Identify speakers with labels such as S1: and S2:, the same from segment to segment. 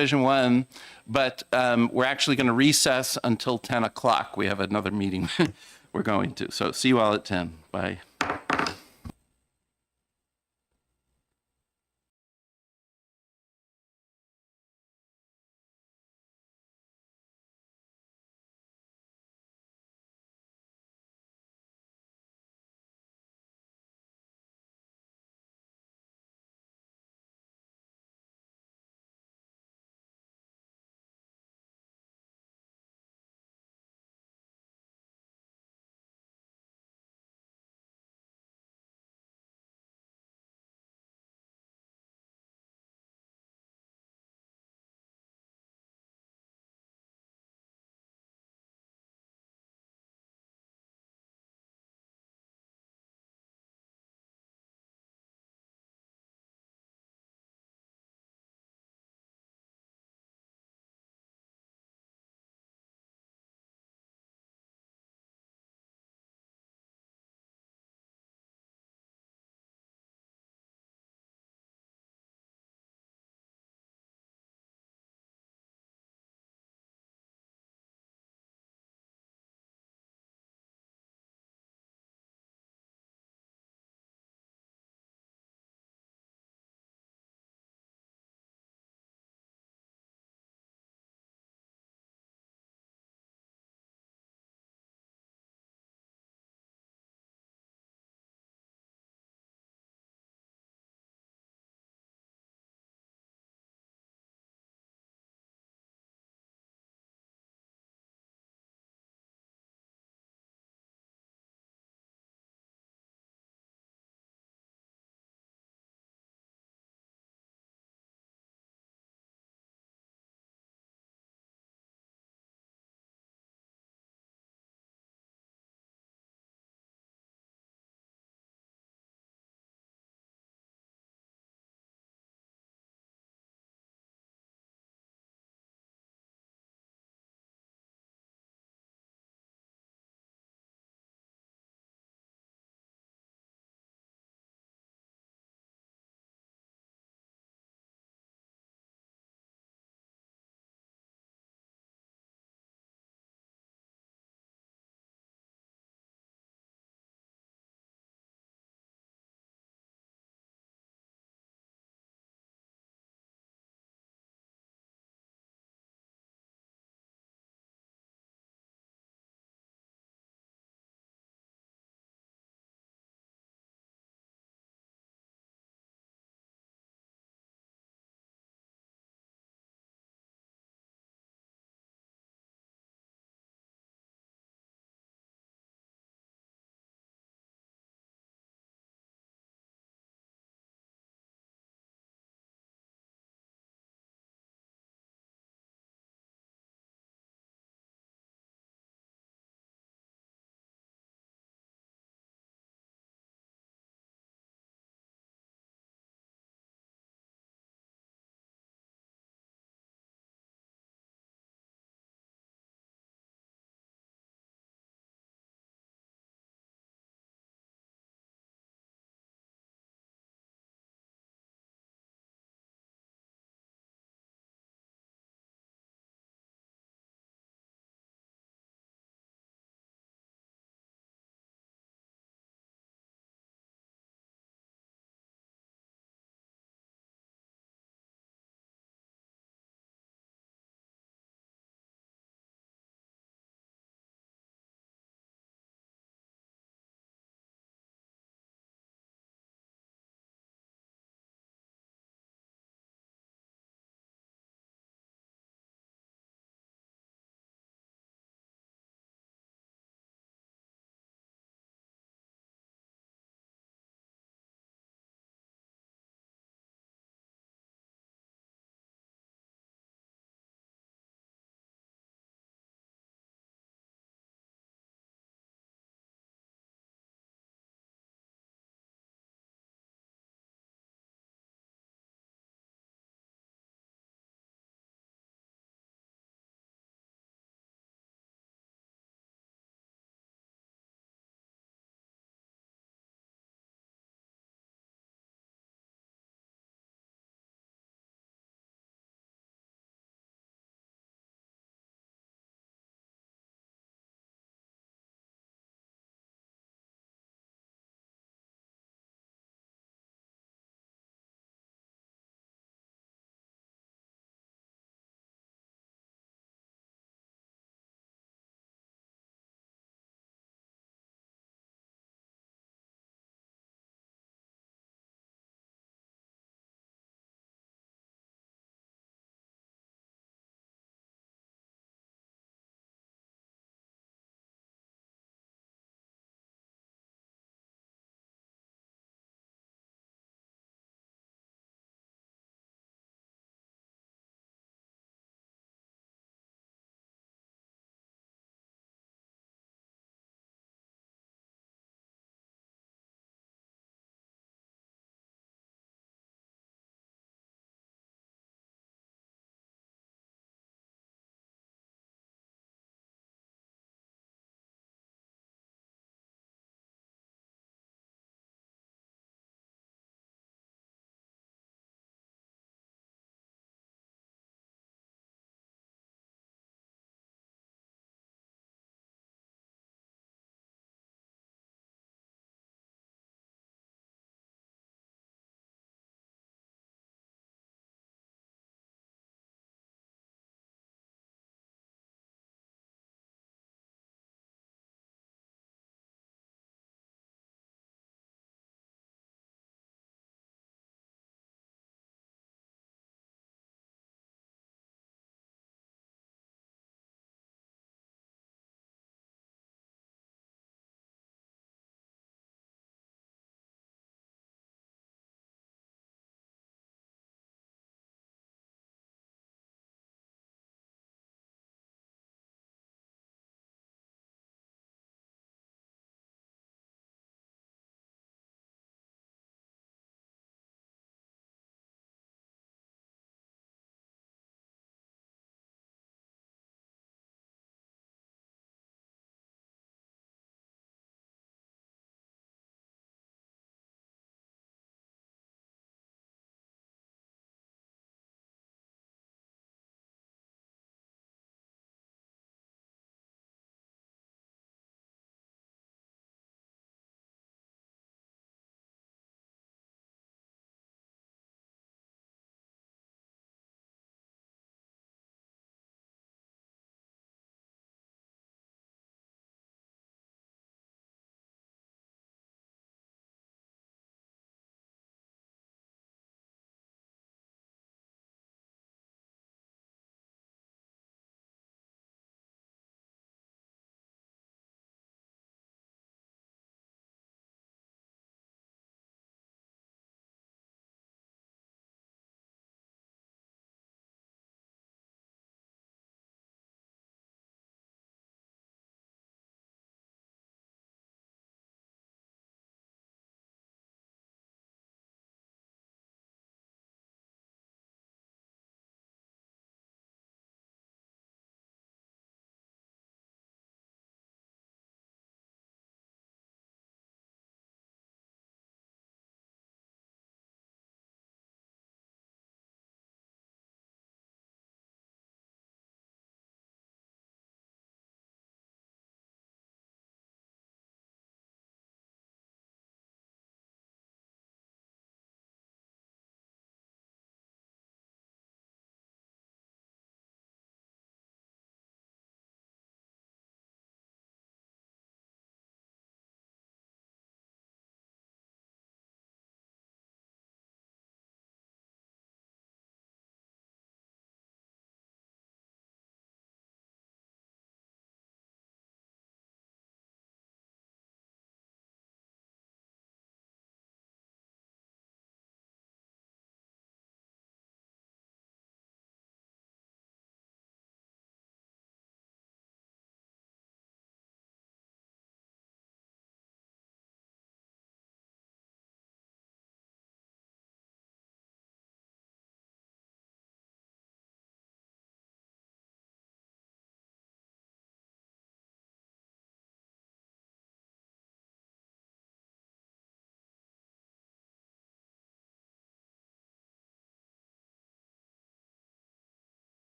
S1: Division 1, but we're actually going to recess until 10 o'clock. We have another meeting we're going to. So see you all at 10. Bye.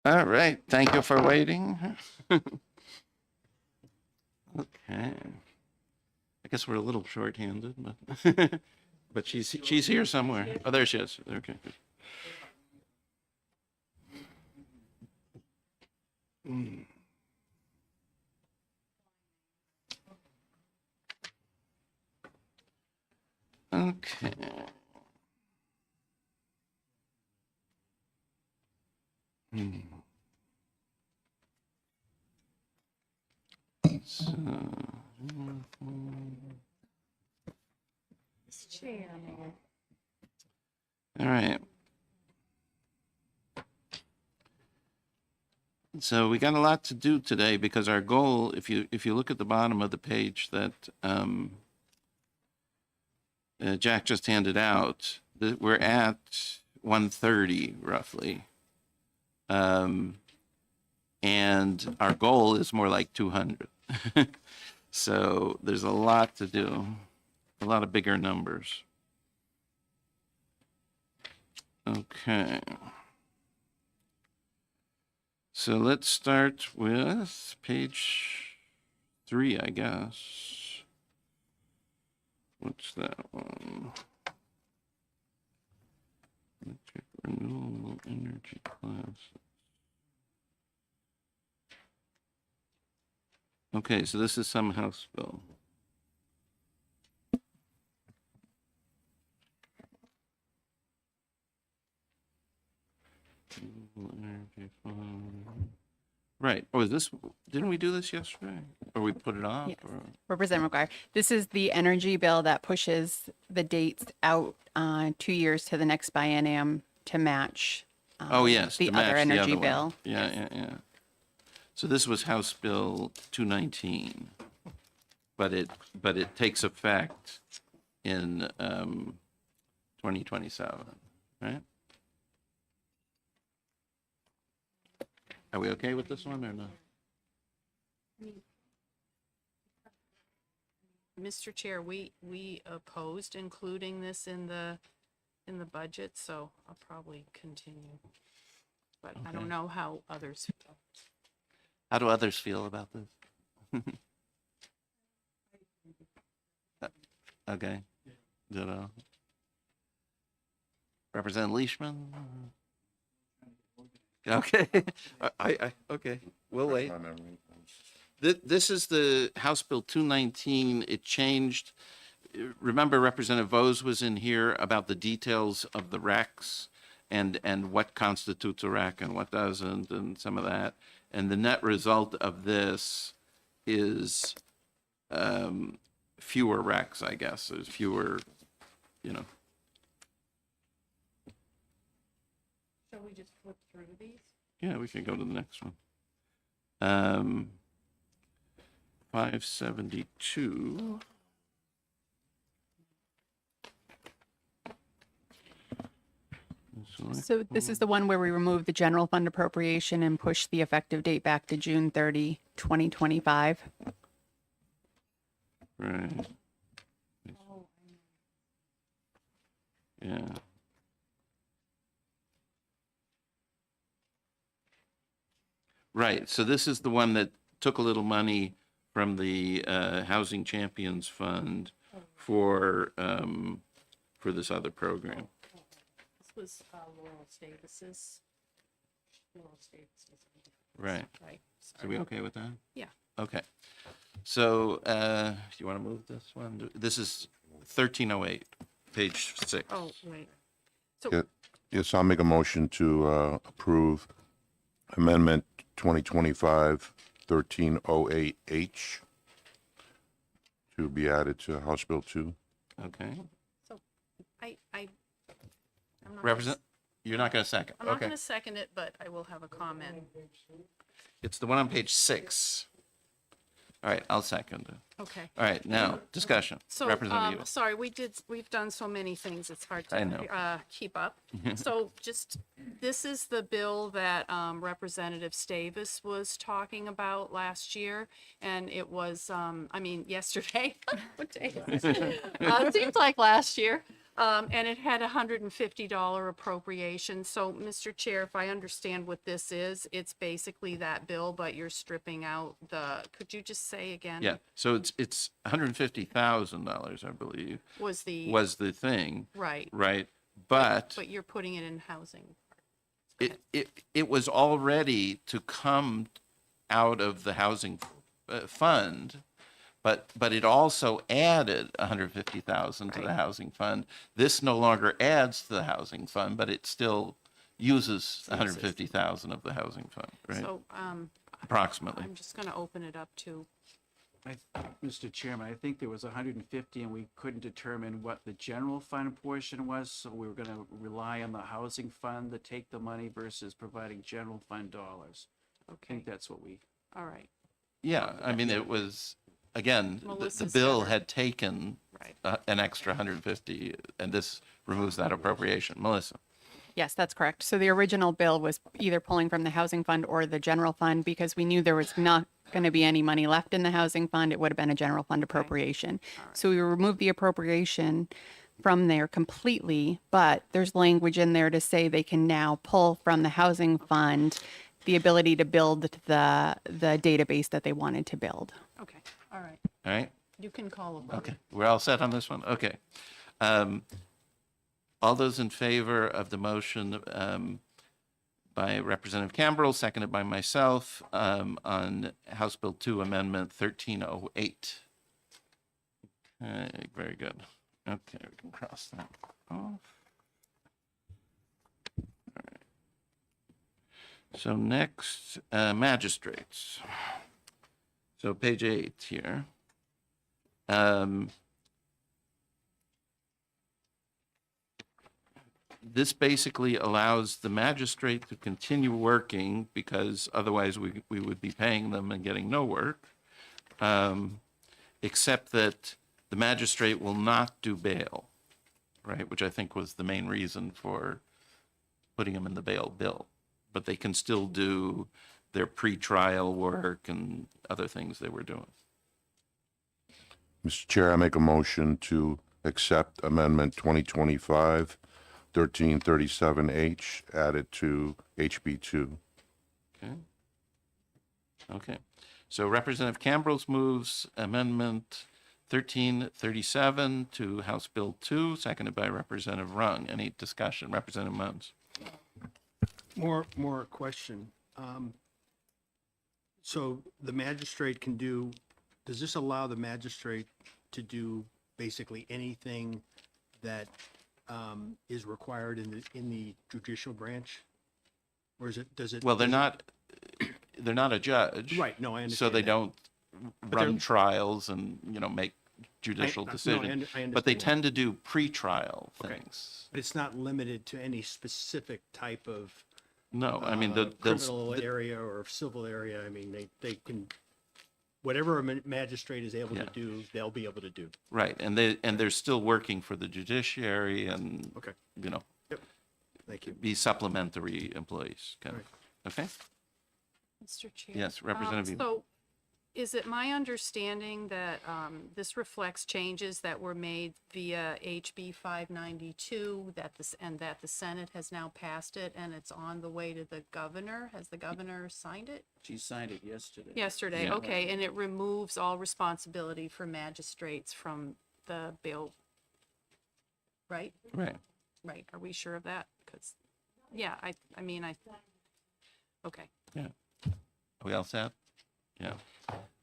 S1: All right, thank you for waiting. Okay. I guess we're a little short-handed, but but she's here somewhere. Oh, there she is. Okay. Okay. So,
S2: Chairman.
S1: all right. So we got a lot to do today because our goal, if you look at the bottom of the page that Jack just handed out, we're at 130 roughly. And our goal is more like 200. So there's a lot to do, a lot of bigger numbers. Okay. So let's start with page 3, I guess. What's that one? Electric renewable energy class. Okay, so this is some House bill. Energy fund. Right. Oh, is this, didn't we do this yesterday? Or we put it off?
S2: Yes.
S1: Or?
S2: Representative McGuire, this is the energy bill that pushes the dates out 2 years to the next biennium to match
S1: Oh, yes.
S2: the
S1: to match
S2: other energy
S1: one.
S2: bill.
S1: Yeah. So this was House Bill 219, but it takes effect in 2027, right? Are we okay with this one or not?
S3: Mr. Chair, we opposed including this in the budget, so I'll probably continue. But I
S1: Okay.
S3: don't know how others feel.
S1: How do others feel about this? Okay. Ditto. Representative Leishman? Okay. Okay. We'll wait. This is the House Bill 219. It changed. Remember, Representative Vose was in here about the details of the RECs and what constitutes a REC and what doesn't and some of that. And the net result of this is fewer RECs, I guess. There's fewer,
S3: Shall we just flip through these?
S1: Yeah, we can go to the next one. 572.
S2: So this is the one where we remove the general fund appropriation and push the effective date back to June 30, 2025.
S1: Right. Yeah. Right. So this is the one that took a little money from the Housing Champions Fund for this other program.
S3: This was Laurel Davis's.
S1: Right.
S3: Right.
S1: So we okay with that?
S3: Yeah.
S1: Okay. So you want to move this one? This is 1308, page 6.
S3: Oh, wait.
S4: Yeah, yes, I'll make a motion to approve Amendment 2025-1308H to be added to House Bill 2.
S1: Okay.
S3: So I'm not
S1: Represent. You're not going to second.
S3: I'm not
S1: Okay.
S3: going to second it, but I will have a comment.
S1: It's the one on page 6. All right, I'll second it.
S3: Okay.
S1: All right, now discussion.
S3: So,
S1: Representative.
S3: sorry, we've done so many things, it's hard
S1: I know.
S3: to keep up. So this is the bill that Representative Stavis was talking about last year, and it was, yesterday. What day is it? It seems like last year. And it had $150 appropriation. So, Mr. Chair, if I understand what this is, it's basically that bill, but you're stripping out could you just say again?
S1: Yeah, so it's $150,000, I believe,
S3: Was
S1: was the thing,
S3: right,
S1: right? But
S3: but you're putting it in housing.
S1: it was already to come out of the housing fund, but it also added 150,000 to the
S3: Right.
S1: housing fund. This no longer adds to the housing fund, but it still uses 150,000 of the housing fund, right?
S3: So,
S1: Approximately.
S3: I'm just gonna open it up to,
S5: Mr. Chairman, I think there was 150 and we couldn't determine what the general fund portion was, so we were gonna rely on the housing fund to take the money versus providing general fund dollars. I
S3: okay,
S5: think that's what we,
S3: all right,
S1: Yeah, I mean, it was, again, the
S3: Melissa's
S1: bill
S3: better.
S1: had taken
S3: right.
S1: an extra 150, and this removes that appropriation. Melissa?
S2: Yes, that's correct. So the original bill was either pulling from the housing fund or the general fund because we knew there was not going to be any money left in the housing fund. It would have been a general fund appropriation. So we removed the appropriation from there completely, but there's language in there to say they can now pull from the housing fund the ability to build the database that they wanted to build.
S3: Okay, all right.
S1: All right?
S3: You can call a vote.
S1: Okay, we're all set on this one? Okay. All those in favor of the motion by Representative Camberl, seconded by myself, on House Bill 2 Amendment 1308? Okay, very good. Okay, we can cross that off. All right. So next, magistrates. So page 8 here. This basically allows the magistrate to continue working because otherwise we would be paying them and getting no work, except that the magistrate will not do bail, right? Which I think was the main reason for putting them in the bail bill. But they can still do their pretrial work and other things they were doing.
S4: Mr. Chair, I make a motion to accept Amendment 2025 1337H added to HB 2.
S1: Okay. Okay. So Representative Cambrels moves Amendment 1337 to House Bill 2, seconded by Representative Rung. Any discussion? Representative Mons.
S6: More question. So the magistrate can do, does this allow the magistrate to do basically anything that is required in the judicial branch? Or is it, does it?
S1: Well, they're not a judge.
S6: Right, no, I understand
S1: So they
S6: that.
S1: don't run
S6: they're-
S1: trials and, make judicial
S6: no, I
S1: decisions.
S6: understand
S1: But they
S6: that.
S1: tend to do pretrial
S6: Okay.
S1: things.
S6: But it's not limited to any specific type of
S1: No, I mean,
S6: criminal area or civil area. I mean, they can, whatever a magistrate is able to
S1: Yeah.
S6: do, they'll be able to do.
S1: right, and they're still working for the judiciary and,
S6: Okay, thank you.
S1: be supplementary employees, kind of. Okay?
S3: Mr. Chair.
S1: Yes, Representative.
S3: So is it my understanding that this reflects changes that were made via HB 592, that the Senate has now passed it and it's on the way to the governor? Has the governor signed it?
S5: she signed it yesterday.
S3: Yesterday,
S1: Yeah.
S3: okay, and it removes all responsibility for magistrates from the bill, right?
S1: Right.
S3: Right, are we sure of that? Because, yeah, I mean, okay.
S1: Are we all set? Yeah.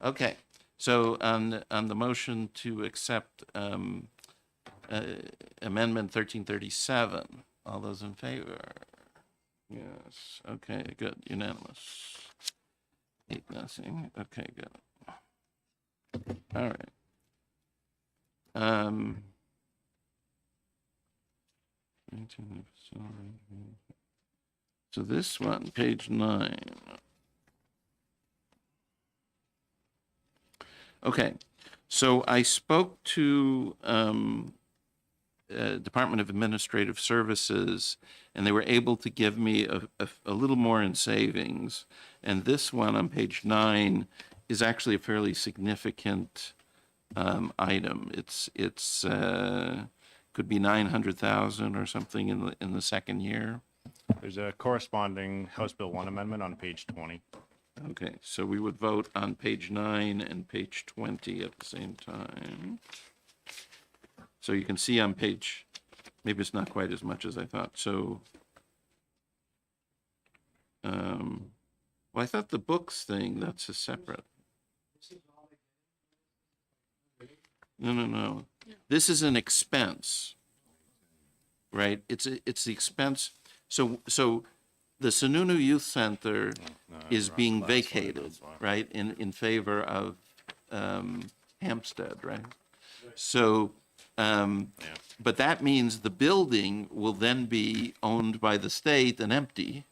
S1: Okay. So on the motion to accept Amendment 1337, all those in favor? Yes. Okay, good. Unanimous. 8-0. Okay, good. All right. So this one, page 9. Okay, so I spoke to Department of Administrative Services, and they were able to give me a little more in savings. And this one on page 9 is actually a fairly significant item. It's could be 900,000 or something in the second year.
S7: There's a corresponding House Bill 1 amendment on page 20.
S1: Okay, so we would vote on page 9 and page 20 at the same time. So you can see on page, maybe it's not quite as much as I thought. So, well, I thought the books thing, that's a separate. No. This is an expense, right? It's the expense. So the Sununu Youth Center is being vacated, right, in favor of Hampstead, right? So, but that means the building will then be owned by the state and empty,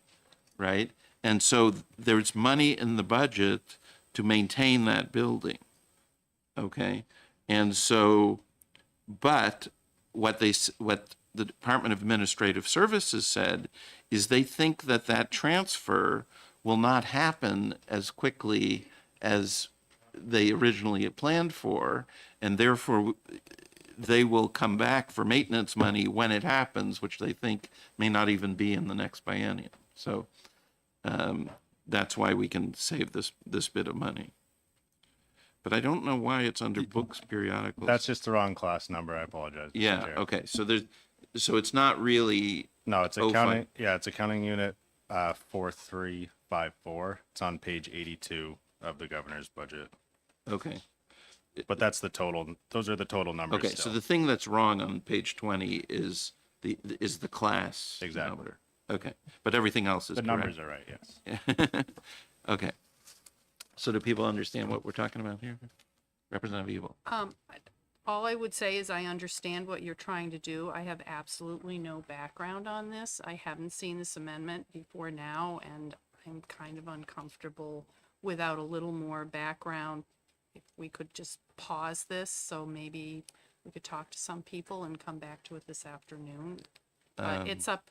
S1: right? And so there's money in the budget to maintain that building, okay? And so, but what the Department of Administrative Services said is they think that transfer will not happen as quickly as they originally had planned for, and therefore they will come back for maintenance money when it happens, which they think may not even be in the next biennium. So that's why we can save this bit of money. But I don't know why it's under books periodicals.
S7: That's just the wrong class number. I apologize. Mr.
S1: Yeah,
S7: Chair.
S1: okay, so it's not really,
S7: No, it's
S1: Oh,
S7: accounting.
S1: fine.
S7: Yeah, it's accounting unit 4354. It's on page 82 of the governor's budget.
S1: okay.
S7: But that's the total. Those are the total numbers.
S1: Okay, so
S7: still.
S1: the thing that's wrong on page 20 is the class
S7: Exactly.
S1: number. Okay, but everything else is
S7: the
S1: correct.
S7: numbers are right. Yes.
S1: Okay. So do people understand what we're talking about here? Representative Evil?
S3: All I would say is I understand what you're trying to do. I have absolutely no background on this. I haven't seen this amendment before now, and I'm kind of uncomfortable without a little more background. If we could just pause this, so maybe we could talk to some people and come back to it this afternoon. But it's up,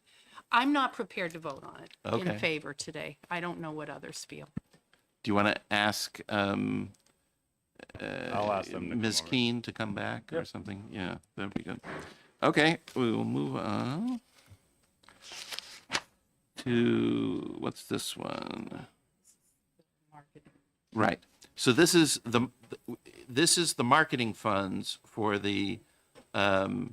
S3: I'm not prepared to vote on it
S1: Okay.
S3: in favor today. I don't know what others feel.
S1: Do you want to ask
S7: I'll ask them to come
S1: Ms.
S7: over.
S1: Keene to come back or something? Yeah, that'd be good. Okay, we will move on to, what's this one? Right. So this is the marketing funds for the, and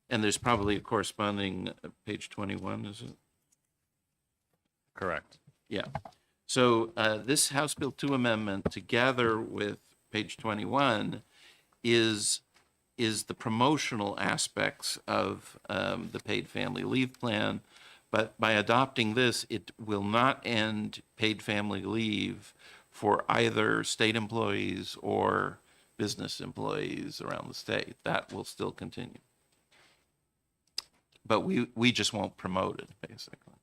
S1: there's probably a corresponding page 21, is it?
S7: Correct.
S1: Yeah. So this House Bill 2 amendment, together with page 21, is the promotional aspects of the paid family leave plan. But by adopting this, it will not end paid family leave for either state employees or business employees around the state. That will still continue. But we just won't promote it, basically.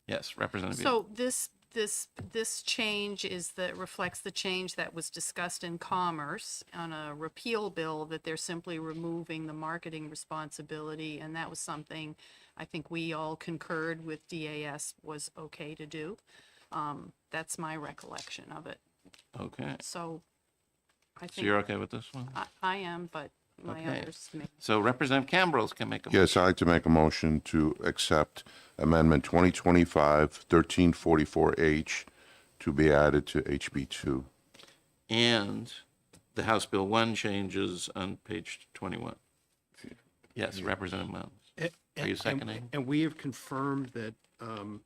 S1: Yes, Representative.
S3: So this change reflects the change that was discussed in Commerce on a repeal bill, that they're simply removing the marketing responsibility, and that was something I think we all concurred with DAS was okay to do. That's my recollection of it.
S1: Okay.
S3: So I
S1: So you're
S3: think
S1: okay with this one?
S3: I am, but my
S1: Okay.
S3: others may.
S1: So Representative Cambrose can make a.
S4: Yes, I'd like to make a motion to accept Amendment 2025-1344H to be added to HB2.
S1: And the House Bill 1 changes on page 21. Yes, Representative Miles. Are you seconding?
S6: And we have confirmed that,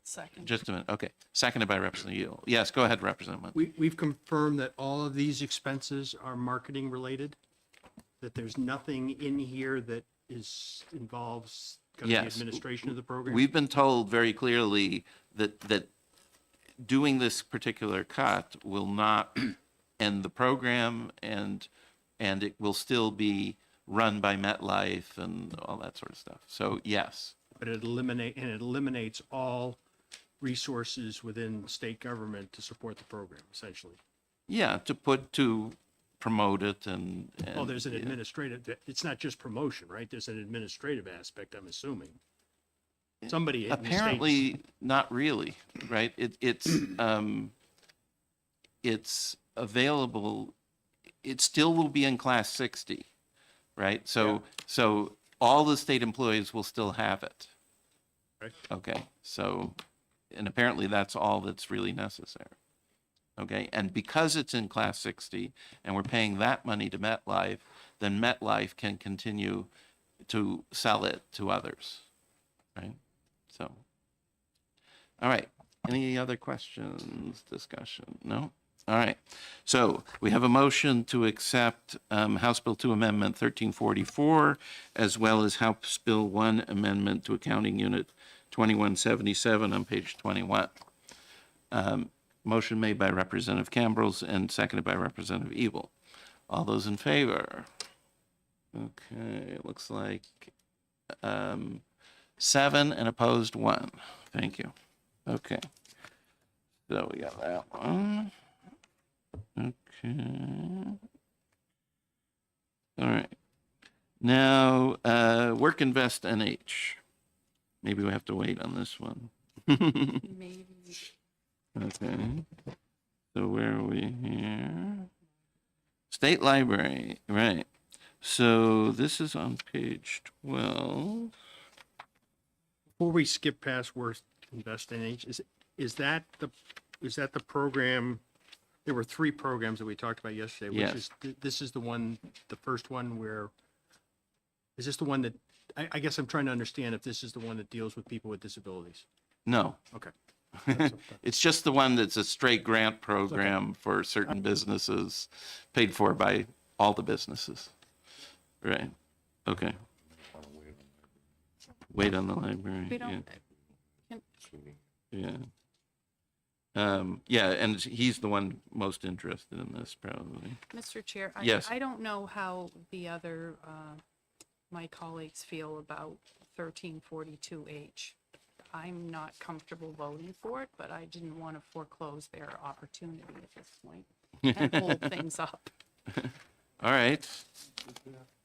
S3: Second.
S1: Just a minute. Okay. Seconded by Representative Yule. Yes, go ahead, Representative Miles.
S6: we've confirmed that all of these expenses are marketing related, that there's nothing in here that involves kind of the
S1: Yes.
S6: administration of the program.
S1: We've been told very clearly that doing this particular cut will not end the program, and it will still be run by MetLife and all that sort of stuff. So yes.
S6: But it eliminates all resources within state government to support the program, essentially.
S1: Yeah, to promote it and
S6: Well, there's an
S1: yeah.
S6: administrative, it's not just promotion, right? There's an administrative aspect, I'm assuming. Somebody in the state.
S1: Apparently, not really, right? It's available. It still will be in class 60, right? So all the state employees will still have it.
S6: Right.
S1: Okay, so, and apparently that's all that's really necessary. Okay, and because it's in Class 60 and we're paying that money to MetLife, then MetLife can continue to sell it to others, right? So, all right, any other questions, discussion? No? All right, so we have a motion to accept House Bill 2 Amendment 1344, as well as House Bill 1 Amendment to Accounting Unit 2177 on page 21. Motion made by Representative Cambrels and seconded by Representative Evil. All those in favor? Okay, it looks like 7 and opposed 1. Thank you. Okay. So we got that one. Okay. All right. Now, Work Invest NH. Maybe we have to wait on this one.
S3: Maybe.
S1: Okay. So where are we here? State Library, right. So this is on page 12.
S6: Before we skip past Worth Invest NH, is that the program? There were 3 programs that we talked about yesterday.
S1: Yes.
S6: This is the one, the first one where, is this the one that, I guess I'm trying to understand if this is the one that deals with people with disabilities.
S1: No,
S6: Okay.
S1: it's just the one that's a straight grant program for certain businesses, paid for by all the businesses. Right, okay. Wait on the library.
S3: We don't,
S1: Yeah. Yeah, and he's the one most interested in this, probably.
S3: Mr. Chair,
S1: Yes.
S3: I don't know how the other, my colleagues feel about 1342H. I'm not comfortable voting for it, but I didn't want to foreclose their opportunity at this point and hold things up.
S1: All right.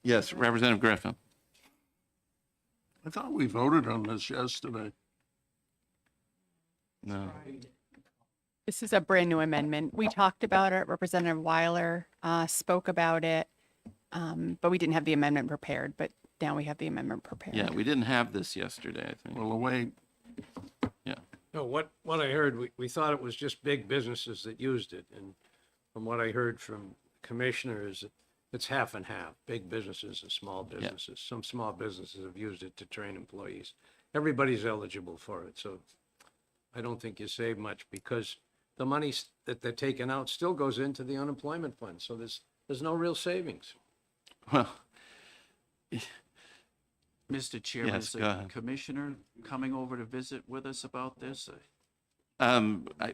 S1: Yes, Representative Griffin.
S8: I thought we voted on this yesterday.
S1: No.
S2: This is a brand new amendment. We talked about it. Representative Weiler spoke about it, but we didn't have the amendment prepared. But now we have the amendment prepared.
S1: Yeah, we didn't have this yesterday, I think.
S8: Well, wait,
S9: No, what I heard, we thought it was just big businesses that used it. And from what I heard from commissioners, it's half and half, big businesses and small businesses. Some small businesses have used it to train employees. Everybody's eligible for it, so I don't think you save much because the money that they're taking out still goes into the unemployment fund. So there's no real savings.
S1: Well,
S5: Mr. Chairman,
S1: Yes,
S5: is
S1: go
S5: the
S1: ahead.
S5: commissioner coming over to visit with us about this?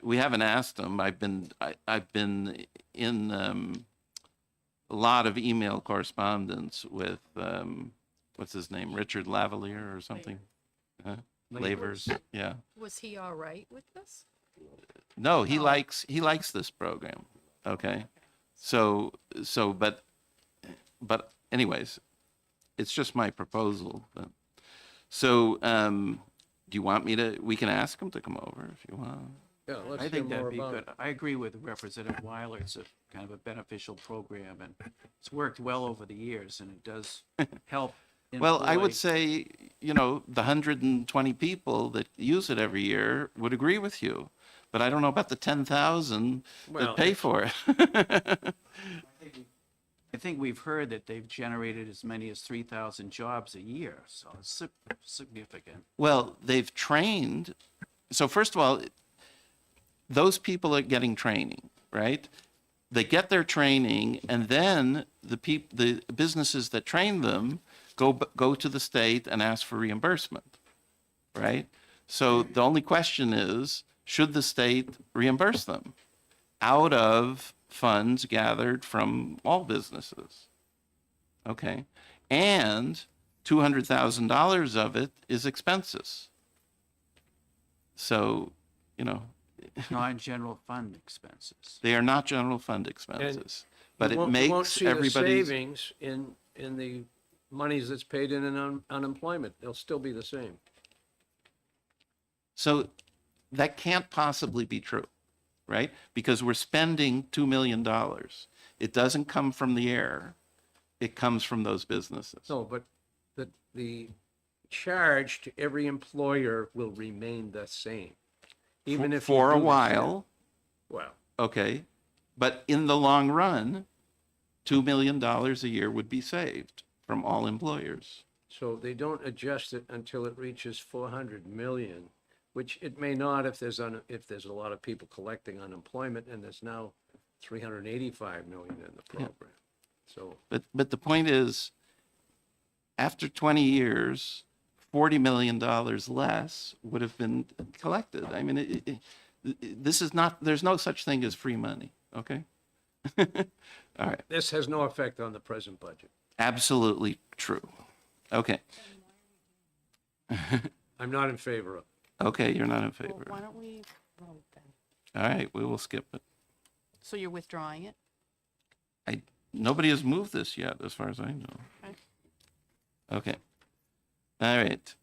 S1: we haven't asked him. I've been in a lot of email correspondence with, what's his name, Richard Lavalier or something? Huh? Lavers, yeah.
S3: Was he all right with this?
S1: No, he likes this program. Okay. So, but anyways, it's just my proposal. But, so, do you want me to, we can ask him to come over if you want.
S9: Yeah, let's
S5: I
S9: hear
S5: think
S9: more
S5: that'd be
S9: about
S5: good.
S9: it.
S5: I agree with Representative Weiler. It's a kind of a beneficial program and it's worked well over the years and it does help.
S1: Well, I would
S5: employ-
S1: say, the 120 people that use it every year would agree with you. But I don't know about the 10,000
S9: Well,
S1: that pay for it.
S5: I think we've heard that they've generated as many as 3,000 jobs a year, so it's significant.
S1: Well, they've trained. So first of all, those people are getting training, right? They get their training, and then the businesses that train them go to the state and ask for reimbursement, right? So the only question is, should the state reimburse them out of funds gathered from all businesses? Okay. And $200,000 of it is expenses. So,
S5: Non-general fund expenses.
S1: they are not general fund expenses, but
S9: You
S1: it
S9: won't- you won't
S1: makes
S9: see the
S1: everybody's.
S9: savings in the monies that's paid in unemployment. They'll still be the same.
S1: So that can't possibly be true, right? Because we're spending $2 million. It doesn't come from the air. It comes from those businesses.
S9: No, but that the charge to every employer will remain the same. Even if you
S1: For a
S9: do this,
S1: while,
S9: well,
S1: okay, but in the long run, $2 million a year would be saved from all employers.
S9: so they don't adjust it until it reaches 400 million, which it may not if there's a lot of people collecting unemployment, and there's now 385 million in the program. So
S1: But the point is, after 20 years, $40 million less would have been collected. I mean, this is not, there's no such thing as free money, okay? All right,
S9: this has no effect on the present budget.
S1: absolutely true. Okay,
S9: I'm not in favor of it.
S1: okay, you're not in
S3: Well,
S1: favor.
S3: why don't we vote then?
S1: All right, we will skip it.
S3: So you're withdrawing it?
S1: Nobody has moved this yet, as far as I know.
S3: Okay.
S1: Okay. All right.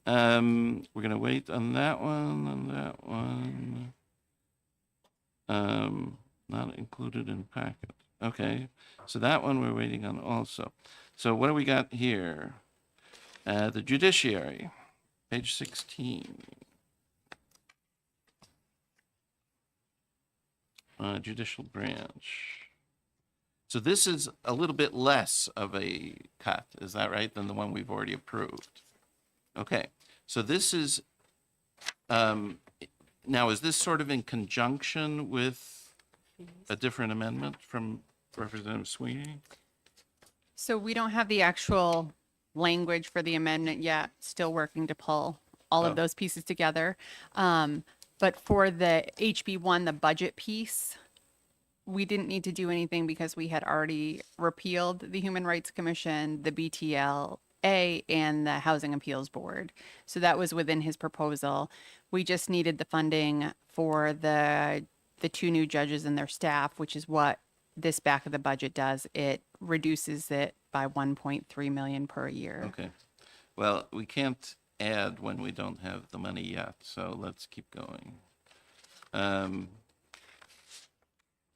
S1: We're gonna wait on that one, not included in packet. Okay, so that one we're waiting on also. So what do we got here? The judiciary, page 16. Judicial branch. So this is a little bit less of a cut, is that right, than the one we've already approved? Okay, so this is, now is this sort of in conjunction with a different amendment from Representative Sweeney?
S2: So we don't have the actual language for the amendment yet, still working to pull all
S1: Oh.
S2: of those pieces together. But for the HB1, the budget piece, we didn't need to do anything because we had already repealed the Human Rights Commission, the BTLA, and the Housing Appeals Board. So that was within his proposal. We just needed the funding for the two new judges and their staff, which is what this back of the budget does. It reduces it by 1.3 million per year.
S1: Okay, well, we can't add when we don't have the money yet, so let's keep going.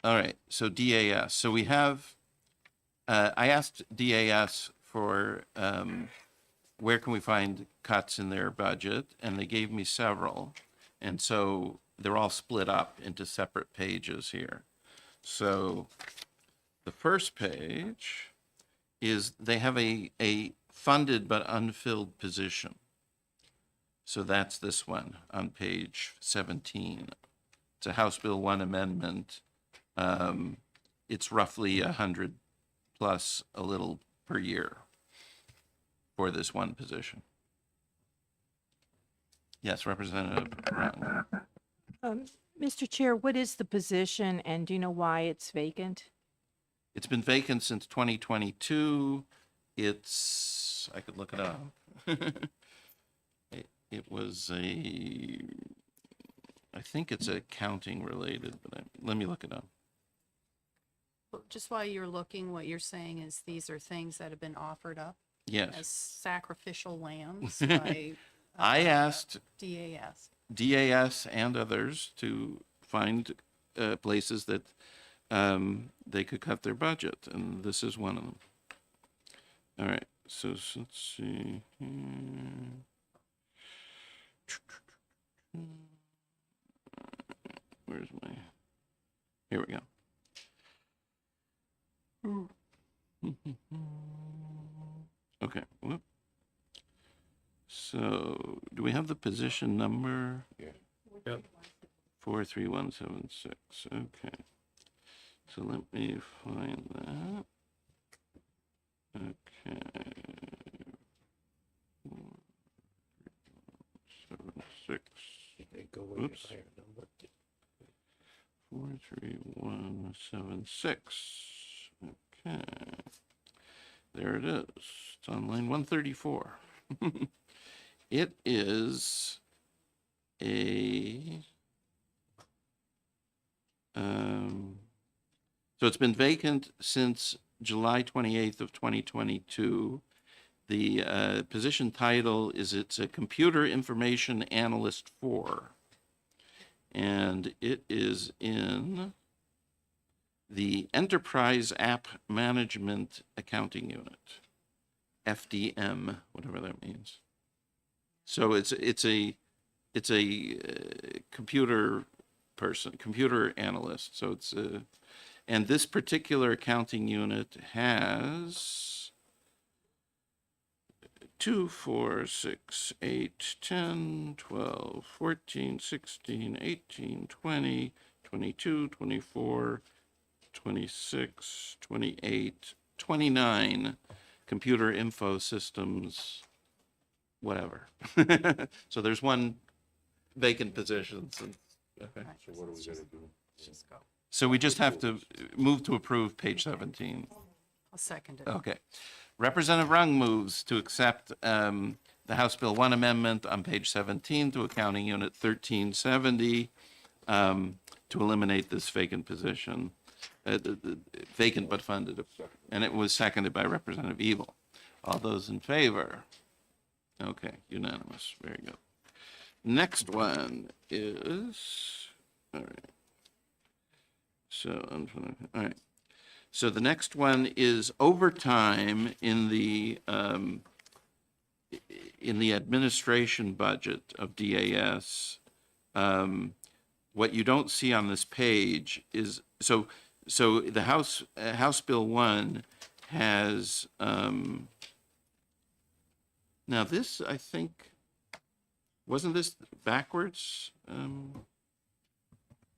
S1: All right, so DAS. So we have, I asked DAS for where can we find cuts in their budget, and they gave me several. And so they're all split up into separate pages here. So the first page is they have a funded but unfilled position. So that's this one on page 17. It's a House Bill 1 amendment. It's roughly 100 plus a little per year for this one position. Yes, Representative Brown.
S10: Mr. Chair, what is the position and do you know why it's vacant?
S1: It's been vacant since 2022. It's, I could look it up. It was I think it's accounting related, but let me look it up.
S3: Well, just while you're looking, what you're saying is these are things that have been offered up as
S1: Yes,
S3: sacrificial lambs by
S1: I asked
S3: DAS.
S1: DAS and others to find places that they could cut their budget, and this is one of them. All right, so let's see. Where's my? Here we go. Okay. Whoop. So, do we have the position number?
S9: Yep.
S1: 43176. Okay. So let me find that. Okay. 43176.
S9: They go with
S1: Oops.
S9: a higher number.
S1: 43176. Okay. There it is. It's on line 134. It is so it's been vacant since July 28th of 2022. The position title is it's a Computer Information Analyst 4. And it is in the Enterprise App Management Accounting Unit. FDM, whatever that means. So it's a computer person, computer analyst. So it's and this particular accounting unit has 2, 4, 6, 8, 10, 12, 14, 16, 18, 20, 22, 24, 26, 28, 29 computer info systems, whatever. So there's one vacant position. Okay. So we just have to move to approve page 17.
S3: I'll second it.
S1: Okay. Representative Rung moves to accept the House Bill 1 amendment on page 17 to Accounting Unit 1370 to eliminate this vacant position, vacant but funded. And it was seconded by Representative Evil. All those in favor? Okay, unanimous. Very good. Next one is, all right. So, all right. So the next one is overtime in the administration budget of DAS. What you don't see on this page is, so the House Bill 1 has, now this, I think, wasn't this backwards?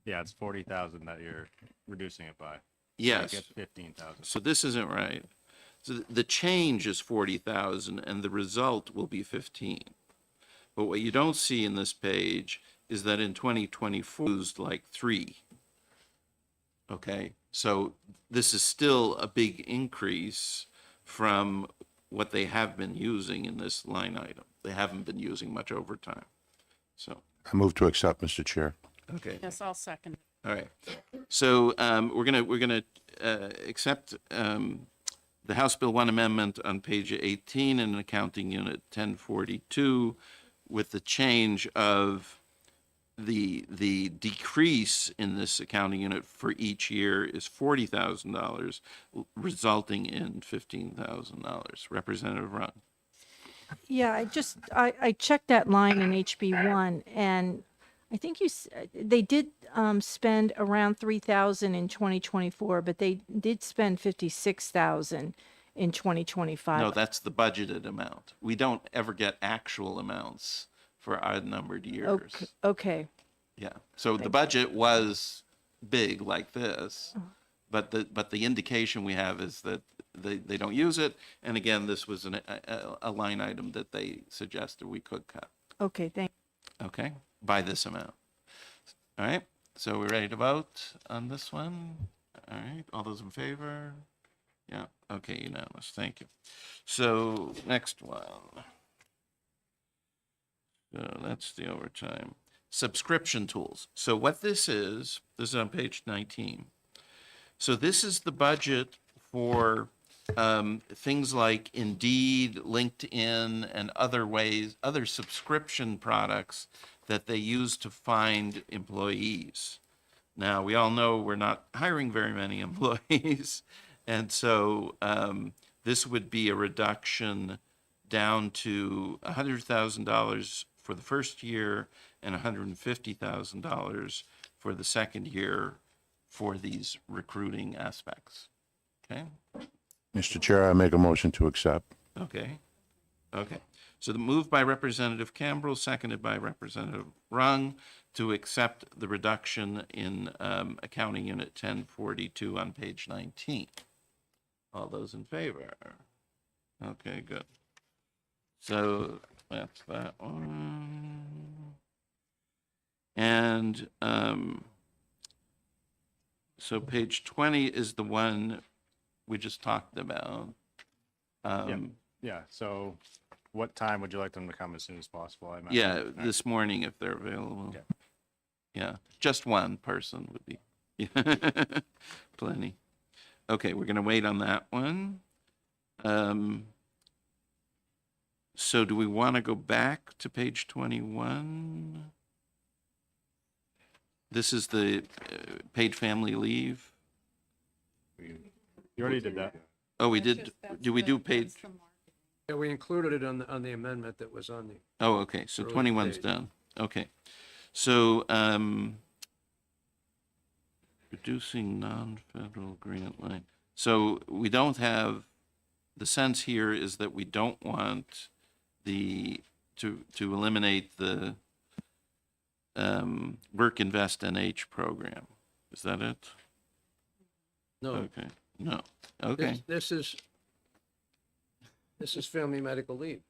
S7: Yeah, it's 40,000 that you're reducing it by.
S1: Yes.
S7: Get 15,000.
S1: So this isn't right. So the change is 40,000 and the result will be 15. But what you don't see in this page is that in 2024 used like 3. Okay, so this is still a big increase from what they have been using in this line item. They haven't been using much overtime. So,
S4: I move to accept, Mr. Chair.
S3: Yes, I'll second it.
S1: all right. So we're gonna accept the House Bill 1 amendment on page 18 in Accounting Unit 1042 with the change of the decrease in this accounting unit for each year is $40,000, resulting in $15,000. Representative Run.
S10: Yeah, I checked that line in HB1, and I think they did spend around 3,000 in 2024, but they did spend 56,000 in 2025.
S1: No, that's the budgeted amount. We don't ever get actual amounts for odd-numbered years.
S10: Okay.
S1: Yeah. So the budget was big like this, but the indication we have is that they don't use it. And again, this was a line item that they suggested we could cut.
S10: Okay, thank
S1: Okay, by this amount. All right. So we're ready to vote on this one. All right. All those in favor? Yeah. Okay. Unanimous. Thank you. So next one. So that's the overtime. Subscription tools. So what this is on page 19. So this is the budget for things like Indeed, LinkedIn, and other subscription products that they use to find employees. Now, we all know we're not hiring very many employees, and so this would be a reduction down to $100,000 for the first year and $150,000 for the second year for these recruiting aspects. Okay?
S4: Mr. Chair, I make a motion to accept.
S1: Okay. Okay. So the move by Representative Cambrell, seconded by Representative Rung, to accept the reduction in Accounting Unit 1042 on page 19. All those in favor? Okay, good. So that's that one. And so page 20 is the one we just talked about.
S7: Yeah, so what time would you like them to come as soon as possible? I imagine?
S1: Yeah,
S7: All right.
S1: this morning if they're available.
S7: Okay.
S1: Yeah, just one person would be plenty. Okay, we're going to wait on that one. So do we want to go back to page 21? This is the paid family leave.
S7: You already did that.
S1: Oh, we did. Do we do paid?
S9: Yeah, we included it on the amendment that was on the,
S1: Oh, okay, so
S9: Early
S1: 21's
S9: page.
S1: done. Okay. So, reducing non-federal grant line. So we don't have, the sense here is that we don't want to eliminate the Work Invest NH program. Is that it?
S9: no.
S1: Okay, no, okay.
S9: This is family medical leave.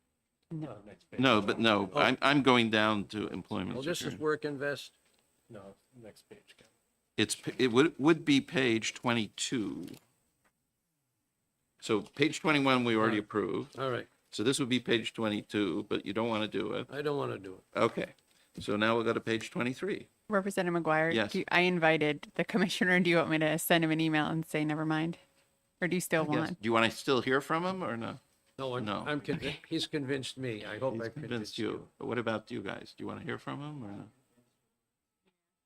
S1: No, but no, I'm going down to employment
S9: Well, this is
S1: security.
S9: work invest.
S1: It would be page 22. So page 21, we already approved.
S9: All right,
S1: So this would be page 22, but you don't want to do it.
S9: I don't want to do it.
S1: Okay. So now we'll go to page 23.
S2: Representative McGuire,
S1: Yes.
S2: I invited the commissioner. Do you want me to send him an email and say, never mind? Or do you still
S1: I guess.
S2: want?
S1: Do you want to still hear from him or no?
S9: No,
S1: No.
S9: I'm convinced, he's convinced me. I hope
S1: He's
S9: I've
S1: convinced you. But what about you guys? Do you want to hear from him or no?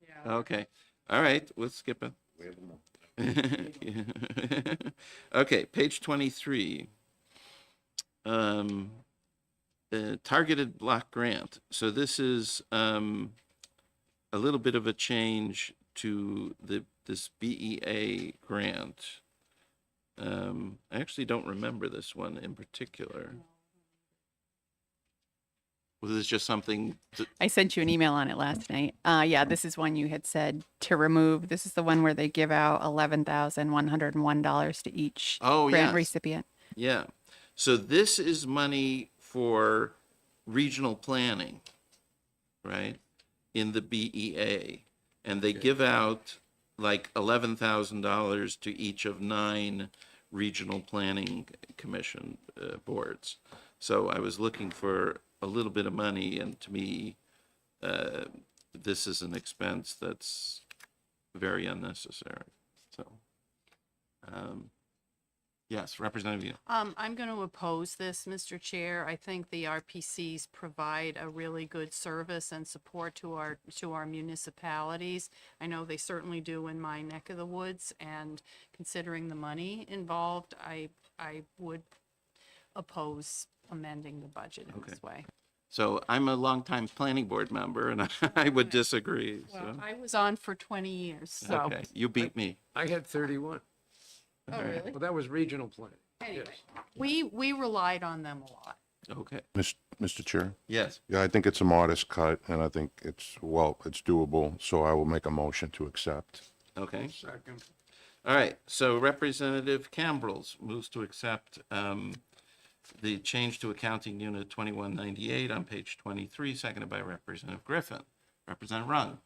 S1: Yeah. Okay. All right, we'll skip it. Okay, page 23. Targeted block grant. So this is a little bit of a change to this BEA grant. I actually don't remember this one in particular. Was this just something
S2: I sent you an email on it last night. Yeah, this is one you had said to remove. This is the one where they give out $11,101 to each
S1: Oh,
S2: grant
S1: yes.
S2: recipient.
S1: Yeah. So this is money for regional planning, right? In the BEA. And they give out like $11,000 to each of 9 regional planning commission boards. So I was looking for a little bit of money, and to me, this is an expense that's very unnecessary. So, yes, Representative Yu.
S3: I'm going to oppose this, Mr. Chair. I think the RPCs provide a really good service and support to our municipalities. I know they certainly do in my neck of the woods, and considering the money involved, I would oppose amending the budget in this way.
S1: So I'm a longtime planning board member, and I would disagree.
S3: Well,
S1: So,
S3: I was on for 20 years, so.
S1: okay, you beat me.
S9: I had 31.
S3: Oh, really?
S9: Well, that was regional planning.
S3: Anyway,
S9: Yes.
S3: we relied on them a lot.
S1: Okay.
S4: Mr. Chair?
S1: Yes.
S4: Yeah, I think it's a modest cut, and I think it's doable, so I will make a motion to accept.
S1: Okay.
S9: Second.
S1: All right. So Representative Cambrels moves to accept the change to accounting unit 2198 on page 23, seconded by Representative Griffin. Representative Rung.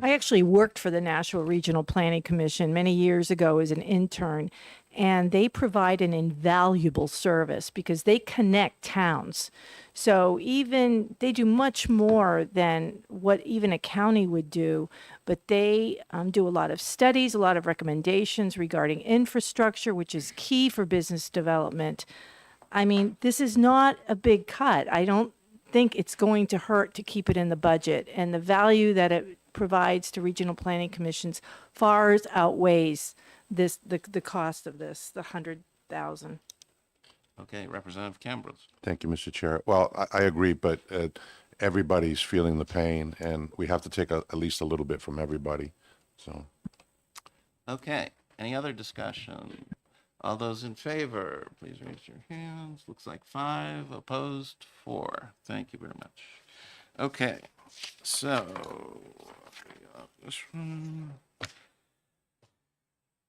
S10: I actually worked for the National Regional Planning Commission many years ago as an intern, and they provide an invaluable service because they connect towns. So even they do much more than what even a county would do, but they do a lot of studies, a lot of recommendations regarding infrastructure, which is key for business development. I mean, this is not a big cut. I don't think it's going to hurt to keep it in the budget, and the value that it provides to regional planning commissions far outweighs the cost of this, the 100,000.
S1: Okay. Representative Cambrels.
S4: Thank you, Mr. Chair. Well, I agree, but everybody's feeling the pain, and we have to take at least a little bit from everybody, so.
S1: Okay. Any other discussion? All those in favor, please raise your hands. Looks like 5, opposed 4. Thank you very much. Okay, so this one.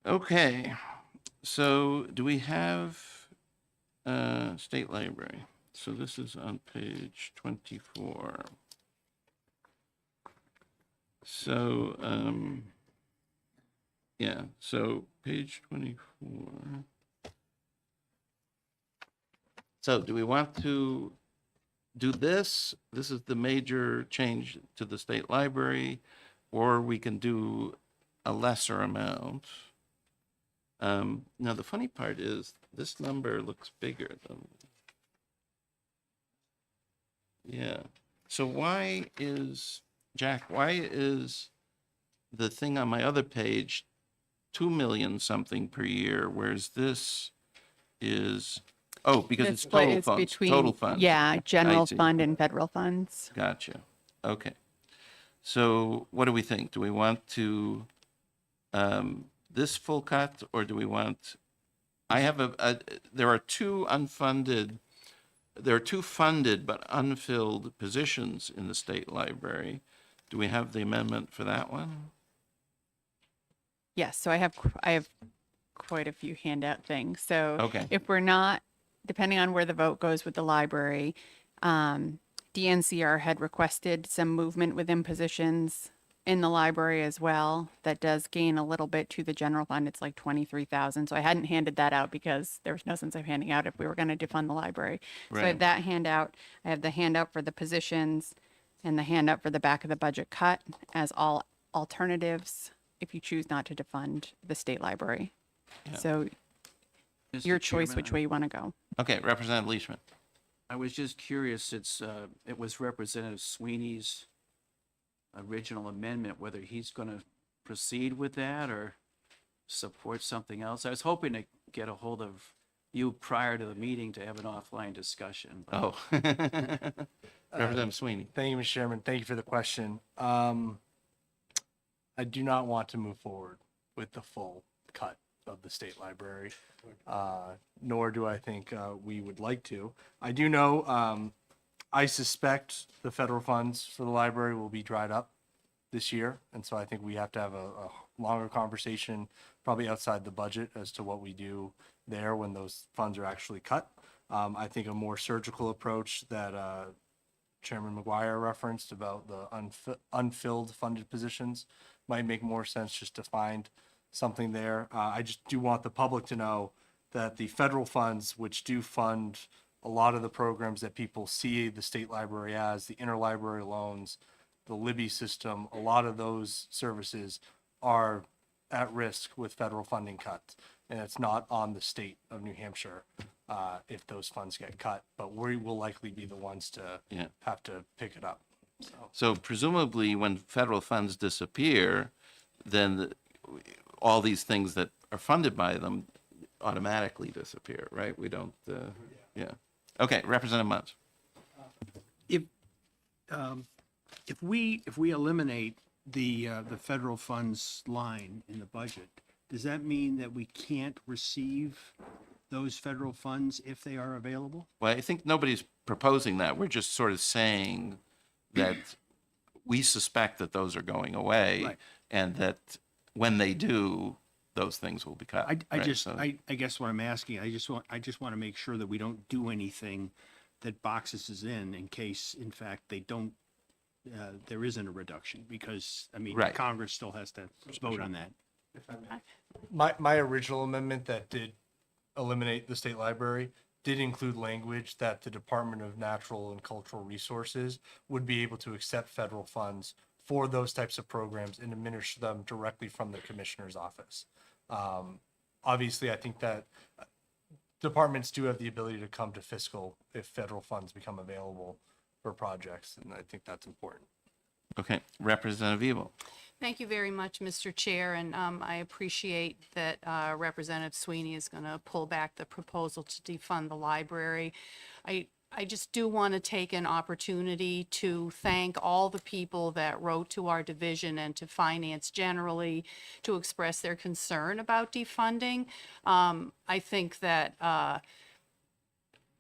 S1: Okay, so do we have State Library? So this is on page 24. So, yeah, so page 24. So do we want to do this? This is the major change to the state library, or we can do a lesser amount. Now, the funny part is this number looks bigger than, yeah. So why is, Jack, why is the thing on my other page 2 million something per year, whereas this is Oh, because it's
S2: split
S1: total
S2: is
S1: funds,
S2: between,
S1: total funds.
S2: yeah, general
S1: see.
S2: fund and federal funds.
S1: Gotcha. Okay. So what do we think? Do we want to, this full cut, or do we want, I have there are two funded but unfilled positions in the state library. Do we have the amendment for that one?
S2: Yes, so I have quite a few handout things. So
S1: Okay.
S2: if we're not, depending on where the vote goes with the library, DNCR had requested some movement within positions in the library as well. That does gain a little bit to the general fund. It's like 23,000. So I hadn't handed that out because there was no sense of handing out if we were going to defund the library. So I have
S1: Right.
S2: that handout. I have the handout for the positions and the handout for the back of the budget cut as all alternatives if you choose not to defund the state library. So
S5: Mr.
S2: your choice
S5: Chairman,
S2: which way you want to go.
S1: Okay, Representative Leishman.
S5: I was just curious, it was Representative Sweeney's original amendment, whether he's going to proceed with that or support something else. I was hoping to get a hold of you prior to the meeting to have an offline discussion. but-
S1: Oh. Representative Sweeney.
S11: Thank you, Mr. Chairman. Thank you for the question. I do not want to move forward with the full cut of the state library, nor do I think we would like to. I do know, I suspect the federal funds for the library will be dried up this year, and so I think we have to have a longer conversation, probably outside the budget, as to what we do there when those funds are actually cut. I think a more surgical approach that Chairman McGuire referenced about the unfilled funded positions might make more sense, just to find something there. I just do want the public to know that the federal funds, which do fund a lot of the programs that people see the state library as, the interlibrary loans, the Libby system, a lot of those services are at risk with federal funding cuts. And it's not on the state of New Hampshire if those funds get cut, but we will likely be the ones to
S1: Yeah.
S11: have to pick it up.
S1: So presumably, when federal funds disappear, then all these things that are funded by them automatically disappear, right? We don't, yeah. Okay, Representative Mutz.
S6: If we eliminate the federal funds line in the budget, does that mean that we can't receive those federal funds if they are available?
S1: Well, I think nobody's proposing that. We're just sort of saying that we suspect that those are going away,
S6: Right.
S1: and that when they do, those things will be cut.
S6: I
S1: right?
S6: just,
S1: So-
S6: I guess what I'm asking, I just want to make sure that we don't do anything that boxes us in case, in fact, they don't, there isn't a reduction, because, I mean,
S1: Right.
S6: Congress still has to vote on that.
S11: My original amendment that did eliminate the state library did include language that the Department of Natural and Cultural Resources would be able to accept federal funds for those types of programs and administer them directly from the commissioner's office. Obviously, I think that departments do have the ability to come to fiscal if federal funds become available for projects, and I think that's important.
S1: Okay, Representative Evil.
S3: Thank you very much, Mr. Chair, and I appreciate that Representative Sweeney is going to pull back the proposal to defund the library. I just do want to take an opportunity to thank all the people that wrote to our division and to finance generally to express their concern about defunding. I think that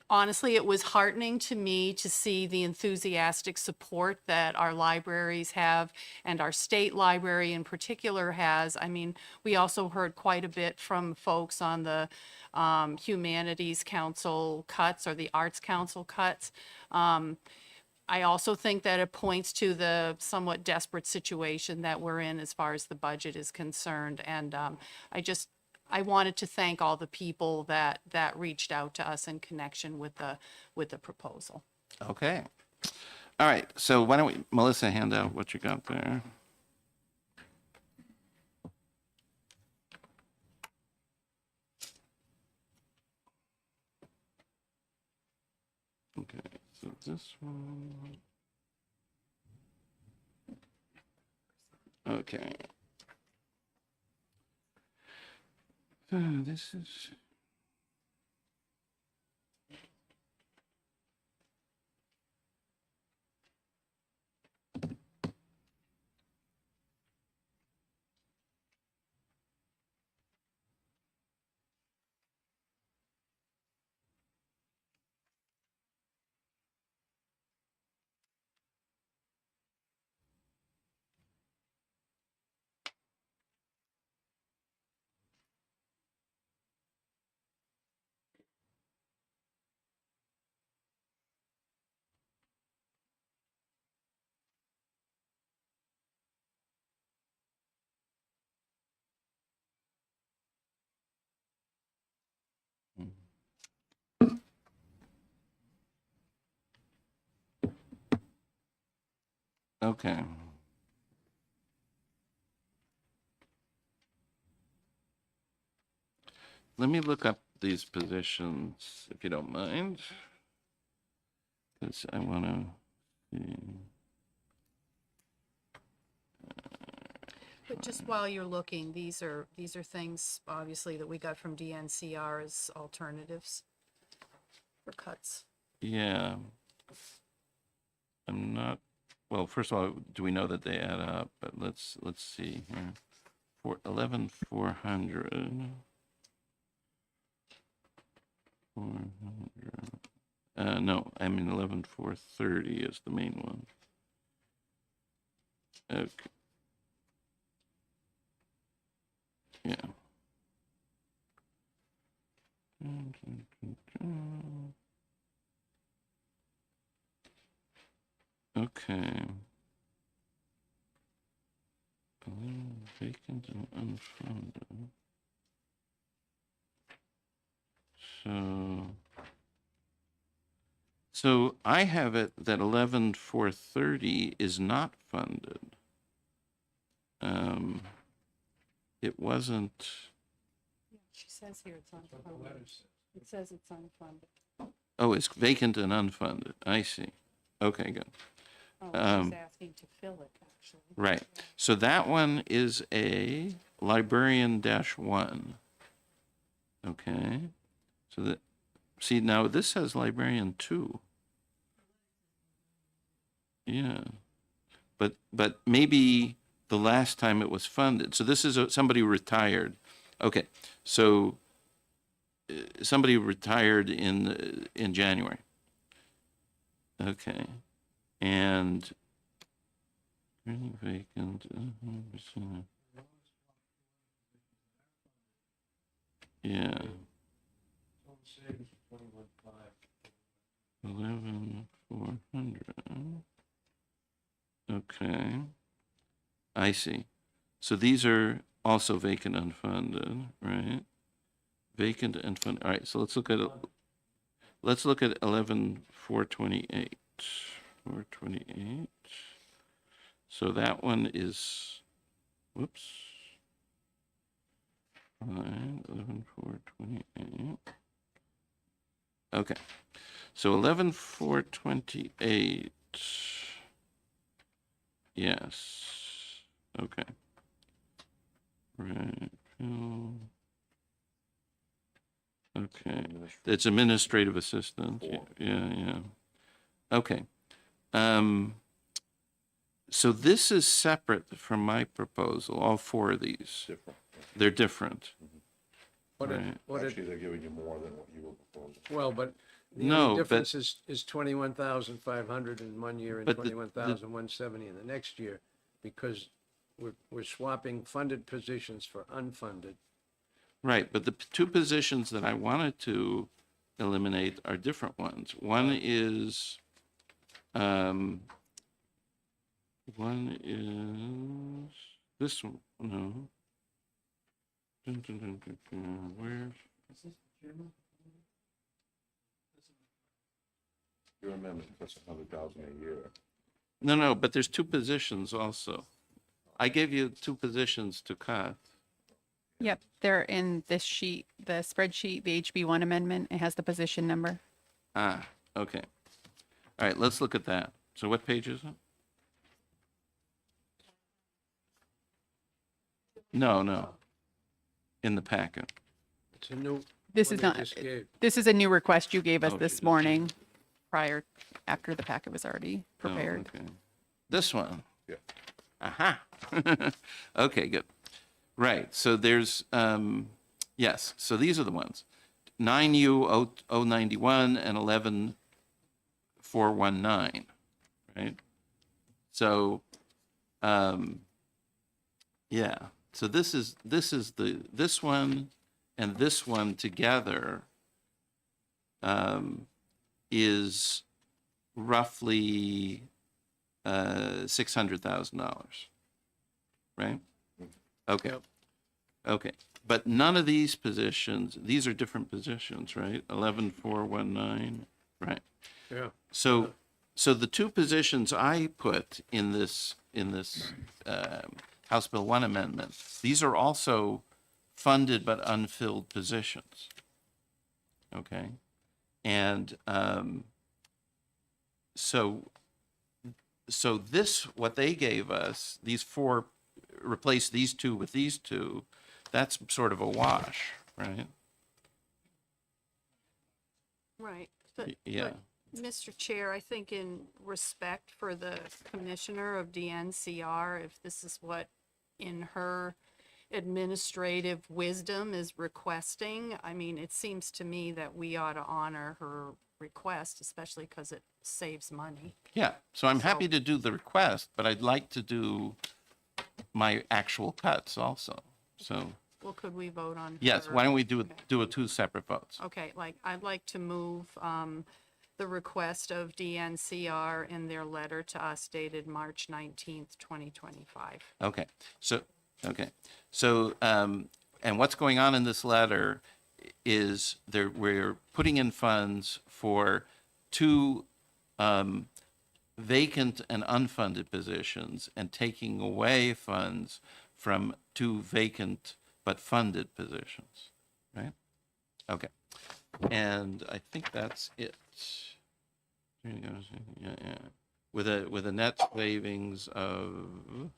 S3: honestly, it was heartening to me to see the enthusiastic support that our libraries have and our state library in particular has. I mean, we also heard quite a bit from folks on the Humanities Council cuts or the Arts Council cuts. I also think that it points to the somewhat desperate situation that we're in as far as the budget is concerned. And I wanted to thank all the people that reached out to us in connection with the proposal.
S1: Okay. All right, so why don't we, Melissa, hand out what you got there. Okay, so this one. Okay. This is. Okay. Let me look up these positions, if you don't mind. Because I want to see.
S3: But just while you're looking, these are things, obviously, that we got from DNCR as alternatives for cuts.
S1: Yeah. I'm not, well, first of all, do we know that they add up? But let's see here. For 11,400. 400. No, I mean 11,430 is the main one. Okay. Yeah. Okay. Vacant and unfunded. So I have it that 11,430 is not funded. It wasn't.
S3: She says here it's unfunded. It says it's unfunded.
S1: Oh, it's vacant and unfunded. I see. Okay, good.
S3: Oh, she's asking to fill it, actually.
S1: Right. So that one is a librarian-1. Okay. So that, see, now this says librarian 2. Yeah. But maybe the last time it was funded. So this is somebody retired. Okay. So somebody retired in January. Okay. And vacant. Yeah. 11,400. Okay. I see. So these are also vacant unfunded, right? Vacant and funded. All right. So let's look at 11,428. 428. So that one is, whoops. Fine, 11,428. Okay. So 11,428. Yes. Okay. Right. Okay. It's administrative assistant. Yeah. Okay. So this is separate from my proposal, all 4 of these. They're different. Right.
S4: Actually, they're giving you more than what you were proposing.
S9: Well, but the
S1: No,
S9: only
S1: but-
S9: difference is 21,500 in one year and
S1: But the-
S9: 21,170 in the next year, because we're swapping funded positions for unfunded.
S1: Right, but the 2 positions that I wanted to eliminate are different ones. One is this one. No. Where?
S4: Your amendment plus 100,000 a year.
S1: No, but there's 2 positions also. I gave you 2 positions to cut.
S2: Yep, they're in this sheet, the spreadsheet, the HB1 amendment. It has the position number.
S1: Ah, okay. All right, let's look at that. So what page is it? No. In the packet.
S9: It's a new.
S2: This
S9: one
S2: is
S9: they
S2: not,
S9: just gave.
S2: this is a new request you gave us
S1: Oh,
S2: this
S1: she-
S2: morning, after the packet was already
S1: Oh,
S2: prepared.
S1: okay. This one?
S4: Yeah.
S1: Aha. Okay, good. Right, so there's, yes, so these are the ones. 9U091 and 11,419, right? So, yeah, so this one and this one together is roughly $600,000, right? Okay.
S9: Yep.
S1: Okay, but none of these positions, these are different positions, right? 11,419, right?
S9: Yeah.
S1: So So the two positions I put in this House Bill 1 amendment, these are also funded but unfilled positions. Okay? And so this, what they gave us, these four, replace these two with these two, that's sort of a wash, right?
S3: Right. But,
S1: Yeah.
S3: but, Mr. Chair, I think in respect for the Commissioner of DNCR, if this is what in her administrative wisdom is requesting, I mean, it seems to me that we ought to honor her request, especially because it saves money.
S1: Yeah, so I'm happy
S3: So-
S1: to do the request, but I'd like to do my actual cuts also. So,
S3: Well, could we vote on
S1: yes,
S3: her?
S1: why don't we do
S3: Okay.
S1: do a two separate votes?
S3: Okay, like, I'd like to move the request of DNCR in their letter to us dated March 19th, 2025.
S1: Okay, so, and what's going on in this letter is we're putting in funds for two vacant and unfunded positions and taking away funds from two vacant but funded positions, right? Okay, and I think that's it. Yeah. With a net savings of,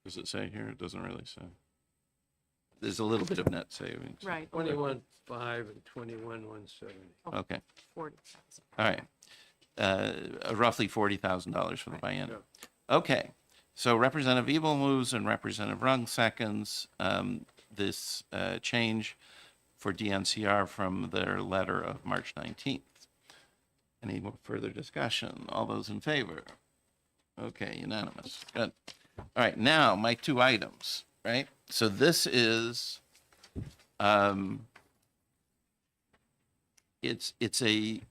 S1: does it say here? It doesn't really say. There's a little bit of net savings.
S3: Right.
S9: 21,500 and 21,170.
S1: Okay,
S3: 40,000.
S1: all right. Roughly $40,000 for the biennium. Okay, so Representative Ebel moves and Representative Rung seconds this change for DNCR from their letter of March 19th. Any more further discussion? All those in favor? Okay, unanimous. Good. All right, now my two items, right? So this is, it's a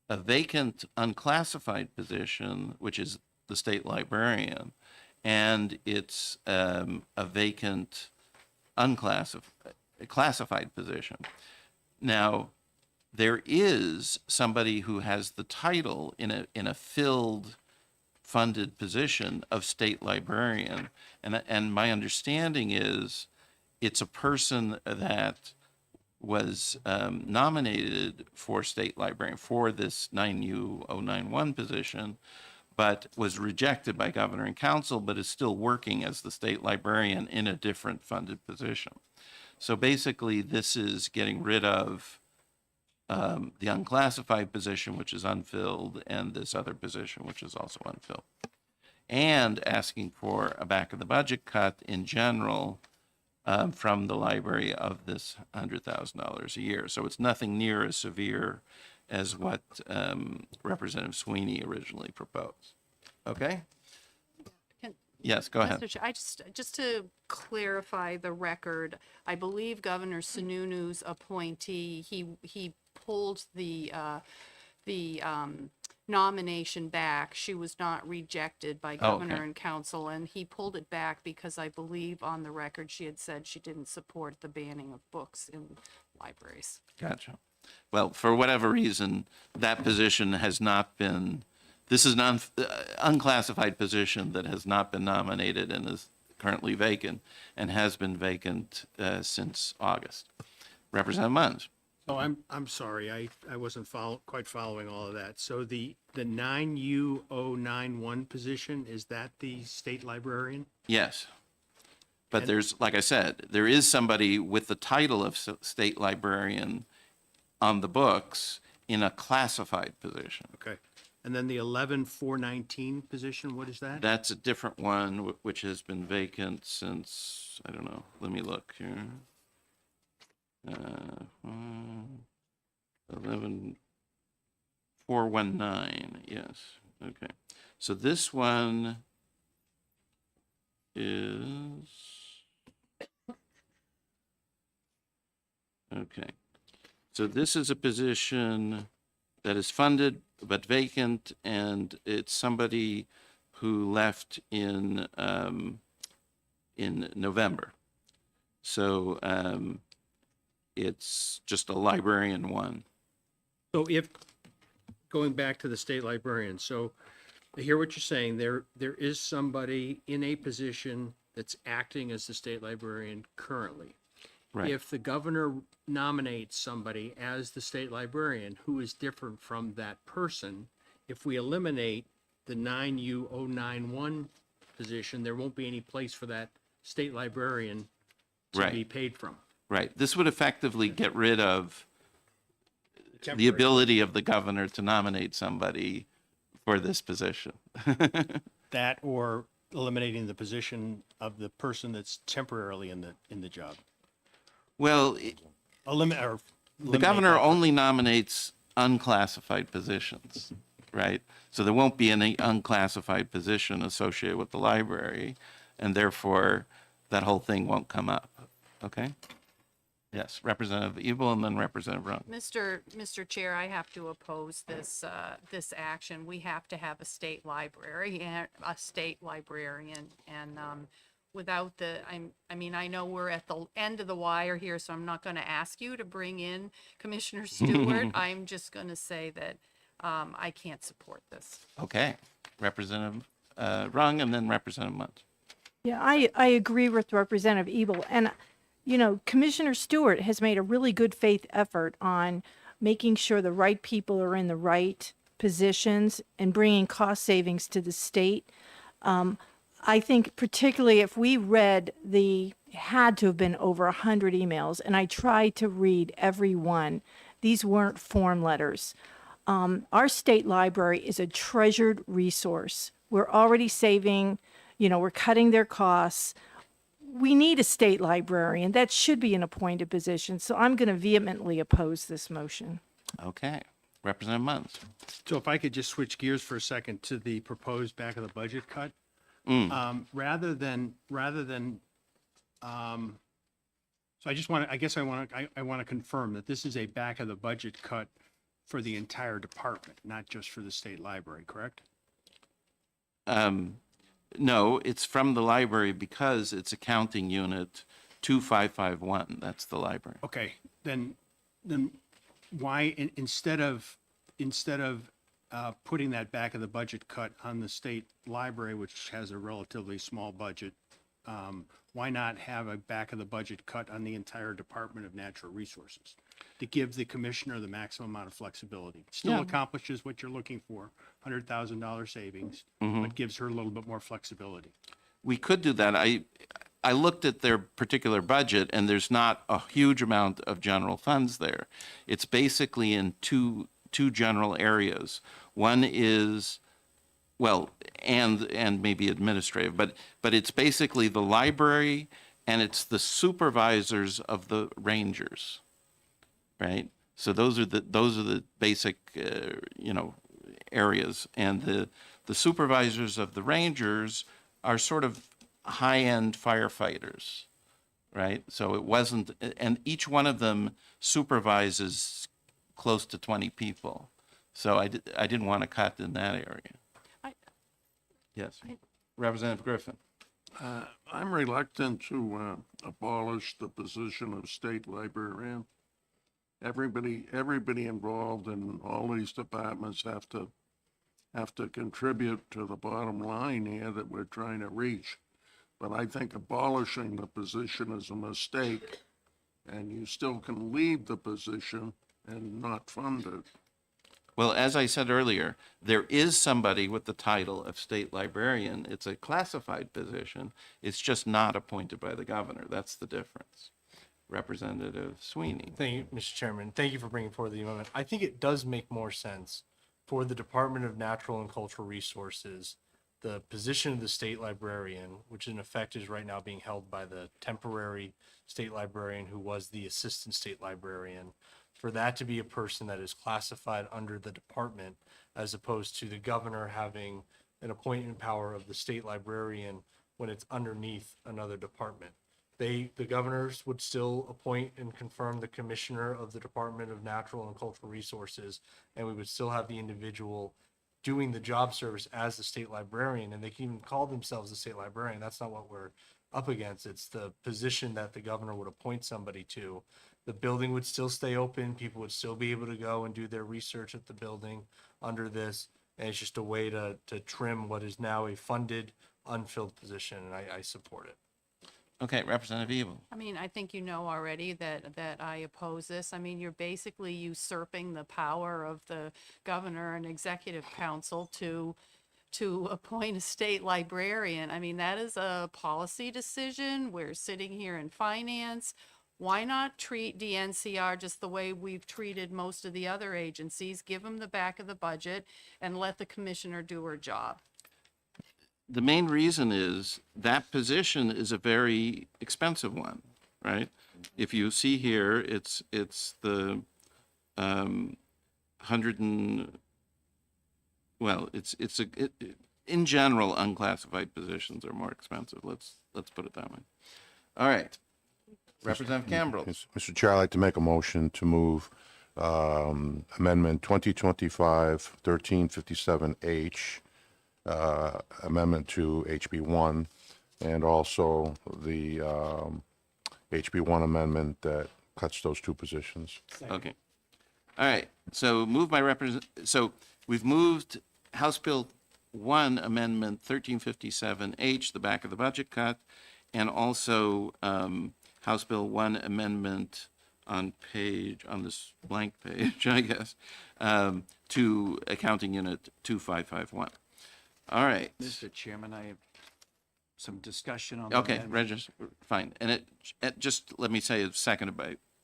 S1: vacant unclassified position, which is the state librarian, and it's a vacant classified position. Now, there is somebody who has the title in a filled, funded position of state librarian, and my understanding is it's a person that was nominated for state librarian for this 9U091 position, but was rejected by governor and council, but is still working as the state librarian in a different funded position. So basically, this is getting rid of the unclassified position, which is unfilled, and this other position, which is also unfilled, and asking for a back of the budget cut in general from the library of this $100,000 a year. So it's nothing near as severe as what Representative Sweeney originally proposed. Okay?
S3: Can-
S1: Yes, go ahead.
S3: Mr. Chair, I just to clarify the record, I believe Governor Sununu's appointee, he pulled the nomination back. She was not rejected by governor
S1: okay.
S3: and council, and he pulled it back because I believe on the record she had said she didn't support the banning of books in libraries.
S1: Gotcha. Well, for whatever reason, that position has not been, this is an unclassified position that has not been nominated and is currently vacant and has been vacant since August. Representative Munns.
S6: So I'm sorry, I wasn't quite following all of that. So the 9U091 position, is that the state librarian?
S1: Yes. But there's, like I said, there is somebody with the title of state librarian on the books in a classified position.
S6: Okay. And then the 11419 position, what is that?
S1: That's a different one, which has been vacant since, I don't know, let me look here. 11419, yes, okay. So this one is, okay. So this is a position that is funded but vacant, and it's somebody who left in November. So it's just a librarian one.
S6: So if, going back to the state librarian, so I hear what you're saying, there is somebody in a position that's acting as the state librarian currently.
S1: Right.
S6: If the governor nominates somebody as the state librarian who is different from that person, if we eliminate the 9U091 position, there won't be any place for that state librarian to
S1: Right.
S6: be paid from.
S1: Right. This would effectively get rid of the
S6: Temporary.
S1: ability of the governor to nominate somebody for this position.
S6: That or eliminating the position of the person that's temporarily in the job.
S1: Well,
S6: Or
S1: the
S6: eliminate
S1: governor
S6: that.
S1: only nominates unclassified positions, right? So there won't be any unclassified position associated with the library, and therefore that whole thing won't come up. Okay? Yes, Representative Ebel and then Representative Rung.
S3: Mr. Chair, I have to oppose this, this action. We have to have a state library and a state librarian. And, without the, I mean, I know we're at the end of the wire here, so I'm not going to ask you to bring in Commissioner Stewart. I'm just going to say that, I can't support this.
S1: Okay. Representative Rung and then Representative Munt.
S10: Yeah, I agree with Representative Ebel. And, you know, Commissioner Stewart has made a really good faith effort on making sure the right people are in the right positions and bringing cost savings to the state. I think particularly if we read had to have been over 100 emails, and I tried to read every one. These weren't form letters. Our state library is a treasured resource. We're already saving, we're cutting their costs. We need a state librarian. That should be an appointed position. So I'm going to vehemently oppose this motion.
S1: Okay. Representative Munt.
S6: So if I could just switch gears for a second to the proposed back of the budget cut. Rather than, so I just want to, I want to confirm that this is a back of the budget cut for the entire department, not just for the state library, correct?
S1: No, it's from the library because it's accounting unit 2551. That's the library.
S6: Okay, then why, instead of putting that back of the budget cut on the state library, which has a relatively small budget, why not have a back of the budget cut on the entire Department of Natural Resources to give the commissioner the maximum amount of flexibility? Still
S1: Yeah.
S6: accomplishes what you're looking for, $100,000 savings, but gives her a little bit more flexibility.
S1: We could do that. I looked at their particular budget, and there's not a huge amount of general funds there. It's basically in two general areas. One is, well, and maybe administrative, but it's basically the library and it's the supervisors of the rangers, right? So those are the basic areas, and the supervisors of the rangers are sort of high-end firefighters, right? So it wasn't, and each one of them supervises close to 20 people. So I didn't want to cut in that area. Yes. Representative Griffin.
S8: I'm reluctant to abolish the position of state librarian. Everybody involved in all these departments have to contribute to the bottom line here that we're trying to reach. But I think abolishing the position is a mistake, and you still can leave the position and not fund it.
S1: Well, as I said earlier, there is somebody with the title of state librarian. It's a classified position. It's just not appointed by the governor. That's the difference. Representative Sweeney.
S11: Thank you, Mr. Chairman. Thank you for bringing forward the amendment. I think it does make more sense for the Department of Natural and Cultural Resources, the position of the state librarian, which in effect is right now being held by the temporary state librarian who was the assistant state librarian, for that to be a person that is classified under the department, as opposed to the governor having an appointment power of the state librarian when it's underneath another department. The governors would still appoint and confirm the commissioner of the Department of Natural and Cultural Resources, and we would still have the individual doing the job service as the state librarian, and they can even call themselves the state librarian. That's not what we're up against. It's the position that the governor would appoint somebody to The building would still stay open. People would still be able to go and do their research at the building under this. And it's just a way to trim what is now a funded, unfilled position, and I support it.
S1: Okay, Representative Evil.
S3: I mean, I think you know already that I oppose this. I mean, you're basically usurping the power of the governor and executive council to appoint a state librarian. I mean, that is a policy decision. We're sitting here in finance. Why not treat DNCR just the way we've treated most of the other agencies? Give them the back of the budget and let the commissioner do her job.
S1: The main reason is that position is a very expensive one, right? If you see here, it's the 100 and, well, in general, unclassified positions are more expensive. Let's put it that way. All right. Representative Campbell.
S4: Yes, Mr. Chair, I'd like to make a motion to move Amendment 2025-1357H, amendment to HB1, and also the HB1 amendment that cuts those two positions.
S1: Okay. All right. So so we've moved House Bill 1 Amendment 1357H, the back of the budget cut, and also House Bill 1 Amendment on this blank page, I guess, to Accounting Unit 2551. All right.
S5: Mr. Chairman, I have some discussion on.
S1: Okay, fine. And it just, let me say, it's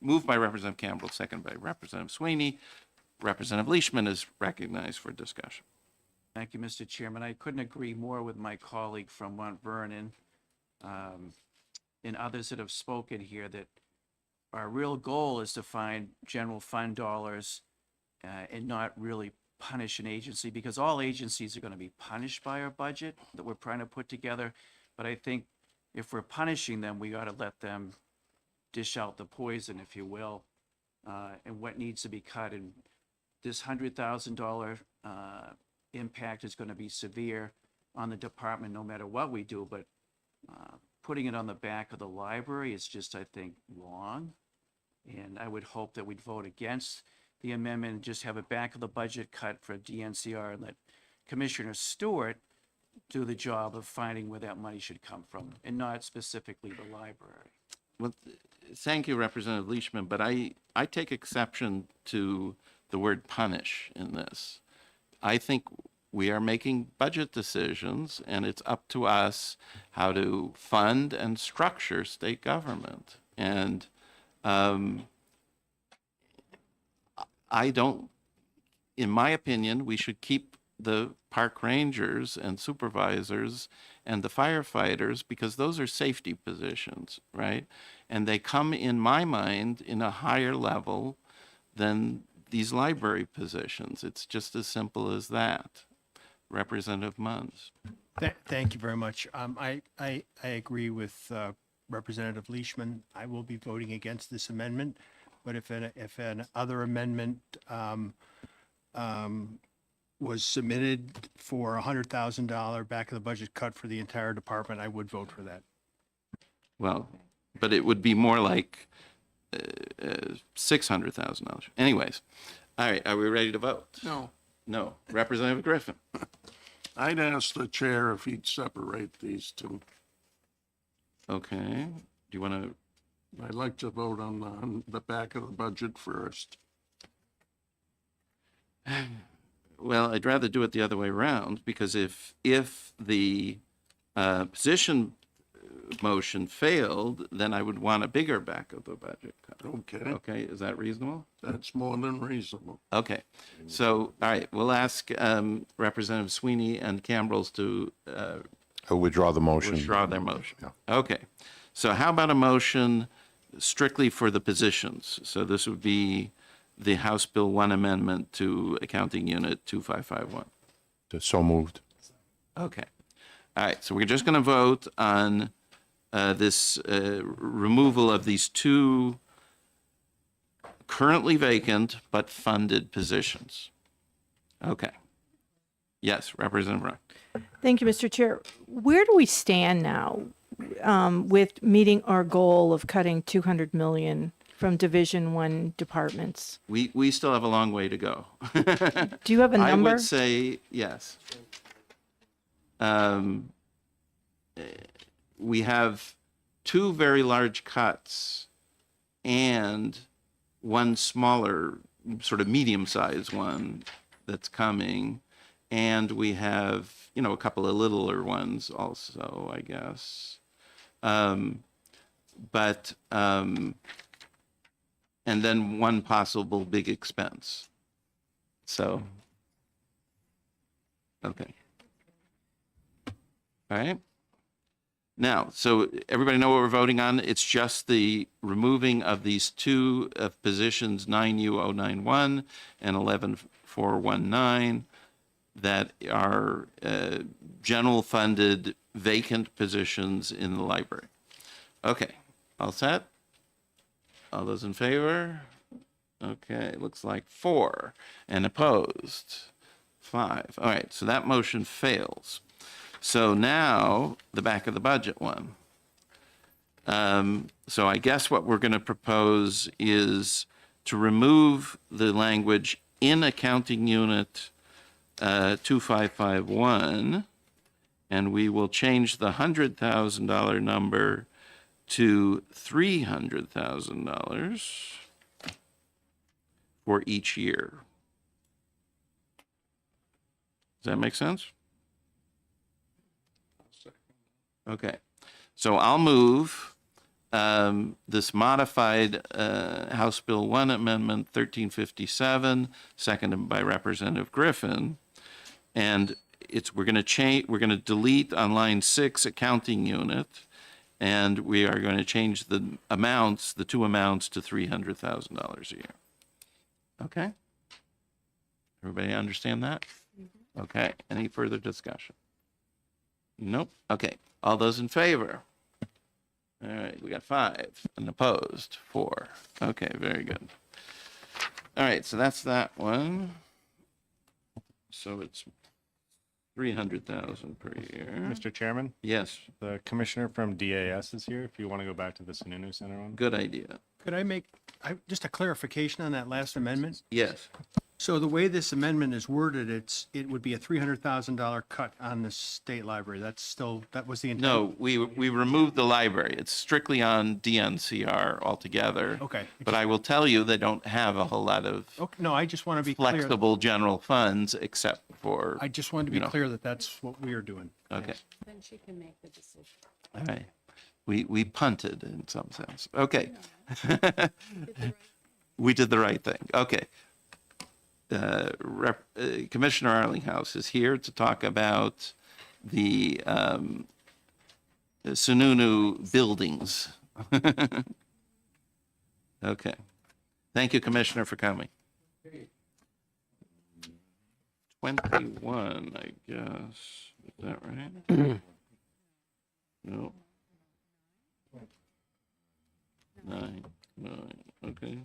S1: moved by Representative Campbell, seconded by Representative Sweeney. Representative Leishman is recognized for discussion.
S5: Thank you, Mr. Chairman. I couldn't agree more with my colleague from Mount Vernon and others that have spoken here that our real goal is to find general fund dollars and not really punish an agency, because all agencies are going to be punished by our budget that we're trying to put together. But I think if we're punishing them, we ought to let them dish out the poison, if you will, and what needs to be cut. And this $100,000 impact is going to be severe on the department no matter what we do, but putting it on the back of the library is just, I think, wrong. And I would hope that we'd vote against the amendment and just have a back of the budget cut for DNCR and let Commissioner Stewart do the job of finding where that money should come from and not specifically the library.
S1: Well, thank you, Representative Leishman, but I take exception to the word punish in this. I think we are making budget decisions, and it's up to us how to fund and structure state government. And in my opinion, we should keep the park rangers and supervisors and the firefighters, because those are safety positions, right? And they come, in my mind, in a higher level than these library positions. It's just as simple as that. Representative Munns.
S6: Thank you very much. I agree with Representative Leishman. I will be voting against this amendment, but if an other amendment was submitted for $100,000 back of the budget cut for the entire department, I would vote for that.
S1: Well, but it would be more like $600,000. Anyways, all right, are we ready to vote?
S8: No.
S1: No. Representative Griffin.
S8: I'd ask the chair if he'd separate these two.
S1: Okay. Do you want to?
S8: I'd like to vote on the back of the budget first.
S1: Well, I'd rather do it the other way around, because if the position motion failed, then I would want a bigger back of the budget cut.
S8: Okay,
S1: Okay, is that reasonable?
S8: that's more than reasonable.
S1: Okay, so, all right, we'll ask Representative Sweeney and Cambrels to
S4: Withdraw the motion.
S1: withdraw their motion.
S4: Yeah.
S1: Okay, so how about a motion strictly for the positions? So this would be the House Bill 1 amendment to Accounting Unit 2551.
S4: So moved.
S1: Okay. All right, so we're just going to vote on this removal of these two currently vacant but funded positions. Okay. Yes, Representative Rock.
S10: Thank you, Mr. Chair. Where do we stand now with meeting our goal of cutting $200 million from Division One departments.
S1: We still have a long way to go.
S10: Do you have a
S1: I
S10: number?
S1: would say yes. We have 2 very large cuts and one smaller, sort of medium-sized one that's coming. And we have, a couple of littler ones also, I guess. And then one possible big expense. So, okay. All right. Now, so everybody know what we're voting on? It's just the removing of these 2 positions, 9U091 and 11419, that are general funded vacant positions in the library. Okay, all set? All those in favor? Okay, looks like 4. And opposed? 5. All right, so that motion fails. So now, the back of the budget one. So I guess what we're going to propose is to remove the language in accounting unit 2551, and we will change the $100,000 number to $300,000 for each year. Does that make sense? Okay, so I'll move this modified House Bill 1 Amendment 1357, seconded by Representative Griffin, and we're going to delete on line 6 accounting unit, and we are going to change the 2 amounts to $300,000 a year. Okay? Everybody understand that? Okay, any further discussion? Nope. Okay, all those in favor? All right, we got 5, and opposed 4. Okay, very good. All right, so that's that one. So it's 300,000 per year.
S7: Mr. Chairman,
S1: Yes,
S7: the commissioner from DAS is here. If you want to go back to the Sununu Center one.
S1: good idea.
S6: Could I make just a clarification on that last amendment?
S1: Yes.
S6: So the way this amendment is worded, it would be a $300,000 cut on the state library. That was the intent?
S1: No, we removed the library. It's strictly on DNCR altogether.
S6: Okay.
S1: But I will tell you, they don't have a whole lot of
S6: Okay, no, I just want to be clear.
S1: flexible general funds except for,
S6: I just wanted to be clear that that's what we are doing.
S1: okay.
S3: Then she can make the decision.
S1: All right. We punted in some sense. Okay. We did the right thing. Okay. Commissioner Arlinghouse is here to talk about the Sununu buildings. Okay. Thank you, Commissioner, for coming. 21, I guess. Is that right? No. 9, okay.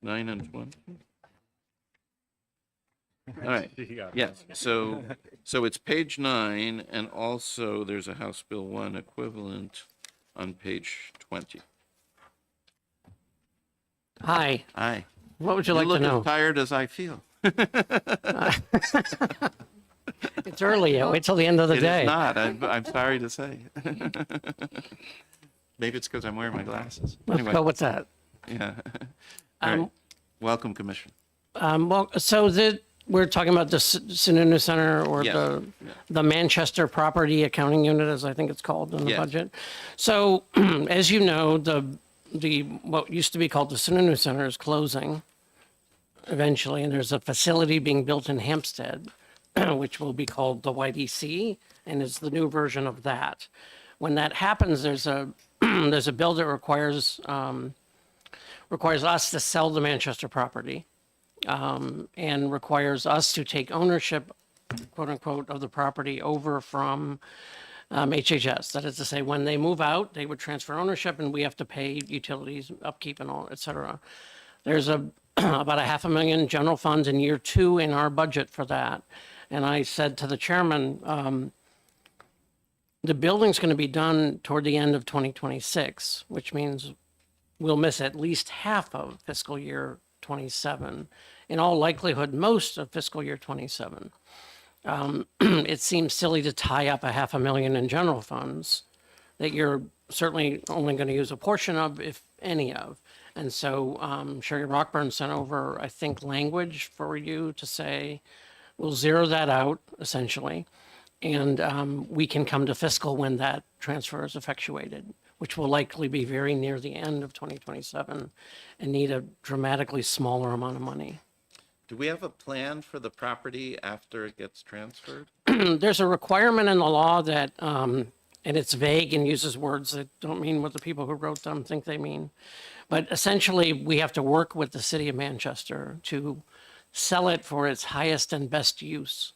S1: 9 and 20. All right. Yes. So it's page 9, and also there's a House Bill 1 equivalent on page 20.
S12: Hi,
S1: Aye.
S12: what would you
S1: You
S12: like to
S1: look
S12: know?
S1: as tired as I feel.
S12: It's early, wait till the end of the
S1: It
S12: day.
S1: is not. I'm sorry to say. Maybe it's because I'm wearing my glasses.
S12: Let's
S1: Anyway,
S12: go with that.
S1: yeah. All right. Welcome, Commissioner.
S12: We're talking about the Sununu Center or
S1: Yes.
S12: the Manchester Property Accounting Unit, as I think it's called in the
S1: Yes.
S12: budget. So, as you know, the what used to be called the Sununu Center is closing eventually, and there's a facility being built in Hampstead, which will be called the YDC, and is the new version of that. When that happens, there's a there's a bill that requires us to sell the Manchester property, and requires us to take ownership, quote unquote, of the property over from HHS. That is to say, when they move out, they would transfer ownership, and we have to pay utilities, upkeep, and all, et cetera. There's about $500,000 general funds in year 2 in our budget for that. And I said to the chairman, The building's going to be done toward the end of 2026, which means we'll miss at least half of fiscal year 27. In all likelihood, most of fiscal year 27. It seems silly to tie up $500,000 in general funds that you're certainly only going to use a portion of, if any of. And so Sherry Rockburn sent over, I think, language for you to say, we'll zero that out, essentially. And we can come to fiscal when that transfer is effectuated, which will likely be very near the end of 2027 and need a dramatically smaller amount of money.
S1: Do we have a plan for the property after it gets transferred?
S12: There's a requirement in the law that, and it's vague and uses words that don't mean what the people who wrote them think they mean. But essentially, we have to work with the city of Manchester to sell it for its highest and best use,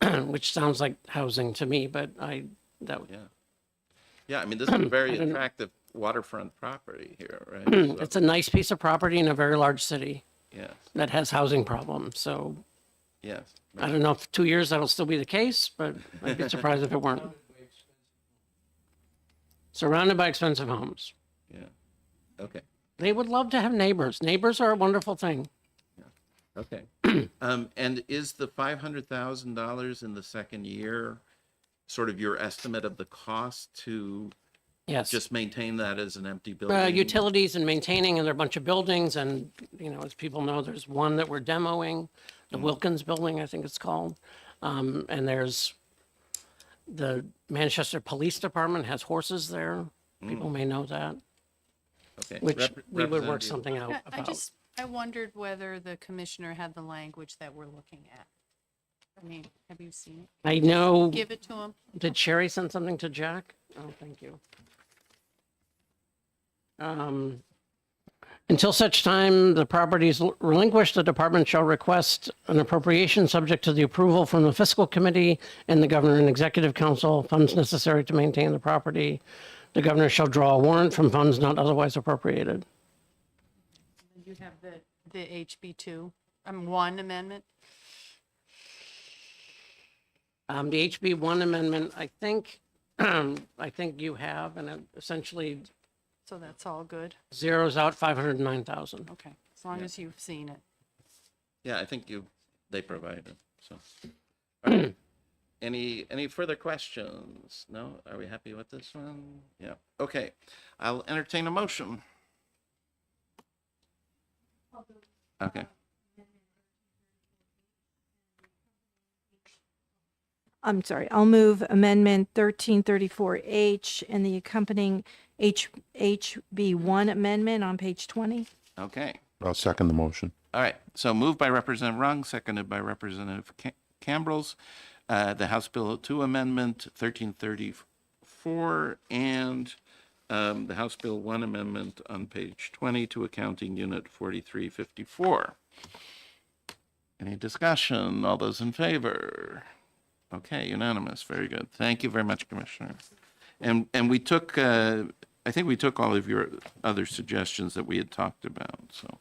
S12: which sounds like housing to me, but
S1: Yeah. Yeah, I mean, this is a very attractive waterfront property here, right? So,
S12: it's a nice piece of property in a very large city
S1: yes,
S12: that has housing problems. So
S1: yes.
S12: I don't know if 2 years that'll still be the case, but I'd be surprised if it weren't. Surrounded by expensive homes.
S1: Yeah. Okay.
S12: They would love to have neighbors. Neighbors are a wonderful thing.
S1: Okay. And is the $500,000 in the second year sort of your estimate of the cost to
S12: Yes.
S1: just maintain that as an empty building?
S12: Utilities and maintaining, and there are a bunch of buildings, and, you know, as people know, there's one that we're demoing, the Wilkins Building, I think it's called. And there's the Manchester Police Department has horses there. People may know that,
S1: Okay.
S12: which we would work
S1: Representative-
S12: something out about.
S3: I wondered whether the commissioner had the language that we're looking at. I mean, have you seen it?
S12: I know,
S3: Give it to him.
S12: did Sherry send something to Jack? Oh, thank you. Until such time the property is relinquished, the department shall request an appropriation subject to the approval from the fiscal committee and the governor and executive council, funds necessary to maintain the property. The governor shall draw a warrant from funds not otherwise appropriated.
S3: You have the HB 1 amendment.
S12: The HB 1 amendment, I think you have, and it essentially
S3: So that's all good.
S12: zeroes out 509,000.
S3: Okay, as long as you've seen it.
S1: Yeah, I think they provided, so. All right. Any further questions? No? Are we happy with this one? Yeah. Okay. I'll entertain a motion. Okay.
S10: I'm sorry, I'll move Amendment 1334H and the accompanying HB1 amendment on page 20.
S1: Okay.
S4: I'll second the motion.
S1: All right. So moved by Representative Rung, seconded by Representative Cambrels. The House Bill 2 Amendment 1334 and the House Bill 1 Amendment on page 20 to Accounting Unit 4354. Any discussion? All those in favor? Okay, unanimous. Very good. Thank you very much, Commissioner. And we took, I think we took all of your other suggestions that we had talked about, so.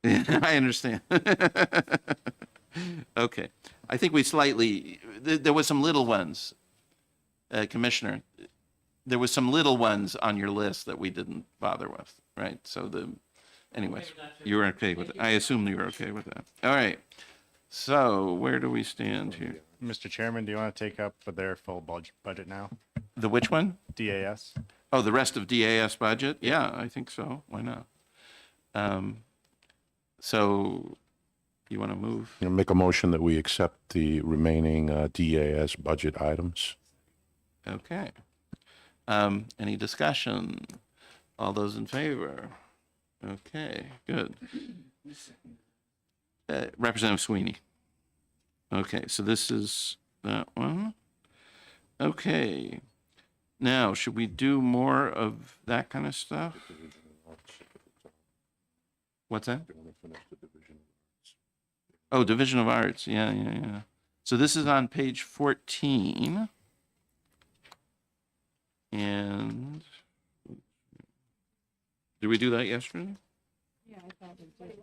S1: I understand. Okay. I think we slightly, there was some little ones, Commissioner, there was some little ones on your list that we didn't bother with, right? So anyways, you were okay with it. I assume you were okay with that. All right. So where do we stand here?
S7: Mr. Chairman, do you want to take up their full budget now?
S1: The which one?
S7: DAS?
S1: Oh, the rest of DAS budget? Yeah, I think so. Why not? So you want to move?
S4: Make a motion that we accept the remaining DAS budget items.
S1: Okay. Any discussion? All those in favor? Okay, good. Representative Sweeney. Okay, so this is that one. Okay. Now, should we do more of that kind of stuff? What's that? Oh, Division of Arts. Yeah. So this is on page 14. And did we do that yesterday?
S3: Yeah, I thought we did.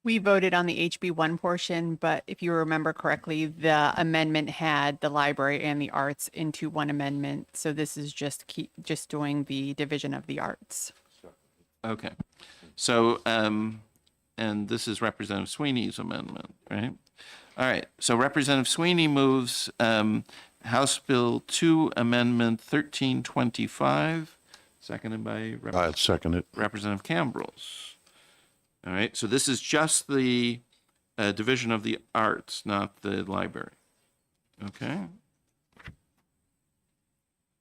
S2: We voted on the HB1 portion, but if you remember correctly, the amendment had the library and the arts into one amendment. So this is just doing the division of the arts.
S1: Okay. So, and this is Representative Sweeney's amendment, right? All right. So Representative Sweeney moves House Bill 2 Amendment 1325, seconded by
S4: I'd second it.
S1: Representative Cambrils. All right. So this is just the division of the arts, not the library. Okay.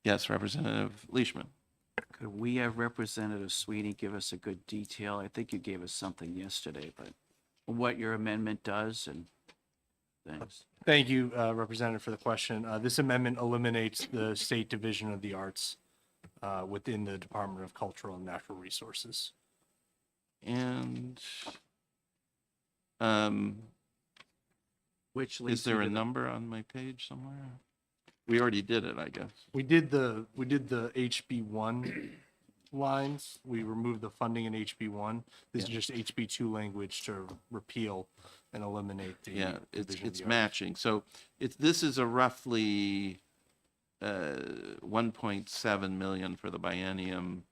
S1: Yes, Representative Leishman.
S5: Could we have Representative Sweeney give us a good detail? I think you gave us something yesterday, but what your amendment does and things.
S11: Thank you, Representative, for the question. This amendment eliminates the state division of the arts within the Department of Cultural and Natural Resources.
S1: And
S5: Which leads
S1: is there
S5: me
S1: a
S5: to
S1: number on my page somewhere? We already did it, I guess.
S11: We did the HB1 lines. We removed the funding in HB1. This is just HB2 language to repeal and eliminate the
S1: Yeah, it's
S11: division of the arts.
S1: matching. So this is a roughly 1.7 million for the biennium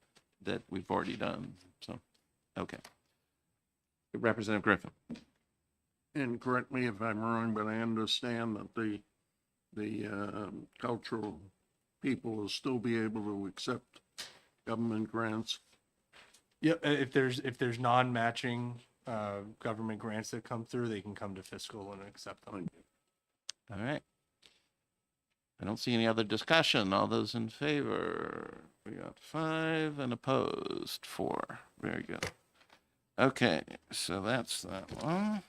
S1: that we've already done. So, okay. Representative Griffin.
S8: And correct me if I'm wrong, but I understand that the cultural people will still be able to accept government grants.
S11: Yeah, if there's non-matching government grants that come through, they can come to fiscal and accept them.
S1: All right. I don't see any other discussion. All those in favor? We got 5 and opposed 4. Very good. Okay, so that's that one.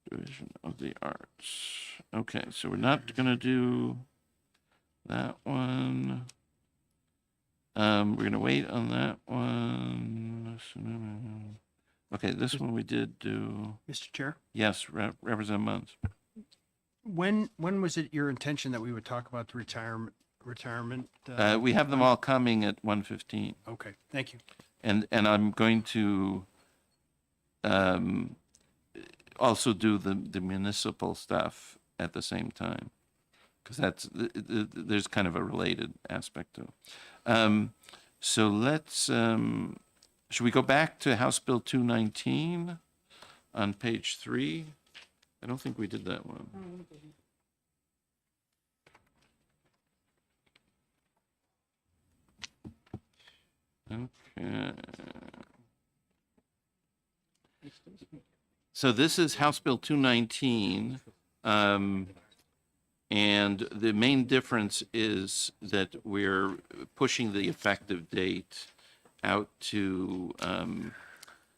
S1: Division of the Arts. Okay, so we're not going to do that one. We're going to wait on that one. Okay, this one we did do.
S6: Mr. Chair,
S1: Yes, Representative Munns.
S6: when was it your intention that we would talk about the retirement?
S1: We have them all coming at 1:15.
S6: Okay, thank you.
S1: And I'm going to also do the municipal stuff at the same time, because there's kind of a related aspect to it. So let's, should we go back to House Bill 219 on page 3? I don't think we did that one. Okay. So this is House Bill 219, and the main difference is that we're pushing the effective date out to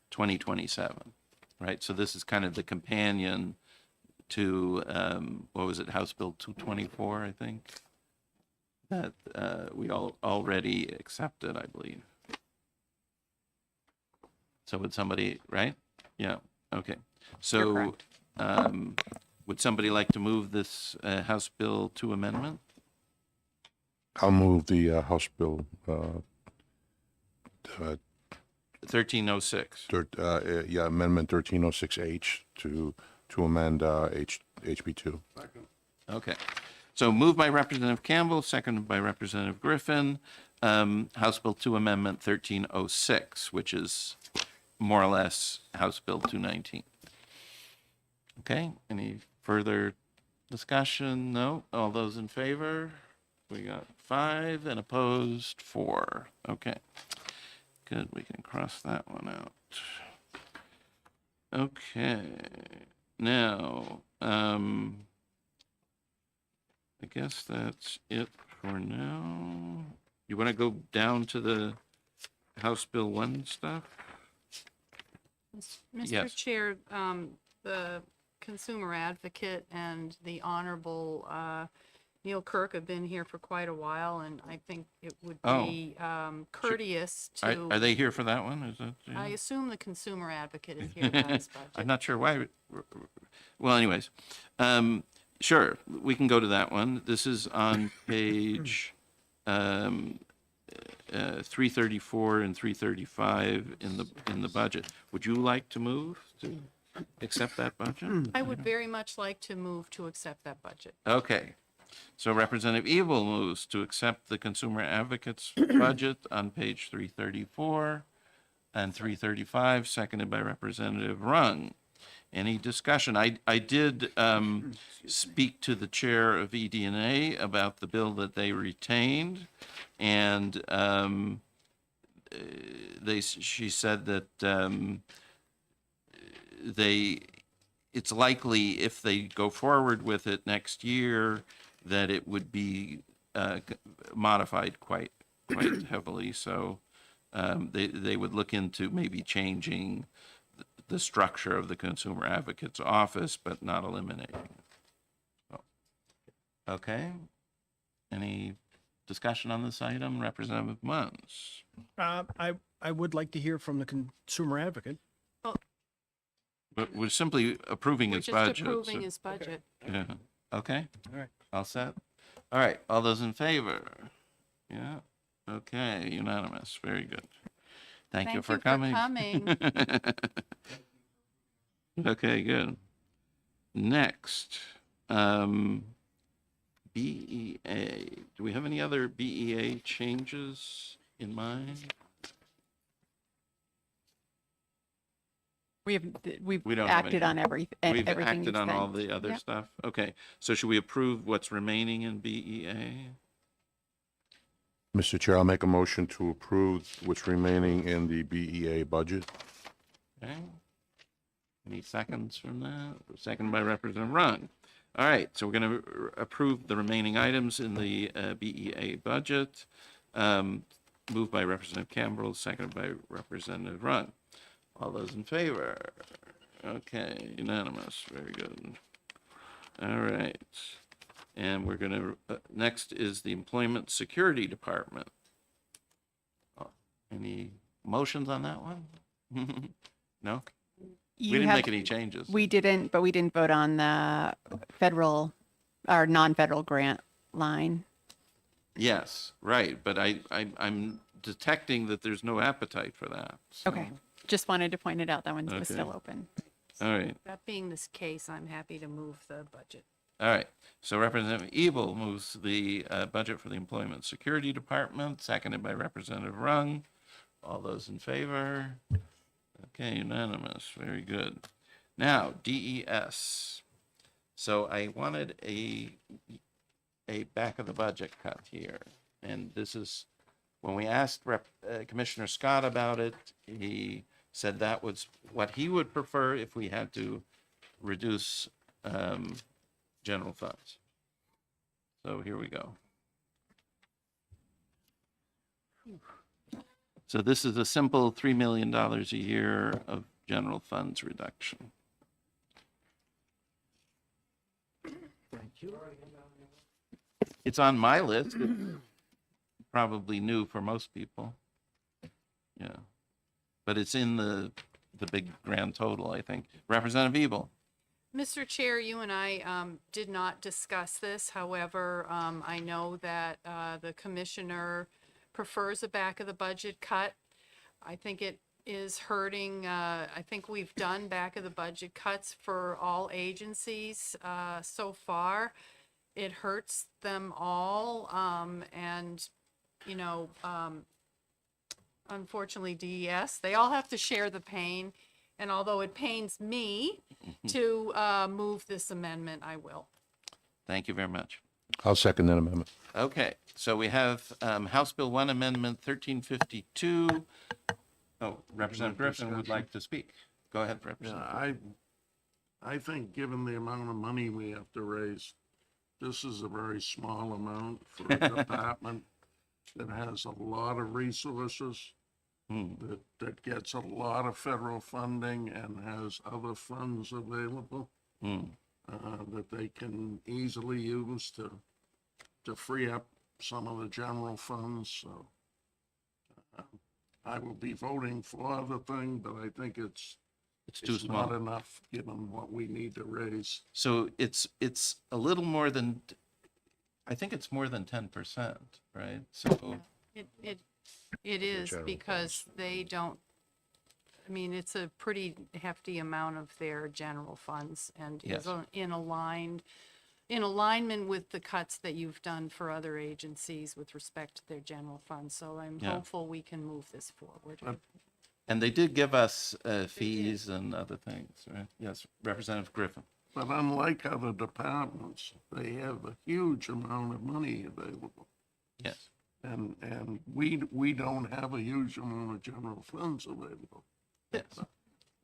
S1: 2027, right? So this is kind of the companion to, what was it, House Bill 224, I think, that we already accepted, I believe. So would somebody, right? Yeah, okay. So would somebody like to move this House Bill to amendment?
S4: I'll move the House Bill
S1: 1306.
S4: Amendment 1306H to amend HB2.
S1: Okay. So moved by Representative Campbell, seconded by Representative Griffin. House Bill 2 Amendment 1306, which is more or less House Bill 219. Okay, any further discussion? No? All those in favor? We got 5 and opposed 4. Okay, good, we can cross that one out. Okay, now, I guess that's it for now. You want to go down to the House Bill 1 stuff?
S3: Mr.
S1: Yes.
S3: Chair, the consumer advocate and the Honorable Neil Kirk have been here for quite a while, and I think it would be courteous to.
S1: Are they here for that one? Is that?
S3: I assume the consumer advocate is here, guys, but
S1: I'm not sure why. Well, anyways, sure, we can go to that one. This is on page 334 and 335 in the budget. Would you like to move to accept that budget?
S3: I would very much like to move to accept that budget.
S1: Okay. So Representative Evil moves to accept the Consumer Advocates budget on page 334 and 335, seconded by Representative Rung. Any discussion? I did speak to the chair of ED&A about the bill that they retained, and she said that it's likely if they go forward with it next year that it would be modified quite heavily. So they would look into maybe changing the structure of the Consumer Advocate's office, but not eliminating it. So, okay. Any discussion on this item? Representative Munns.
S6: I would like to hear from the consumer advocate.
S1: But we're simply approving
S3: We're
S1: its
S3: just
S1: budget.
S3: approving
S1: so-
S3: his budget.
S1: Yeah. Okay.
S6: All right.
S1: All set? All right. All those in favor? Yeah. Okay. Unanimous. Very good. Thank you for coming. Okay, good. Next, BEA. Do we have any other BEA changes in mind?
S2: We've
S1: We don't have
S2: acted
S1: anything.
S2: on everything.
S1: We've
S2: everything
S1: acted
S2: you've
S1: on
S2: said.
S1: all the other
S2: Yep.
S1: stuff? Okay, so should we approve what's remaining in BEA?
S4: Mr. Chair, I'll make a motion to approve what's remaining in the BEA budget.
S1: Okay. Any seconds from that? Second by Representative Rung. All right, so we're going to approve the remaining items in the BEA budget. Moved by Representative Campbell, seconded by Representative Rung. All those in favor? Okay, unanimous. Very good. All right. And we're going to, next is the Employment Security Department. Any motions on that one? No? We
S2: You
S1: didn't
S2: have-
S1: make any changes.
S2: We didn't, but we didn't vote on the federal or non-federal grant line.
S1: Yes, right, but I'm detecting that there's no appetite for that. so-
S2: Okay. Just wanted to point it out. That one was
S1: Okay.
S2: still open.
S1: All right,
S3: That being this case, I'm happy to move the budget.
S1: all right. So Representative Evil moves the budget for the Employment Security Department, seconded by Representative Rung. All those in favor? Okay, unanimous. Very good. Now, DES. So I wanted a back of the budget cut here. And this is, when we asked Commissioner Scott about it, he said that was what he would prefer if we had to reduce general funds. So here we go. So this is a simple $3 million a year of general funds reduction. It's on my list. It's probably new for most people. Yeah. But it's in the big grand total, I think. Representative Evil.
S3: Mr. Chair, you and I did not discuss this. However, I know that the commissioner prefers a back of the budget cut. I think it is hurting. I think we've done back of the budget cuts for all agencies so far. It hurts them all. And, you know, unfortunately, DES, they all have to share the pain. And although it pains me to move this amendment, I will.
S1: Thank you very much.
S4: I'll second that amendment.
S1: Okay, so we have House Bill 1 Amendment 1352. Oh, Representative Griffin would like to speak. Go ahead,
S8: Yeah,
S1: Representative.
S8: I think given the amount of money we have to raise, this is a very small amount for a department that has a lot of resources, that gets a lot of federal funding and has other funds available that they can easily use to free up some of the general funds. So I will be voting for the thing, but I think it's
S1: too small.
S8: not enough given what we need to raise.
S1: So it's a little more than, I think it's more than 10%, right? So
S3: It is
S4: general
S3: because they don't, I mean, it's a pretty hefty amount of their general funds and is
S1: Yes.
S3: in alignment with the cuts that you've done for other agencies with respect to their general funds. So I'm
S1: Yeah.
S3: hopeful we can move this forward.
S1: And they did give us fees and other things, right? Yes, Representative Griffin.
S8: But unlike other departments, they have a huge amount of money available.
S1: Yes.
S8: And we don't have a huge amount of general funds available.
S1: Yes. Okay.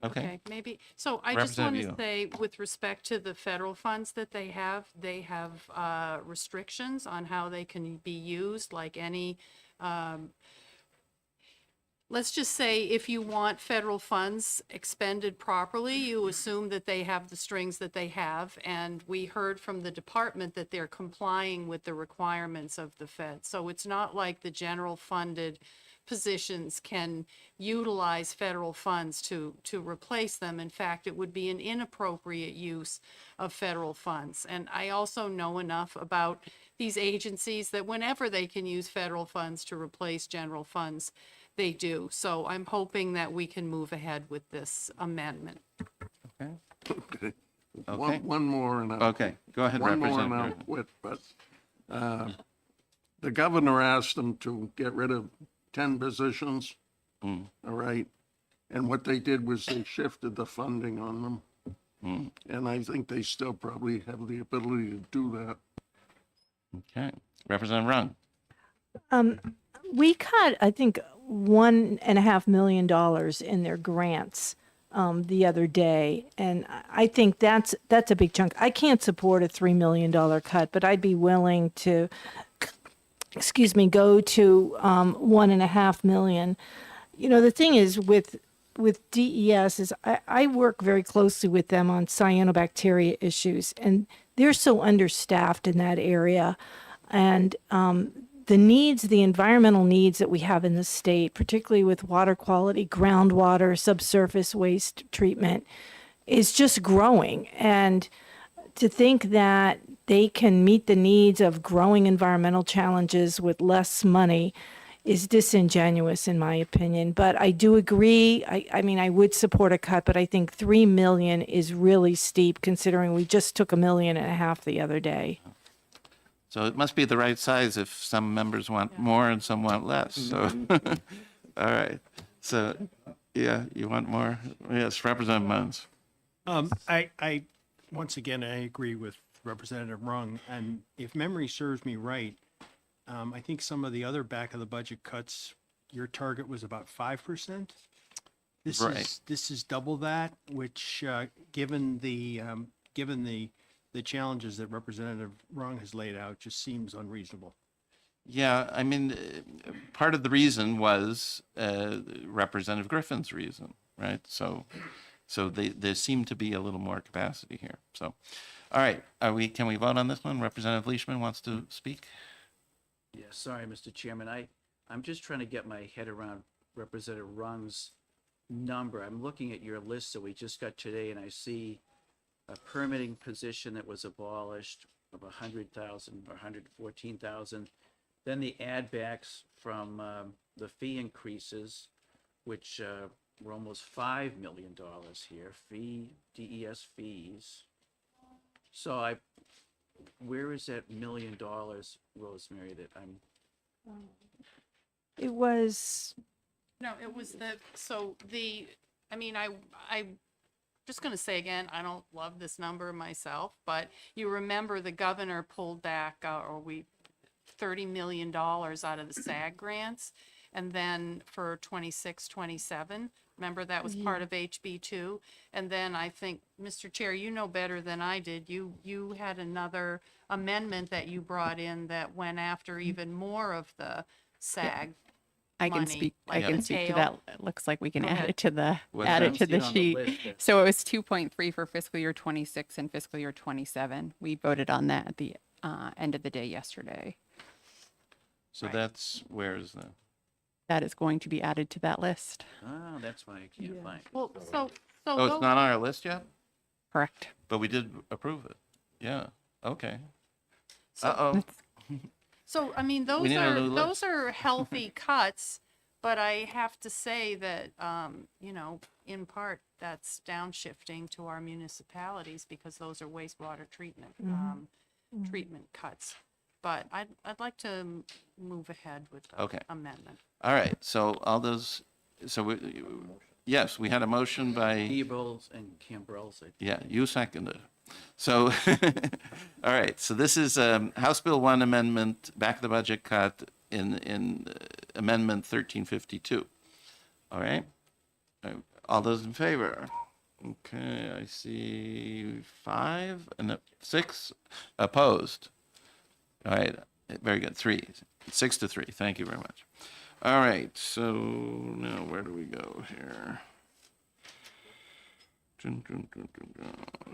S3: Okay, maybe, so I just want to
S1: Representative
S3: say, with respect to the federal funds that they have restrictions on how they can be used, like any, let's just say if you want federal funds expended properly, you assume that they have the strings that they have. And we heard from the department that they're complying with the requirements of the Fed. So it's not like the general funded positions can utilize federal funds to replace them. In fact, it would be an inappropriate use of federal funds. And I also know enough about these agencies that whenever they can use federal funds to replace general funds, they do. So I'm hoping that we can move ahead with this amendment.
S1: Okay.
S8: Okay.
S1: Okay.
S8: One more and
S1: Okay, go ahead,
S8: one more
S1: Representative
S8: and I'll
S1: Griffin.
S8: quit, but the governor asked them to get rid of 10 positions. All right. And what they did was they shifted the funding on them. And I think they still probably have the ability to do that.
S1: Okay. Representative Rung.
S10: We cut, I think, $1.5 million in their grants the other day, and I think that's a big chunk. I can't support a $3 million cut, but I'd be willing to, go to $1.5 million. You know, the thing is with DES is I work very closely with them on cyanobacteria issues, and they're so understaffed in that area, and the environmental needs that we have in the state, particularly with water quality, groundwater, subsurface waste treatment, is just growing. And to think that they can meet the needs of growing environmental challenges with less money is disingenuous, in my opinion. But I do agree. I mean, I would support a cut, but I think $3 million is really steep, considering we just took $1.5 million the other day.
S1: So it must be the right size if some members want more and some want less. So, all right. So, yeah, you want more? Yes, Representative Mons.
S6: I once again, I agree with Representative Rung, and if memory serves me right, I think some of the other back of the budget cuts, your target was about 5%.
S1: Right.
S6: This is double that, which, given the challenges that Representative Rung has laid out, just seems unreasonable.
S1: Yeah, I mean, part of the reason was Representative Griffin's reason, right? So there seemed to be a little more capacity here. So, all right, can we vote on this one? Representative Leishman wants to speak?
S5: Yeah, sorry, Mr. Chairman. I'm just trying to get my head around Representative Rung's number. I'm looking at your list that we just got today, and I see a permitting position that was abolished of 100,000 or 114,000. Then the add backs from the fee increases, which were almost $5 million here. DES fees. So where is that $1 million, Rosemary, that I'm?
S10: It was,
S3: No, it was I'm just going to say again, I don't love this number myself, but you remember the governor pulled back, $30 million out of the SAG grants. And then for 26, 27, remember that was part of HB2. And then I think, Mr. Chair, you know better than I did. You had another amendment that you brought in that went after even more of the SAG.
S2: I can
S3: money,
S2: speak.
S3: like
S2: I can
S3: the
S2: speak to
S3: tail.
S2: that. It looks like we can
S3: Go
S2: add
S3: ahead.
S2: it to the
S1: What's
S2: add
S1: that?
S2: it to the
S5: On the
S2: sheet.
S5: list there.
S2: So it was 2.3 for fiscal year 26 and fiscal year 27. We voted on that at the end of the day yesterday.
S1: So
S3: Right.
S1: that's, where is that?
S2: That is going to be added to that list.
S5: Oh, that's why I can't find it.
S3: Well, so
S1: Oh, it's
S3: go-
S1: not on our list yet?
S2: Correct.
S1: But we did approve it. Yeah, okay.
S3: So-
S1: Uh-oh.
S3: So, I mean, those
S1: need a
S3: are,
S1: new
S3: those are healthy cuts, but I have to say that, you know, in part, that's downshifting to our municipalities because those are wastewater treatment, treatment cuts. But I'd like to move ahead with the
S1: Okay.
S3: amendment.
S1: All right, so all those, so yes, we had a motion by,
S5: Ebels and Cambrels, I think.
S1: yeah, you seconded. So, all right, so this is House Bill 1 amendment, back of the budget cut in Amendment 1352. All right? All those in favor? Okay, I see 5 and 6 opposed. All right, very good. 3, 6 to 3. Thank you very much. All right, so now where do we go here?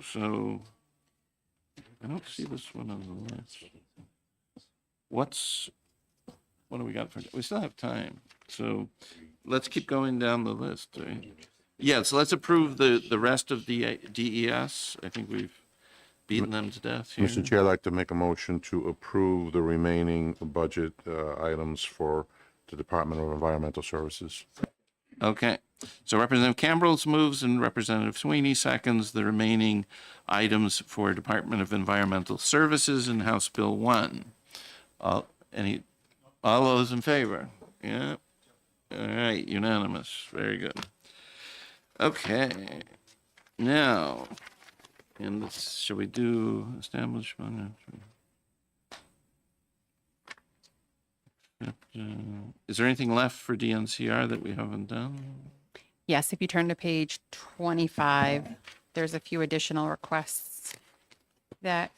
S1: So I don't see this one on the list. What do we got for? We still have time, so let's keep going down the list. Right? Yeah, so let's approve the rest of the DES. I think we've beaten them to death here.
S4: Mr. Chair, I'd like to make a motion to approve the remaining budget items for the Department of Environmental Services.
S1: Okay, so Representative Cambrels moves and Representative Sweeney seconds the remaining items for Department of Environmental Services in House Bill 1. All those in favor? Yeah. All right, unanimous. Very good. Okay. Now, and shall we do establishment? Is there anything left for DNCR that we haven't done?
S2: Yes, if you turn to page 25, there's a few additional requests that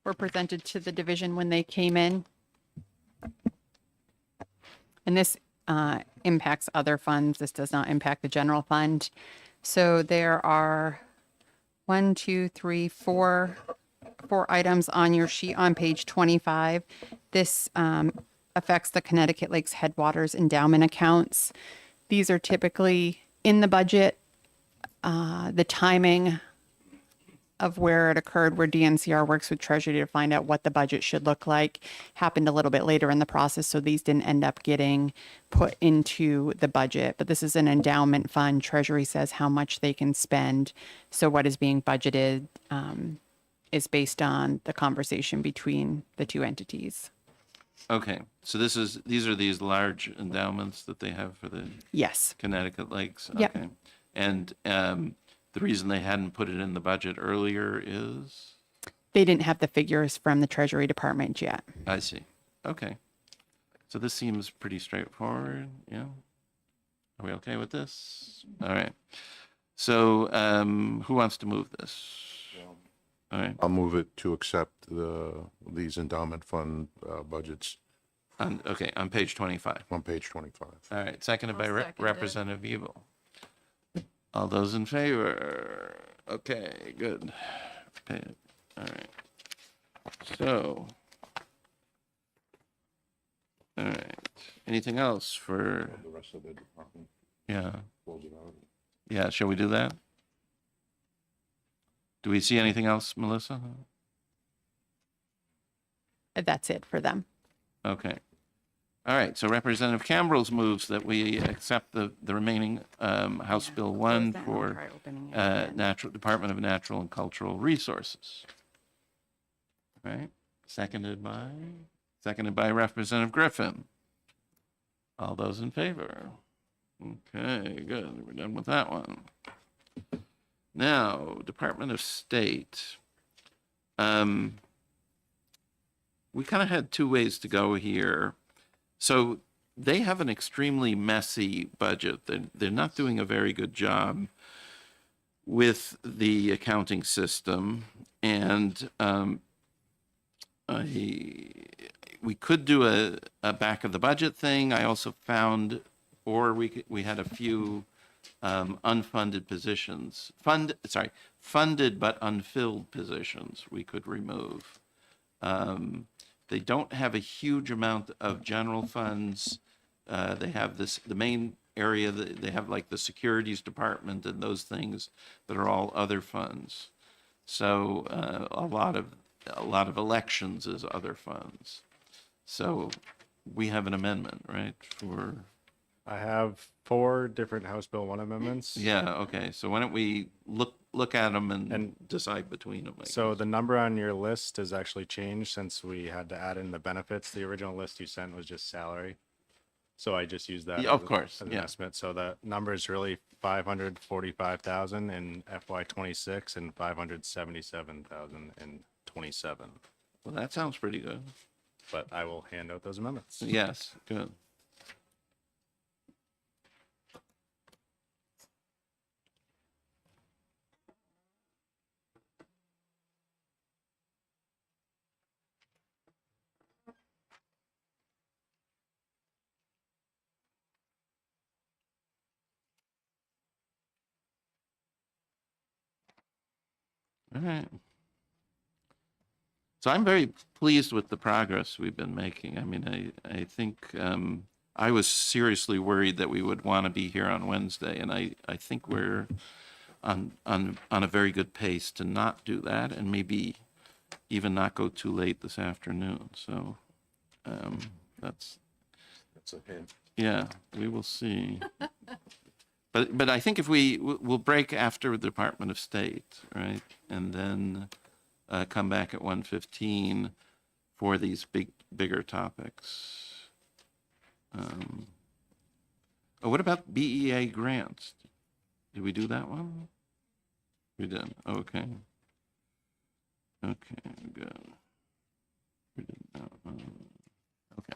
S2: were presented to the division when they came in. And this impacts other funds. This does not impact the general fund. So there are 4 items on your sheet on page 25. This affects the Connecticut Lakes Headwaters endowment accounts. These are typically in the budget. The timing of where it occurred, where DNCR works with Treasury to find out what the budget should look like, happened a little bit later in the process, so these didn't end up getting put into the budget. But this is an endowment fund. Treasury says how much they can spend, so what is being budgeted is based on the conversation between the two entities.
S1: Okay, so these are these large endowments that they have for the
S2: Yes.
S1: Connecticut Lakes?
S2: Yep.
S1: Okay. And the reason they hadn't put it in the budget earlier is?
S2: They didn't have the figures from the Treasury Department yet.
S1: I see. Okay. So this seems pretty straightforward, yeah? Are we okay with this? All right. So who wants to move this? All right.
S4: I'll move it to accept these endowment fund budgets
S1: Okay, on page 25.
S4: on page 25.
S1: All right, seconded by
S3: I'll second it.
S1: Representative Evil. All those in favor? Okay, good. Okay, all right. So, all right. Anything else for,
S4: The rest of the department,
S1: yeah,
S4: close it out.
S1: yeah, shall we do that? Do we see anything else, Melissa?
S2: That's it for them.
S1: Okay. All right, so Representative Cambrels moves that we accept the remaining House Bill 1
S2: that and I'll
S1: for
S2: try opening it again.
S1: Department of Natural and Cultural Resources. All right, seconded by Representative Griffin. All those in favor? Okay, good, we're done with that one. Now, Department of State. We kind of had 2 ways to go here. So they have an extremely messy budget. They're not doing a very good job with the accounting system. And we could do a back of the budget thing. I also found, or we had a few unfunded positions, funded but unfilled positions we could remove. They don't have a huge amount of general funds. They have the main area, they have like the securities department and those things that are all other funds. So a lot of a lot of elections as other funds. So we have an amendment, right, for,
S7: I have 4 different House Bill 1 amendments.
S1: yeah, okay. So why don't we look at them and
S7: And
S1: decide between them?
S7: So the number on your list has actually changed since we had to add in the benefits. The original list you sent was just salary. So I just used that
S1: Yeah, of
S7: as
S1: course,
S7: an
S1: yeah.
S7: estimate. So the number is really 545,000 in FY26 and 577,000 in 27.
S1: Well, that sounds pretty good.
S7: But I will hand out those amendments.
S1: Yes, good. All right. So I'm very pleased with the progress we've been making. I mean, I think I was seriously worried that we would want to be here on Wednesday, and I think we're on a very good pace to not do that, and maybe even not go too late this afternoon. So that's
S4: That's a hint.
S1: yeah, we will see. But I think if we'll break after the Department of State, right, and then come back at 1:15 for these bigger topics. Oh, what about BEA grants? Did we do that one? We did. Okay. Okay, good. We did that one. Okay.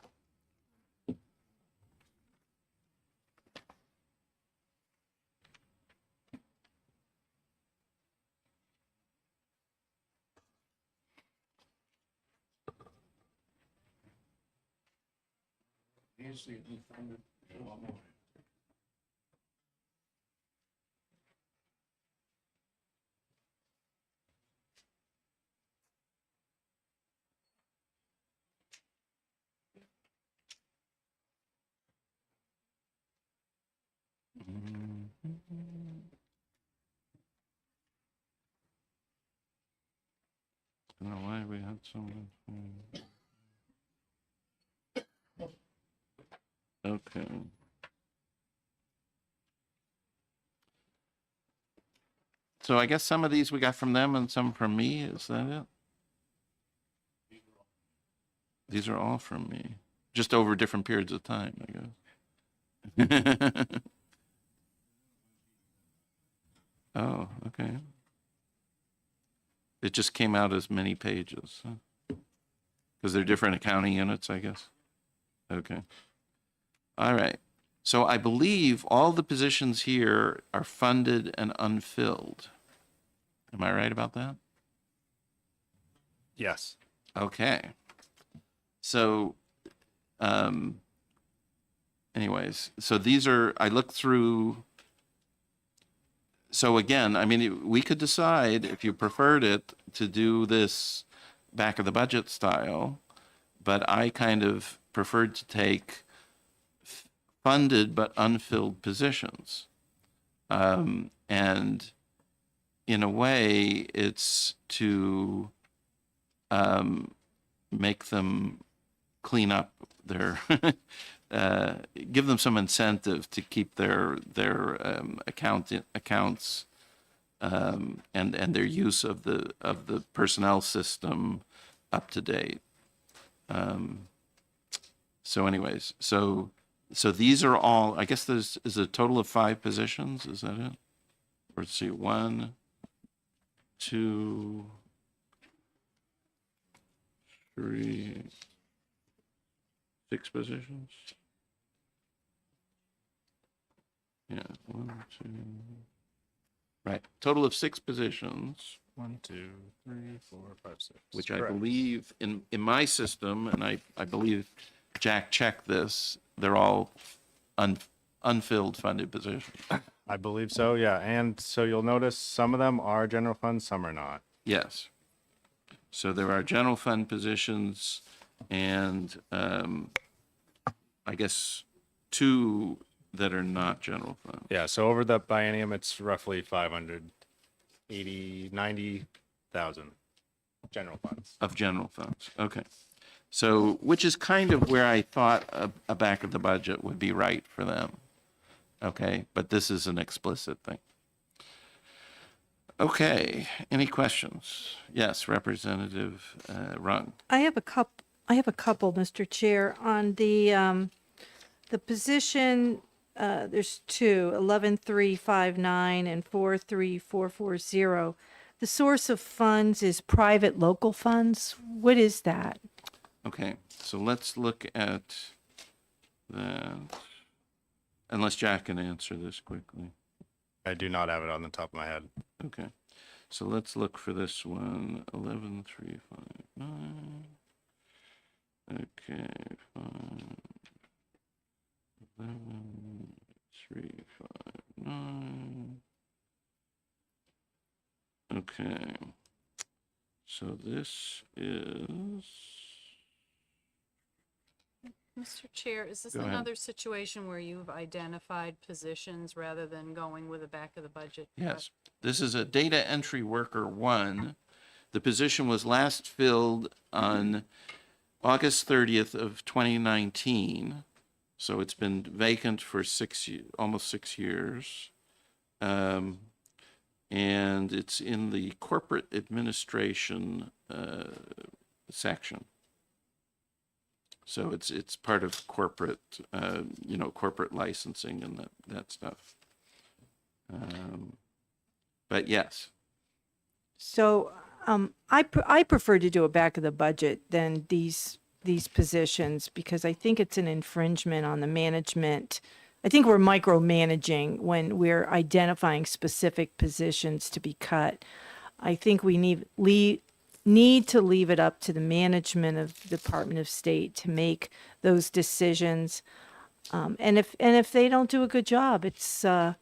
S1: I don't know why we had so much. Okay. So I guess some of these we got from them and some from me. Is that it? These are all from me, just over different periods of time, I guess. Oh, okay. It just came out as many pages, because they're different accounting units, I guess. Okay. All right. So I believe all the positions here are funded and unfilled. Am I right about that?
S7: Yes.
S1: Okay. So, anyways, so these are, I looked through. So again, I mean, we could decide, if you preferred it, to do this back of the budget style, but I kind of preferred to take funded but unfilled positions. And in a way, it's to make them clean up their, give them some incentive to keep their accounts and their use of the personnel system up to date. So anyways, so these are all, I guess there's is a total of 5 positions, is that it? Or let's see, 1, 2, 3, 6 positions? Yeah, 1, 2. Right, total of 6 positions.
S7: 1, 2, 3, 4, 5, 6.
S1: Which
S7: Correct.
S1: I believe in my system, and I believe Jack checked this, they're all unfilled funded positions.
S7: I believe so, yeah. And so you'll notice some of them are general funds, some are not.
S1: Yes. So there are general fund positions and I guess 2 that are not general fund.
S7: Yeah, so over the biennium, it's roughly 90,000. General funds.
S1: Of general funds, okay. So, which is kind of where I thought a back of the budget would be right for them. Okay, but this is an explicit thing. Okay, any questions? Yes, Representative Rung.
S10: I have a couple, Mr. Chair, on the position, there's two, 11359 and 43440. The source of funds is private local funds. What is that?
S1: Okay, so let's look at that. Unless Jack can answer this quickly.
S7: I do not have it on the top of my head.
S1: Okay, so let's look for this one, 11359. Okay, fine. 11359. Okay, so this is,
S3: Mr. Chair, is this
S1: Go ahead.
S3: another situation where you've identified positions rather than going with the back of the budget?
S1: yes, this is a data entry worker 1. The position was last filled on August 30th of 2019. So it's been vacant for almost 6 years. And it's in the corporate administration section. So it's part of corporate, corporate licensing and that stuff. But yes,
S10: So I prefer to do a back of the budget than these positions because I think it's an infringement on the management. I think we're micromanaging when we're identifying specific positions to be cut. I think we need to leave it up to the management of the Department of State to make those decisions. And if they don't do a good job, it's up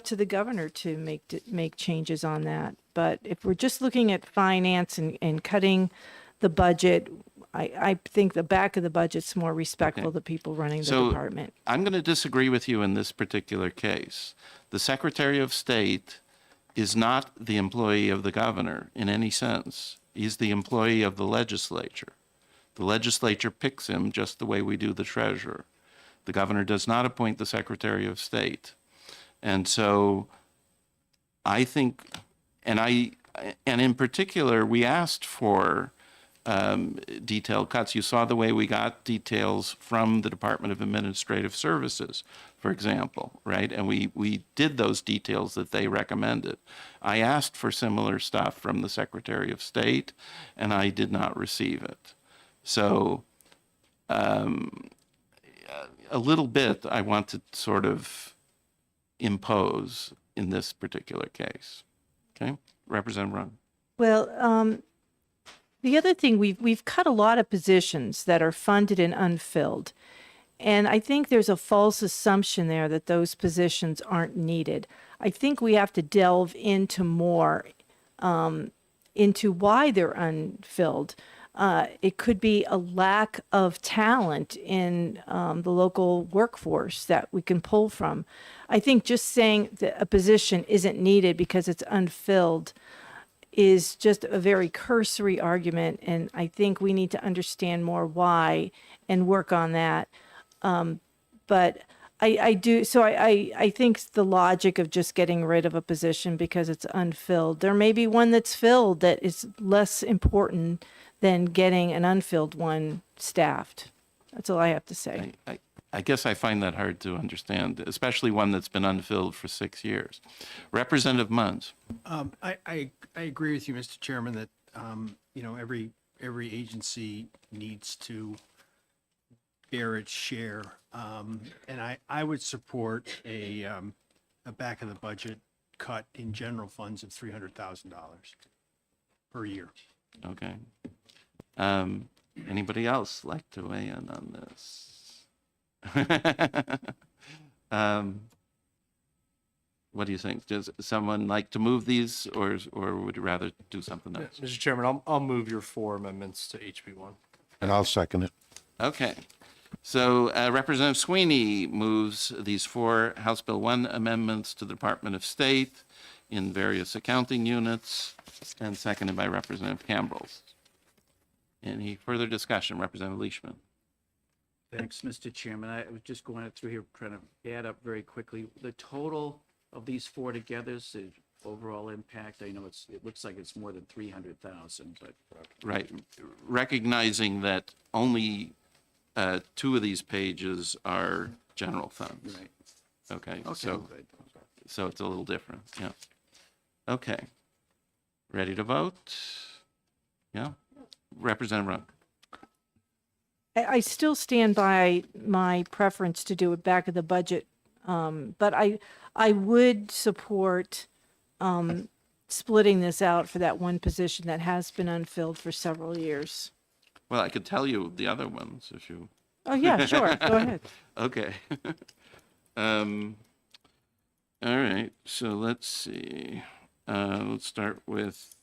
S10: to the governor to make changes on that. But if we're just looking at finance and cutting the budget, I think the back of the budget's more respectful
S1: Okay.
S10: to people running the
S1: So
S10: department.
S1: I'm going to disagree with you in this particular case. The Secretary of State is not the employee of the governor in any sense. He's the employee of the legislature. The legislature picks him just the way we do the treasurer. The governor does not appoint the Secretary of State. And so I think, and in particular, we asked for detailed cuts. You saw the way we got details from the Department of Administrative Services, for example, right? And we did those details that they recommended. I asked for similar stuff from the Secretary of State, and I did not receive it. So a little bit I want to sort of impose in this particular case. Okay? Representative Rung.
S10: Well, the other thing, we've cut a lot of positions that are funded and unfilled. And I think there's a false assumption there that those positions aren't needed. I think we have to delve into more into why they're unfilled. It could be a lack of talent in the local workforce that we can pull from. I think just saying that a position isn't needed because it's unfilled is just a very cursory argument, and I think we need to understand more why and work on that. But I think the logic of just getting rid of a position because it's unfilled, there may be one that's filled that is less important than getting an unfilled one staffed. That's all I have to say.
S1: I guess I find that hard to understand, especially one that's been unfilled for 6 years. Representative Munns.
S6: I agree with you, Mr. Chairman, that, every agency needs to bear its share. And I would support a back of the budget cut in general funds of $300,000 per year.
S1: Okay. Anybody else like to weigh in on this? What do you think? Does someone like to move these, or would you rather do something else?
S11: Mr. Chairman, I'll move your 4 amendments to HB1.
S4: And I'll second it.
S1: Okay. So Representative Sweeney moves these four House Bill 1 amendments to the Department of State in various accounting units, and seconded by Representative Campbell. Any further discussion? Representative Leishman.
S5: Thanks, Mr. Chairman. I was just going through here trying to add up very quickly. The total of these four together, the overall impact, I know it looks like it's more than 300,000, but
S1: Right. Recognizing that only two of these pages are general funds.
S5: right.
S1: Okay,
S5: Okay,
S1: so
S5: good.
S1: it's a little different, yeah. Okay. Ready to vote? Yeah? Representative Runk.
S10: I still stand by my preference to do it back of the budget, but I would support splitting this out for that one position that has been unfilled for several years.
S1: Well, I could tell you the other ones if you,
S10: Oh, yeah, sure, go ahead.
S1: okay. All right, so let's see. Let's start with,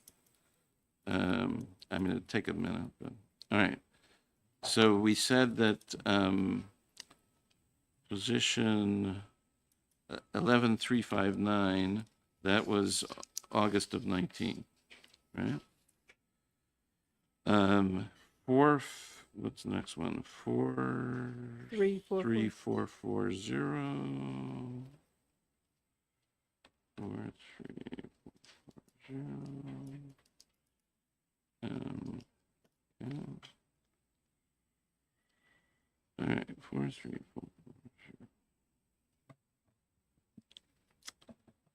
S1: I'm going to take a minute, but, all right. So we said that position 11359, that was August of 19, right? What's the next one?
S10: 344.
S1: 3440. 4340. Yeah. All right, 4340.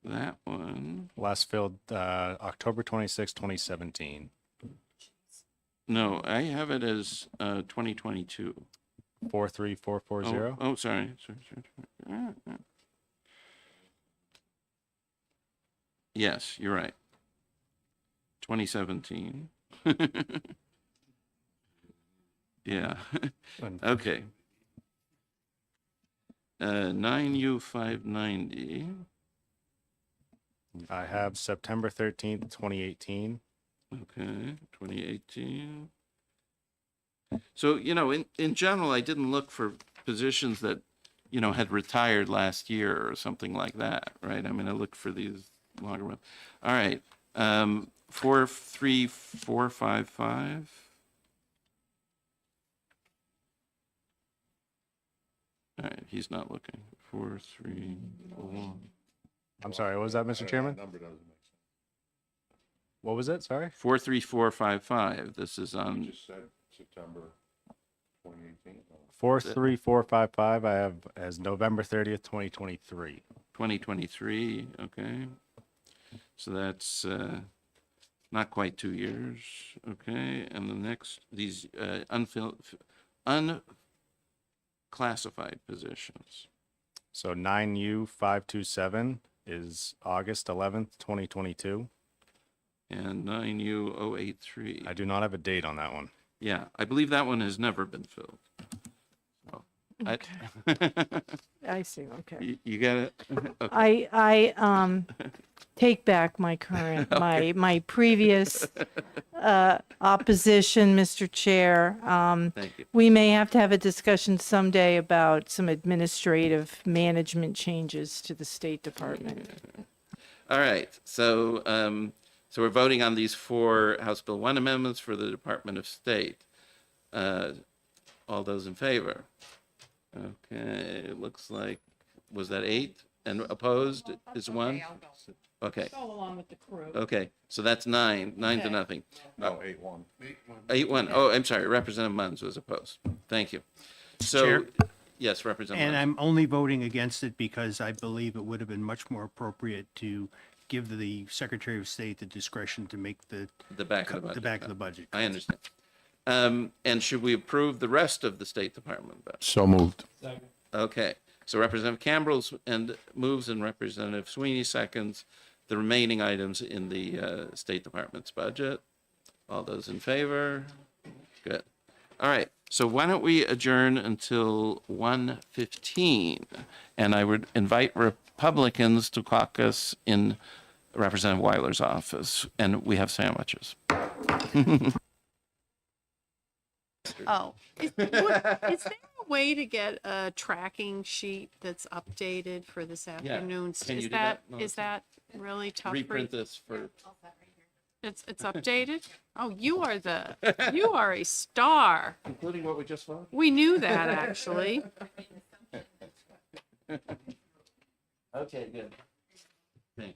S1: That one.
S7: Last filled October 26, 2017.
S1: No, I have it as 2022.
S7: 43440.
S1: Oh, sorry. Yes, you're right. 2017. Yeah. Okay. 9U590.
S7: I have September 13th, 2018.
S1: Okay, 2018. So, in general, I didn't look for positions that, had retired last year or something like that, right? I mean, I looked for these longer ones. All right, 43455. All right, he's not looking. 434.
S7: I'm sorry, what was that, Mr. Chairman? What was it? Sorry?
S1: 43455. This is on.
S4: Just said September 2018.
S7: 43455, I have as November 30th, 2023.
S1: 2023, okay. So that's not quite 2 years, okay. And the next, these unclassified positions.
S7: So 9U527 is August 11th, 2022.
S1: And 9U083.
S7: I do not have a date on that one.
S1: Yeah, I believe that one has never been filled. So,
S10: I see, okay.
S1: you got it? Okay.
S10: I take back my current, my previous opposition, Mr. Chair.
S1: Thank you.
S10: We may have to have a discussion someday about some administrative management changes to the State Department.
S1: All right, so we're voting on these four House Bill 1 amendments for the Department of State. All those in favor? Okay, it looks like, was that 8? And opposed is 1? Okay,
S2: Go along with the crew.
S1: okay, so that's 9 to
S2: Okay.
S1: nothing.
S4: No, 8-1.
S1: 8-1. Oh, I'm sorry, Representative Munns was opposed. Thank you. So,
S6: Chair?
S1: yes, Representative
S6: And
S1: Munns.
S6: I'm only voting against it because I believe it would have been much more appropriate to give the Secretary of State the discretion to make
S1: The back of the budget.
S6: the back of the budget.
S1: I understand. And should we approve the rest of the State Department budget?
S4: So moved.
S1: Okay, so Representative Campbell moves and Representative Sweeney seconds the remaining items in the State Department's budget. All those in favor? Good. All right, so why don't we adjourn until 1:15? And I would invite Republicans to caucus in Representative Weiler's office, and we have sandwiches.
S3: Oh, is there a way to get a tracking sheet that's updated for this afternoon?
S1: Can you
S3: Is
S1: do that,
S3: is that really tough for you?
S1: Reprint this for,
S3: It's updated? Oh, you are a star.
S1: including what we just voted?
S3: We knew that, actually.
S1: Okay, good. Thank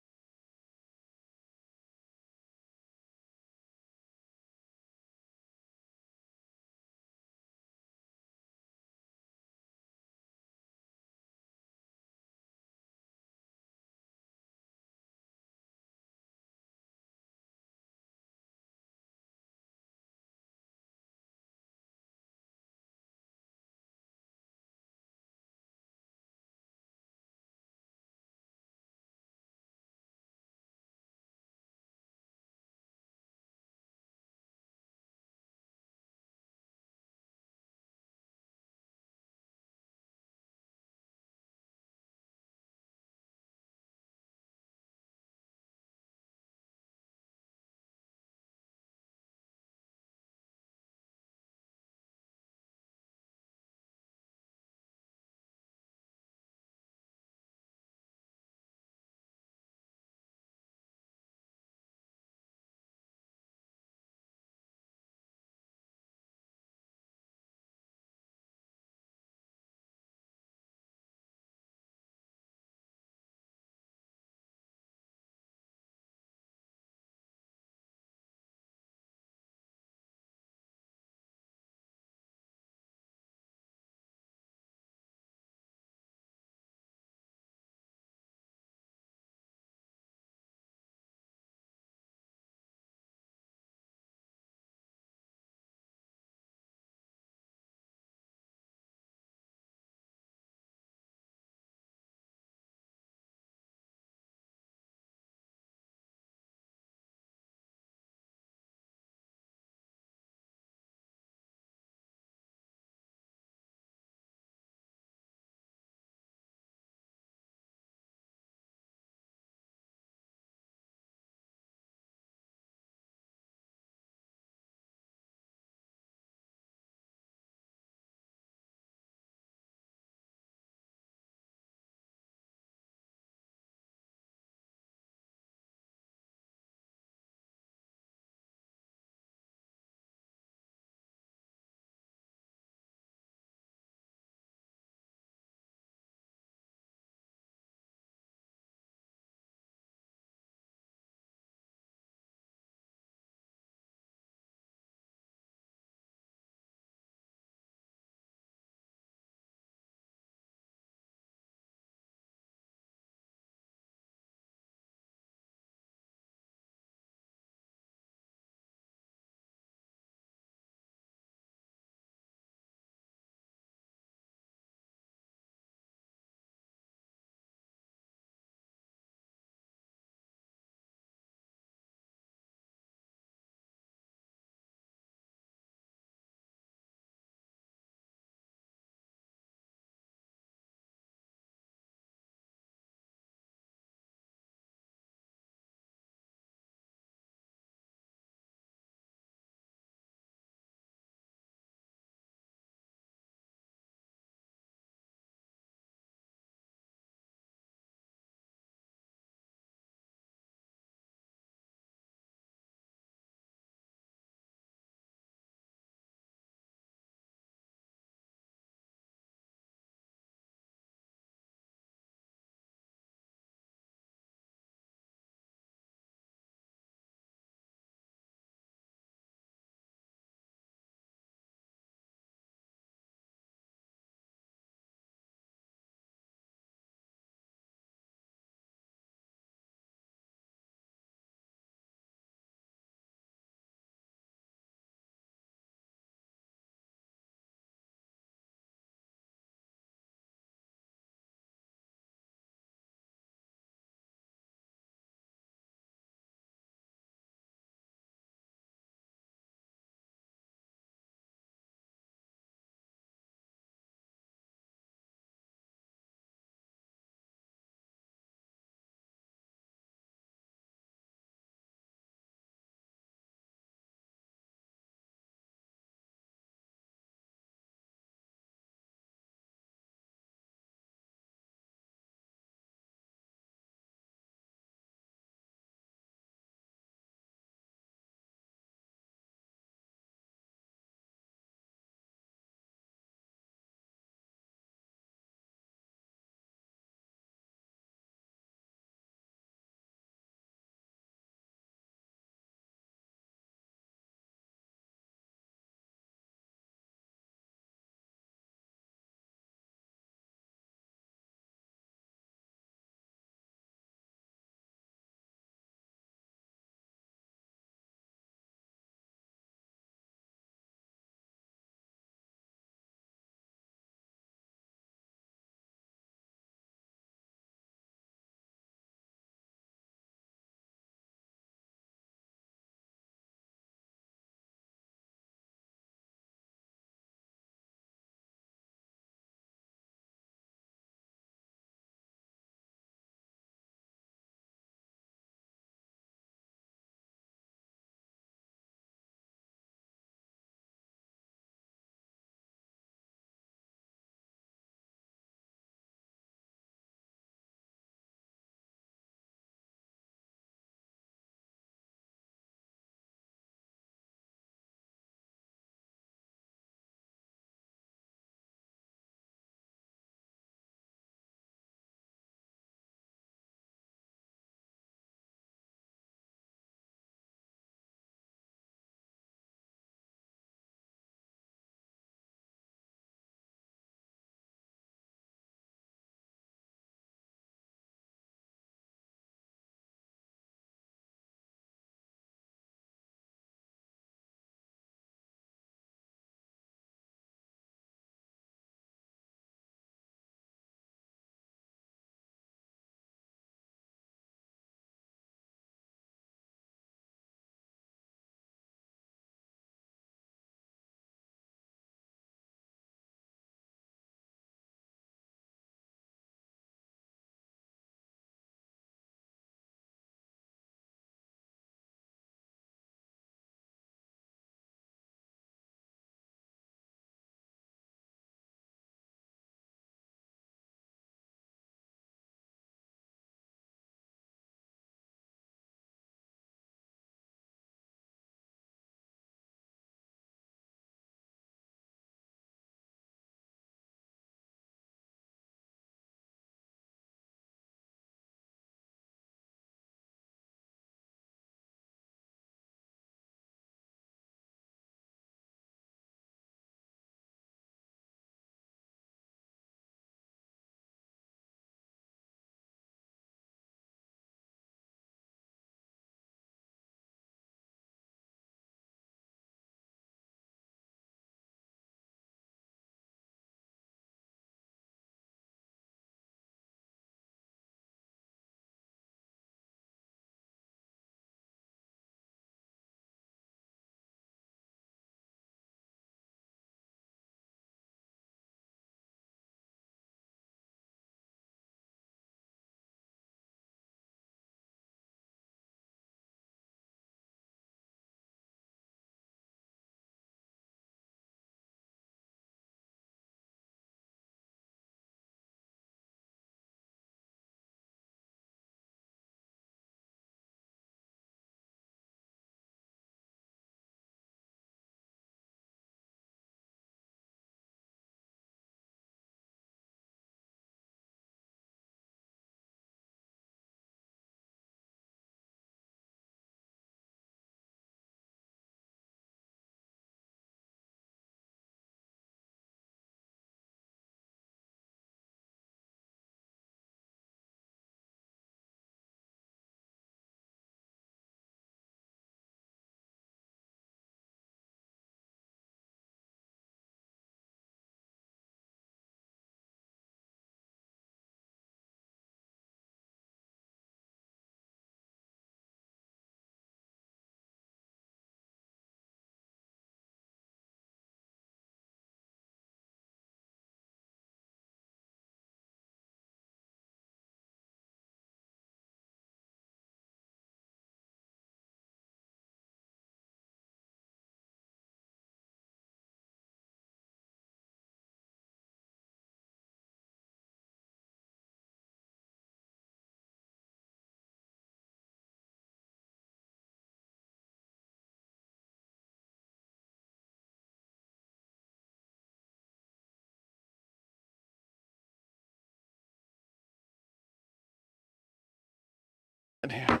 S1: in here.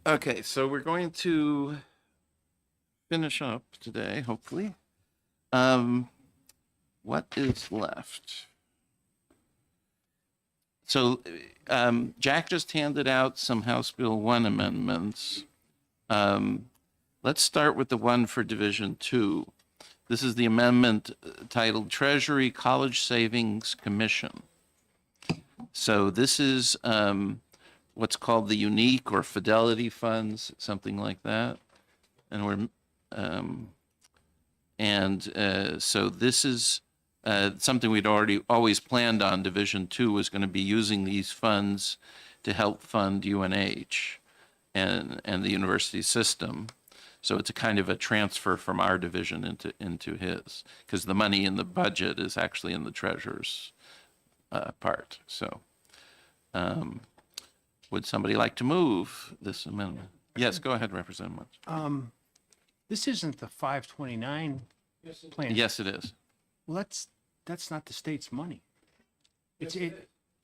S1: Okay, so we're going to finish up today, hopefully. What is left? So Jack just handed out some House Bill 1 amendments. Let's start with the one for Division 2. This is the amendment titled Treasury College Savings Commission. So this is what's called the unique or fidelity funds, something like that. And so this is something we'd always planned on. Division 2 was going to be using these funds to help fund UNH and the university system. So it's a kind of a transfer from our division into his, because the money in the budget is actually in the treasurer's part. So would somebody like to move this amendment? Yes, go ahead, Representative Munch.
S6: This isn't the 529 plan.
S1: Yes, it is.
S6: Well, that's not the state's money.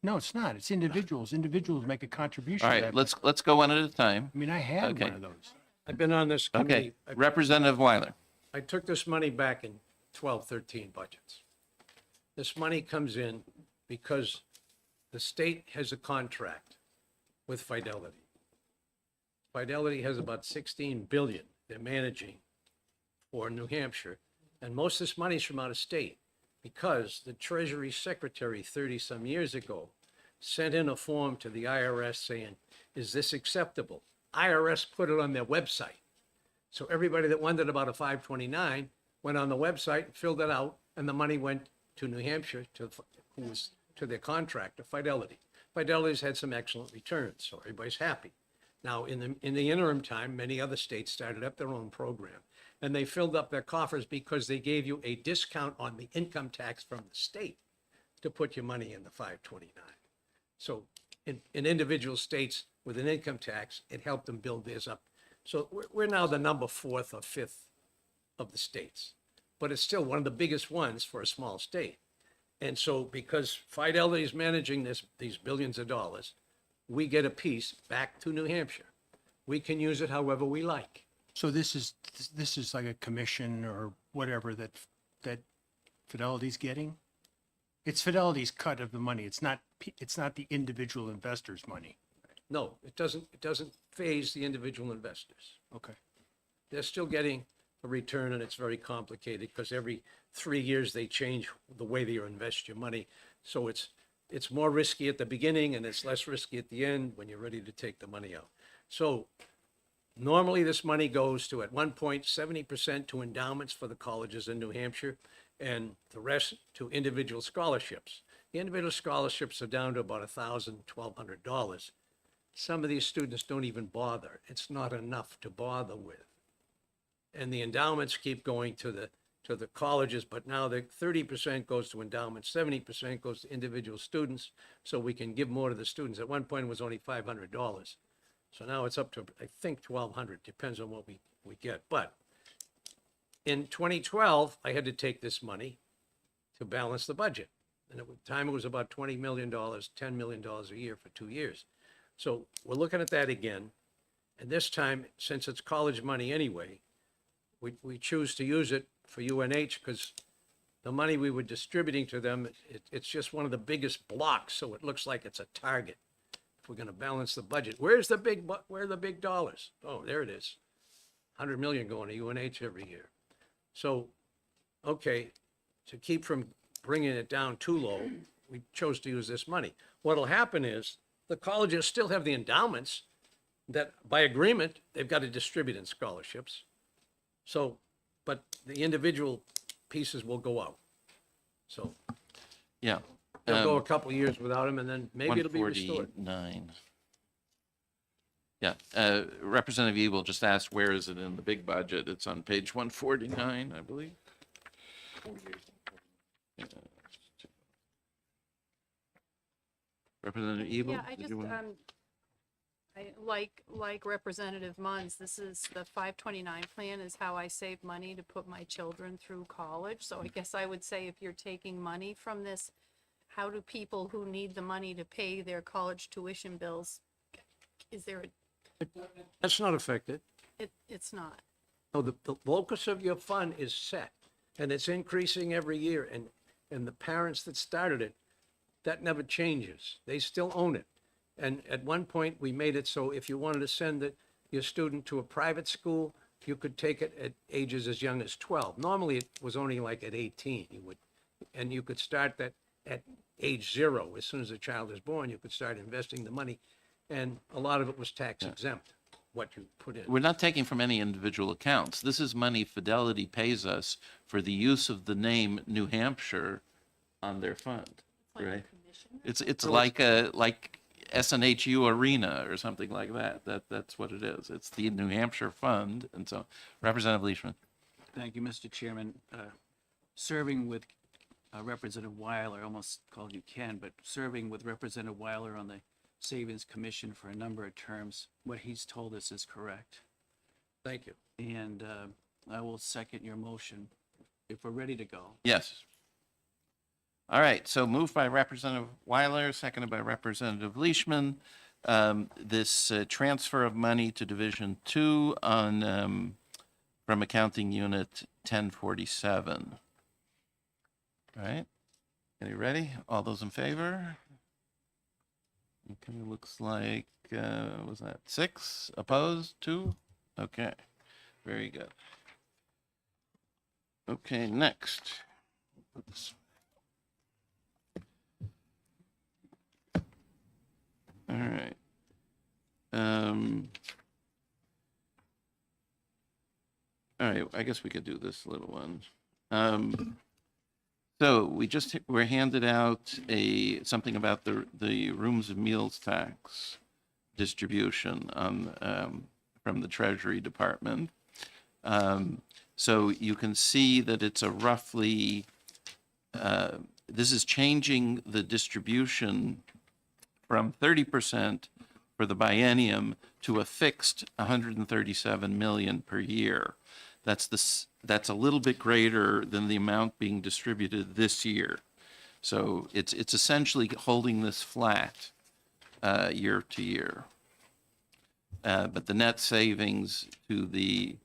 S6: No, it's not. It's individuals. Individuals make a contribution.
S1: All
S6: to
S1: right,
S6: that.
S1: let's go one at a time.
S6: I mean, I had
S1: Okay.
S6: one of those.
S9: I've been on this committee.
S1: Okay, Representative Weiler.
S9: I took this money back in 12, 13 budgets. This money comes in because the state has a contract with Fidelity. Fidelity has about 16 billion they're managing for New Hampshire, and most of this money's from out of state because the Treasury Secretary 30-some years ago sent in a form to the IRS saying, is this acceptable? IRS put it on their website. So everybody that wondered about a 529 went on the website and filled it out, and the money went to New Hampshire, to their contractor, Fidelity. Fidelity's had some excellent returns, so everybody's happy. Now, in the interim time, many other states started up their own program, and they filled up their coffers because they gave you a discount on the income tax from the state to put your money in the 529. So in individual states with an income tax, it helped them build theirs up. So we're now the number 4th or 5th of the states, but it's still one of the biggest ones for a small state. And so because Fidelity is managing these billions of dollars, we get a piece back to New Hampshire. We can use it however we like.
S6: So this is like a commission or whatever that Fidelity's getting? It's Fidelity's cut of the money. It's not the individual investors' money.
S9: No, it doesn't phase the individual investors.
S6: Okay.
S9: They're still getting a return, and it's very complicated because every 3 years they change the way they invest your money. So it's more risky at the beginning and it's less risky at the end when you're ready to take the money out. So normally this money goes to, at one point, 70% to endowments for the colleges in New Hampshire and the rest to individual scholarships. The individual scholarships are down to about $1,000, $1,200. Some of these students don't even bother. It's not enough to bother with. And the endowments keep going to the colleges, but now the 30% goes to endowments, 70% goes to individual students, so we can give more to the students. At one point, it was only $500. So now it's up to, I think, $1,200, depends on what we get. But in 2012, I had to take this money to balance the budget. And at the time, it was about $20 million, $10 million a year for 2 years. So we're looking at that again. And this time, since it's college money anyway, we choose to use it for UNH because the money we were distributing to them, it's just one of the biggest blocks, so it looks like it's a target. If we're going to balance the budget, where are the big dollars? Oh, there it is, 100 million going to UNH every year. So, okay, to keep from bringing it down too low, we chose to use this money. What'll happen is the colleges still have the endowments that, by agreement, they've got to distribute in scholarships. So, but the individual pieces will go out. So
S1: Yeah.
S9: they'll go a couple of years without them, and then maybe it'll be restored.
S1: 149. Yeah, Representative Ebel just asked, where is it in the big budget? It's on page 149, I believe. Yeah. Representative Ebel?
S3: Yeah, I
S1: did
S3: just,
S1: you want-
S3: like Representative Munns, this is the 529 plan is how I save money to put my children through college. So I guess I would say if you're taking money from this how do people who need the money to pay their college tuition bills, is there,
S9: That's not affected.
S3: it's not.
S9: No, the locus of your fund is set, and it's increasing every year, and the parents that started it, that never changes. They still own it. And at one point, we made it so if you wanted to send your student to a private school, you could take it at ages as young as 12. Normally, it was only like at 18, and you could start that at age 0. As soon as the child is born, you could start investing the money, and a lot of it was tax exempt, what you put in.
S1: We're not taking from any individual accounts. This is money Fidelity pays us for the use of the name New Hampshire on their fund, right? It's like SNHU Arena or something like that. That's what it is. It's the New Hampshire Fund. And so, Representative Leishman.
S5: Thank you, Mr. Chairman. Serving with Representative Weiler, I almost called you Ken, but serving with Representative Weiler on the Savings Commission for a number of terms, what he's told us is correct.
S9: Thank you.
S5: And I will second your motion if we're ready to go.
S1: Yes. All right, so moved by Representative Weiler, seconded by Representative Leishman. This transfer of money to Division 2 on from Accounting Unit 1047. All right, are you ready? All those in favor? Okay, looks like, what was that 6? Opposed? 2? Okay, very good. Okay, next. All right. All right, I guess we could do this little one. So we're handed out something about the rooms and meals tax distribution from the Treasury Department. So you can see that it's a roughly, this is changing the distribution from 30% for the biennium to a fixed 137 million per year. That's a little bit greater than the amount being distributed this year. So it's essentially holding this flat year to year. But the net savings to the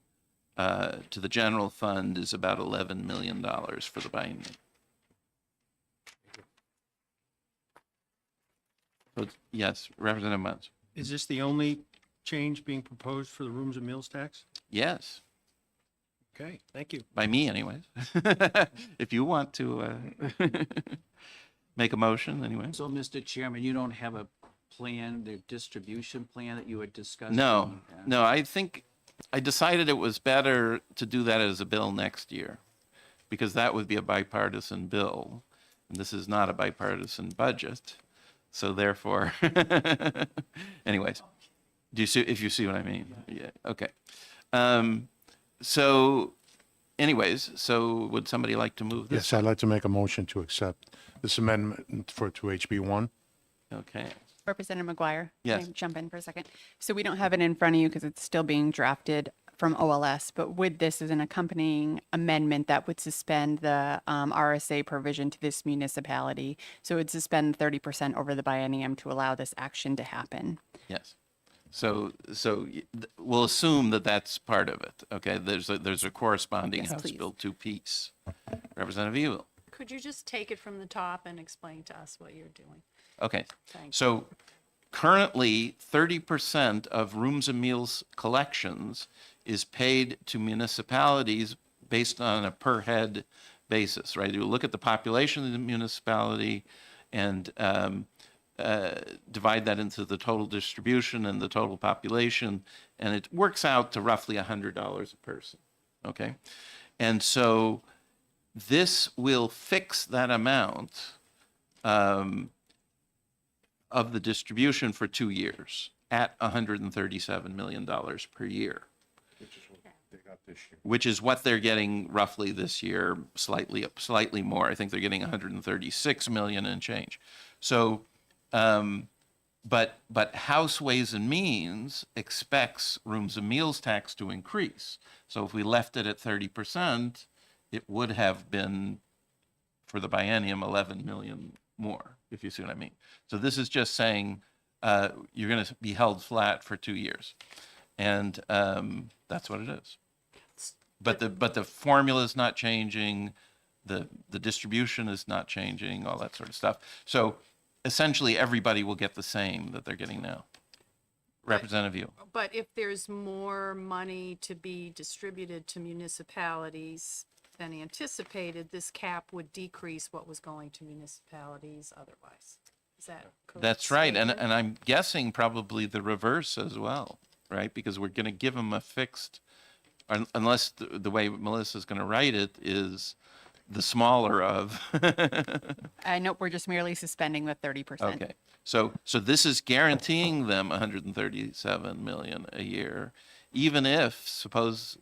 S1: general fund is about $11 million for the biennium. So, yes, Representative Muntz.
S6: Is this the only change being proposed for the rooms and meals tax?
S1: Yes,
S6: Okay, thank you.
S1: by me anyways. If you want to make a motion anyway.
S5: So, Mr. Chairman, you don't have a plan, the distribution plan that you had discussed?
S1: No, I think I decided it was better to do that as a bill next year because that would be a bipartisan bill. And this is not a bipartisan budget. So therefore, anyways, if you see what I mean? Yeah, okay. So would somebody like to move this?
S4: Yes, I'd like to make a motion to accept this amendment to HB1.
S1: Okay.
S2: Representative McGuire?
S1: Yes.
S2: Can I jump in for a second? So we don't have it in front of you because it's still being drafted from OLS, but with this as an accompanying amendment that would suspend the RSA provision to this municipality. So it would suspend 30% over the biennium to allow this action to happen.
S1: Yes. So we'll assume that that's part of it. Okay. There's a corresponding
S2: Yes,
S1: House
S2: please.
S1: Bill 2 piece. Representative Evil.
S3: Could you just take it from the top and explain to us what you're doing?
S1: Okay.
S3: Thanks.
S1: So currently 30% of rooms and meals collections is paid to municipalities based on a per head basis, right? You look at the population of the municipality and divide that into the total distribution and the total population, and it works out to roughly $100 a person, okay? And so this will fix that amount of the distribution for 2 years at $137 million per year. Which is what they're getting roughly this year, slightly more. I think they're getting 136 million and change. So, but House Ways and Means expects rooms and meals tax to increase. So if we left it at 30%, it would have been for the biennium 11 million more, if you see what I mean. So this is just saying you're going to be held flat for 2 years. And that's what it is. But the formula is not changing, the distribution is not changing, all that sort of stuff. So essentially, everybody will get the same that they're getting now. Representative Yu.
S3: But if there's more money to be distributed to municipalities than anticipated, this cap would decrease what was going to municipalities otherwise. Is that correct?
S1: That's right, and
S3: statement?
S1: I'm guessing probably the reverse as well, right? Because we're going to give them a fixed, unless the way Melissa's going to write it is the smaller of.
S2: Nope, we're just merely suspending the 30%.
S1: Okay, so this is guaranteeing them 137 million a year, even if, suppose,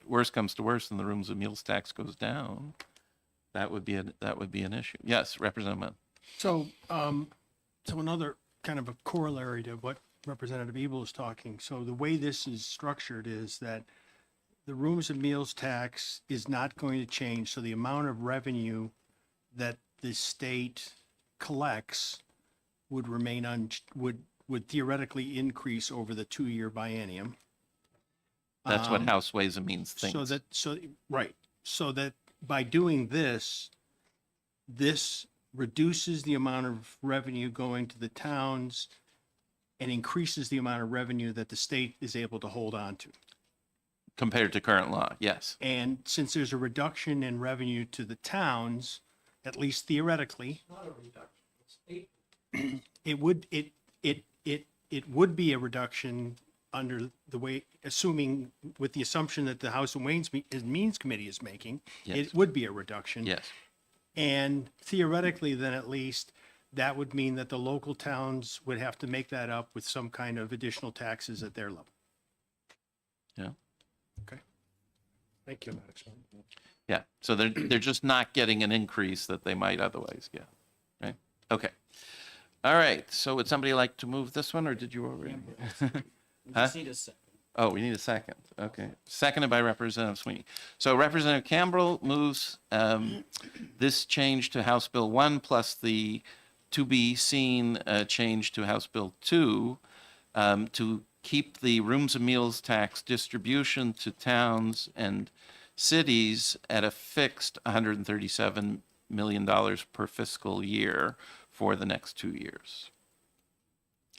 S1: worst comes to worst and the rooms and meals tax goes down, that would be an issue. Yes, Representative Mann.
S6: So, so another kind of a corollary to what Representative Ebel is talking. So the way this is structured is that the rooms and meals tax is not going to change. So the amount of revenue that the state collects would remain would theoretically increase over the 2-year biennium.
S1: That's what House Ways and Means thinks.
S6: Right. So that by doing this, this reduces the amount of revenue going to the towns and increases the amount of revenue that the state is able to hold on to.
S1: Compared to current law, yes.
S6: And since there's a reduction in revenue to the towns, at least theoretically, it would be a reduction under the way, assuming with the assumption that the House and Means Committee is making,
S1: Yes.
S6: it would be a reduction.
S1: Yes.
S6: And theoretically, then at least that would mean that the local towns would have to make that up with some kind of additional taxes at their level.
S1: Yeah.
S6: Okay. Thank you.
S1: Yeah. So they're just not getting an increase that they might otherwise get. Right? Okay. All right. So would somebody like to move this one, or did you already? Huh?
S5: Need a second.
S1: Oh, we need a second. Okay. Seconded by Representative Sweeney. So Representative Campbell moves this change to House Bill 1 plus the to be seen change to House Bill 2 to keep the rooms and meals tax distribution to towns and cities at a fixed $137 million per fiscal year for the next 2 years.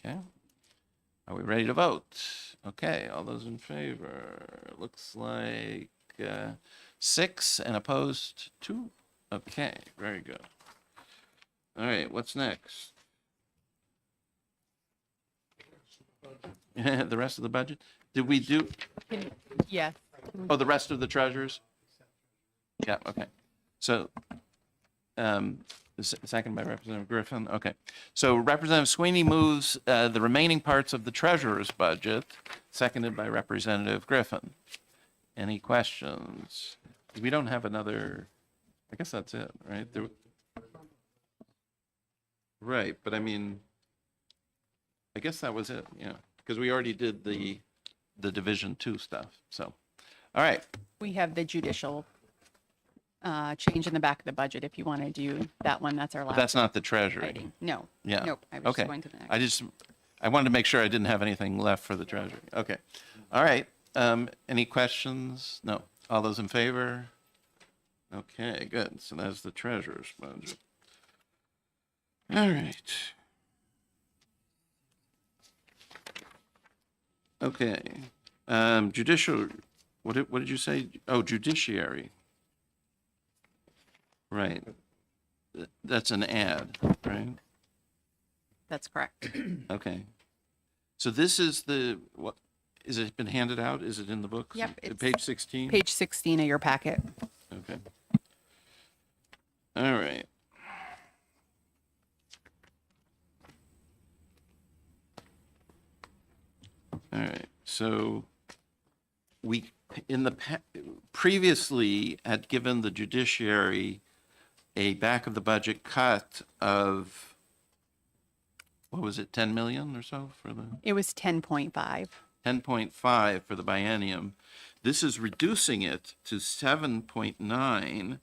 S1: Okay. Are we ready to vote? Okay, all those in favor? Looks like 6 and opposed 2. Okay, very good. All right, what's next? The rest of the budget? Did we do,
S2: Yes.
S1: oh, the rest of the treasures? Yeah, okay. So, second by Representative Griffin. Okay. So Representative Sweeney moves the remaining parts of the treasurer's budget, seconded by Representative Griffin. Any questions? We don't have another, I guess that's it, right? Right, but I mean, I guess that was it, yeah, because we already did the Division 2 stuff, so. All right,
S2: We have the judicial change in the back of the budget. If you want to do that one, that's our
S1: but
S2: last
S1: that's not the treasury.
S2: item. No.
S1: Yeah.
S2: Nope. I was
S1: Okay.
S2: just going to the next.
S1: I wanted to make sure I didn't have anything left for the treasury. Okay. All right. Any questions? No. All those in favor? Okay, good. So that's the treasurer's budget. All right. Okay. Judicial, what did you say? Oh, judiciary. Right. That's an ad, right?
S2: That's correct.
S1: Okay. So this is what, is it been handed out? Is it in the books?
S2: Yep, it's
S1: Page 16?
S2: Page 16 of your packet.
S1: Okay. All right. All right. So we, previously had given the judiciary a back of the budget cut of, what was it, 10 million or so for the?
S2: It was 10.5.
S1: 10.5 for the biennium. This is reducing it to 7.9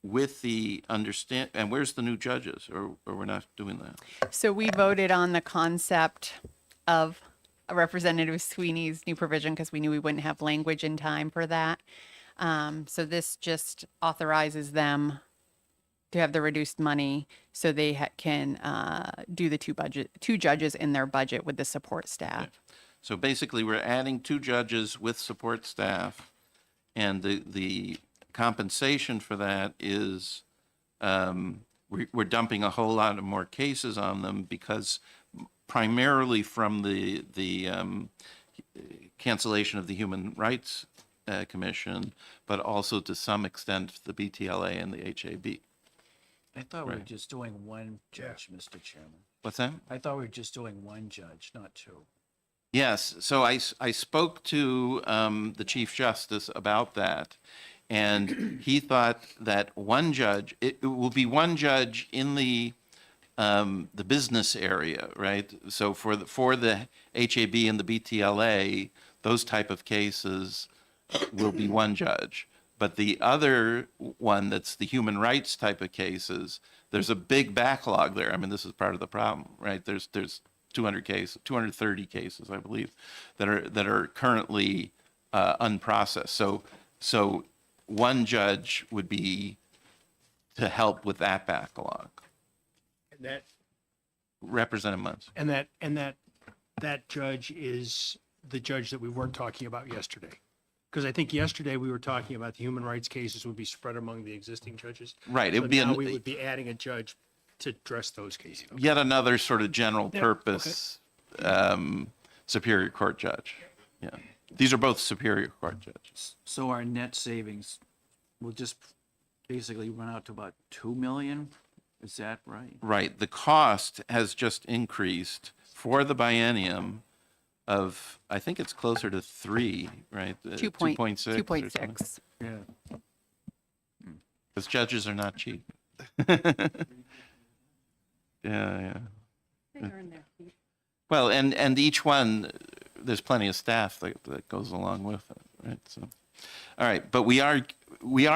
S1: with the understand, and where's the new judges, or we're not doing that?
S2: So we voted on the concept of Representative Sweeney's new provision because we knew we wouldn't have language in time for that. So this just authorizes them to have the reduced money so they can do the two judges in their budget with the support staff.
S1: So basically, we're adding 2 judges with support staff, and the compensation for that is we're dumping a whole lot of more cases on them because primarily from the cancellation of the Human Rights Commission, but also to some extent the BTLA and the HAB.
S5: I thought we were
S1: Right.
S5: just doing one judge, Mr. Chairman.
S1: What's that?
S5: I thought we were just doing one judge, not 2.
S1: Yes, so I spoke to the Chief Justice about that, and he thought that one judge, it will be one judge in the business area, right? So for the HAB and the BTLA, those type of cases will be one judge. But the other one, that's the human rights type of cases, there's a big backlog there. I mean, this is part of the problem, right? There's 230 cases, I believe, that are currently unprocessed. So one judge would be to help with that backlog.
S6: And that,
S1: Representative Munz.
S6: and that judge is the judge that we weren't talking about yesterday. Because I think yesterday we were talking about the human rights cases would be spread among the existing judges.
S1: Right, it
S6: So
S1: would be
S6: now we would be adding a judge to address those cases.
S1: yet another sort of general
S6: Yeah,
S1: purpose Superior Court judge. Yeah, these are both Superior Court judges.
S5: So our net savings will just basically run out to about 2 million? Is that right?
S1: Right, the cost has just increased for the biennium of, I think it's closer to 3, right? 2.6.
S2: 2.6.
S5: Yeah.
S1: Because judges are not cheap. Yeah. Well, and each one, there's plenty of staff that goes along with it, right? So, all right, but we are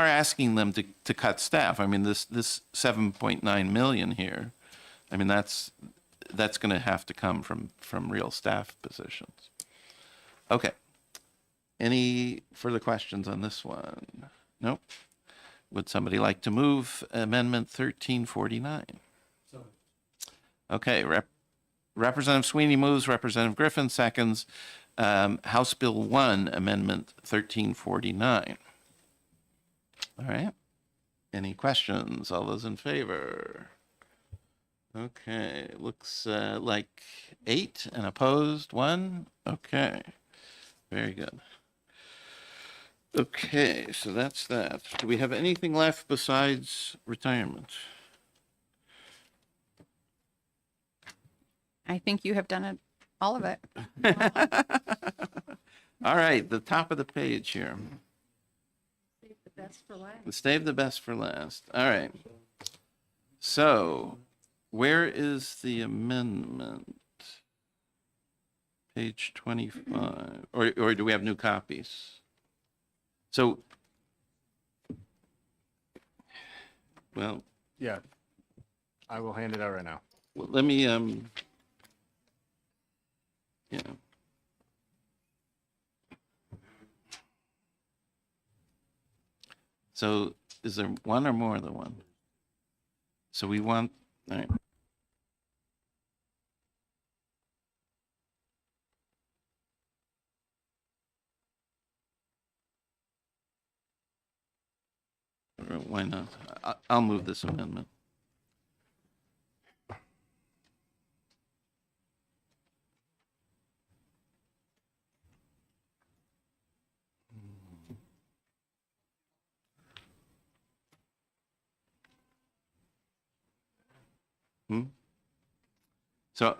S1: asking them to cut staff. I mean, this 7.9 million here, I mean, that's going to have to come from real staff positions. Okay. Any further questions on this one? Nope. Would somebody like to move Amendment 1349? Okay, Representative Sweeney moves, Representative Griffin seconds. House Bill 1, Amendment 1349. All right. Any questions? All those in favor? Okay, looks like 8 and opposed 1. Okay, very good. Okay, so that's that. Do we have anything left besides retirement?
S2: I think you have done it, all of it.
S1: All right, the top of the page here.
S3: Save the best for last.
S1: Save the best for last. All right. So, where is the amendment? Page 25. Or do we have new copies? So, well,
S7: Yeah. I will hand it out right now.
S1: let me, yeah. So, is there one or more than one? So we want, all right. Why not? I'll move this amendment. So,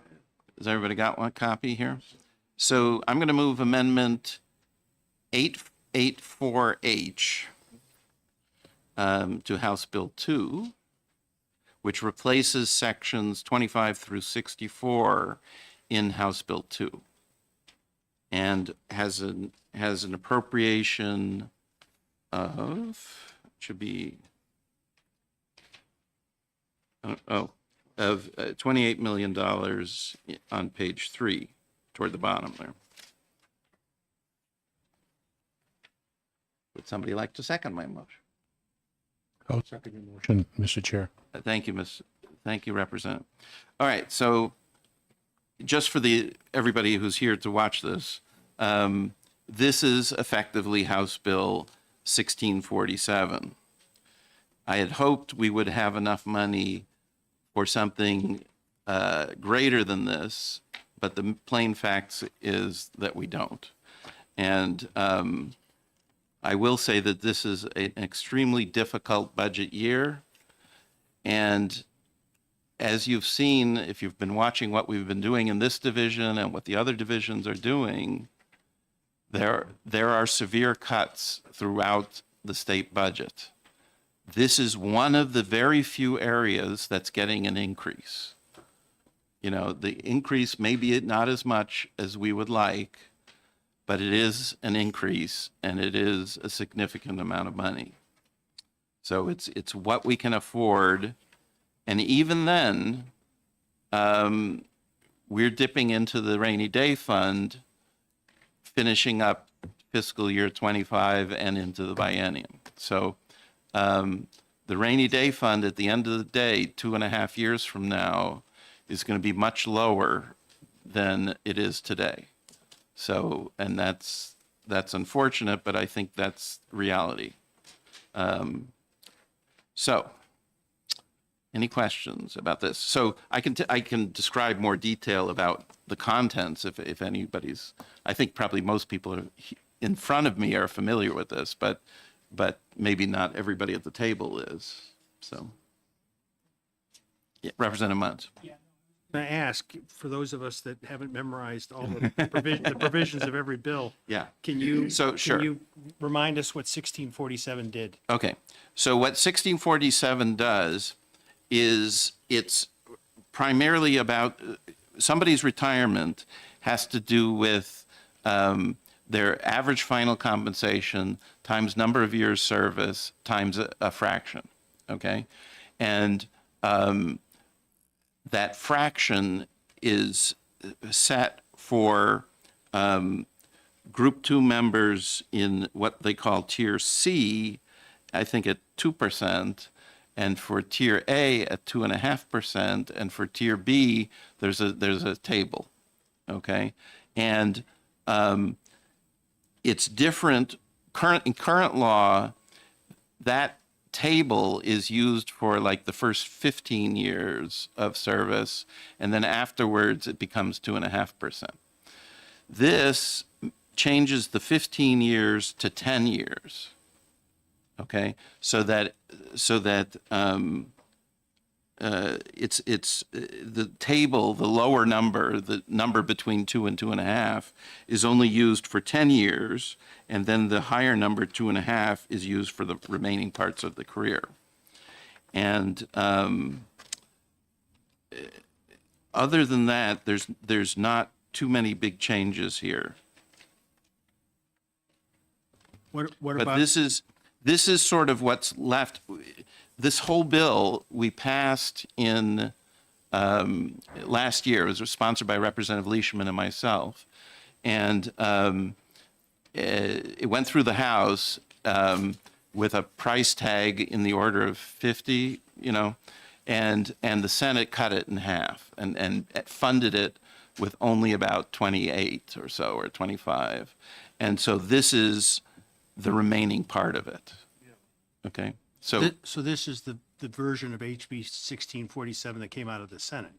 S1: has everybody got one copy here? So I'm going to move Amendment 884H to House Bill 2, which replaces sections 25 through 64 in House Bill 2, and has an appropriation of, should be of $28 million on page 3, toward the bottom there. Would somebody like to second my motion?
S13: I'll second your motion, Mr. Chair.
S1: Thank you, Thank you, Representative. All right, so just for everybody who's here to watch this, this is effectively House Bill 1647. I had hoped we would have enough money for something greater than this, but the plain facts is that we don't. And I will say that this is an extremely difficult budget year. And as you've seen, if you've been watching what we've been doing in this division and what the other divisions are doing, there are severe cuts throughout the state budget. This is one of the very few areas that's getting an increase. You know, the increase may be not as much as we would like, but it is an increase and it is a significant amount of money. So it's what we can afford. And even then, we're dipping into the rainy day fund, finishing up fiscal year 25 and into the biennium. So the rainy day fund at the end of the day, 2.5 years from now, is going to be much lower than it is today. So, and that's unfortunate, but I think that's reality. So, any questions about this? So I can describe more detail about the contents if anybody's. I think probably most people in front of me are familiar with this, but maybe not everybody at the table is. So, yeah, Representative Muntz.
S6: Can I ask, for those of us that haven't memorized all the the provisions of every bill,
S1: Yeah.
S6: can you remind us what 1647 did?
S1: Okay. So what 1647 does is it's primarily about somebody's retirement has to do with their average final compensation times number of years service times a fraction. Okay. And that fraction is set for Group 2 members in what they call Tier C, I think at 2%, and for Tier A at 2.5%, and for Tier B, there's a table, okay? And it's different. In current law, that table is used for like the first 15 years of service, and then afterwards it becomes 2.5%. This changes the 15 years to 10 years. Okay, so that it's the table, the lower number, the number between 2 and 2.5, is only used for 10 years, and then the higher number, 2.5, is used for the remaining parts of the career. And other than that, there's not too many big changes here.
S6: What
S1: But
S6: about
S1: this is sort of what's left. This whole bill we passed in last year. It was sponsored by Representative Leishman and myself, and it went through the House with a price tag in the order of 50, and the Senate cut it in half and funded it with only about 28 or so, or 25, and so this is the remaining part of it. Okay, so
S6: this is the version of HB 1647 that came out of the Senate.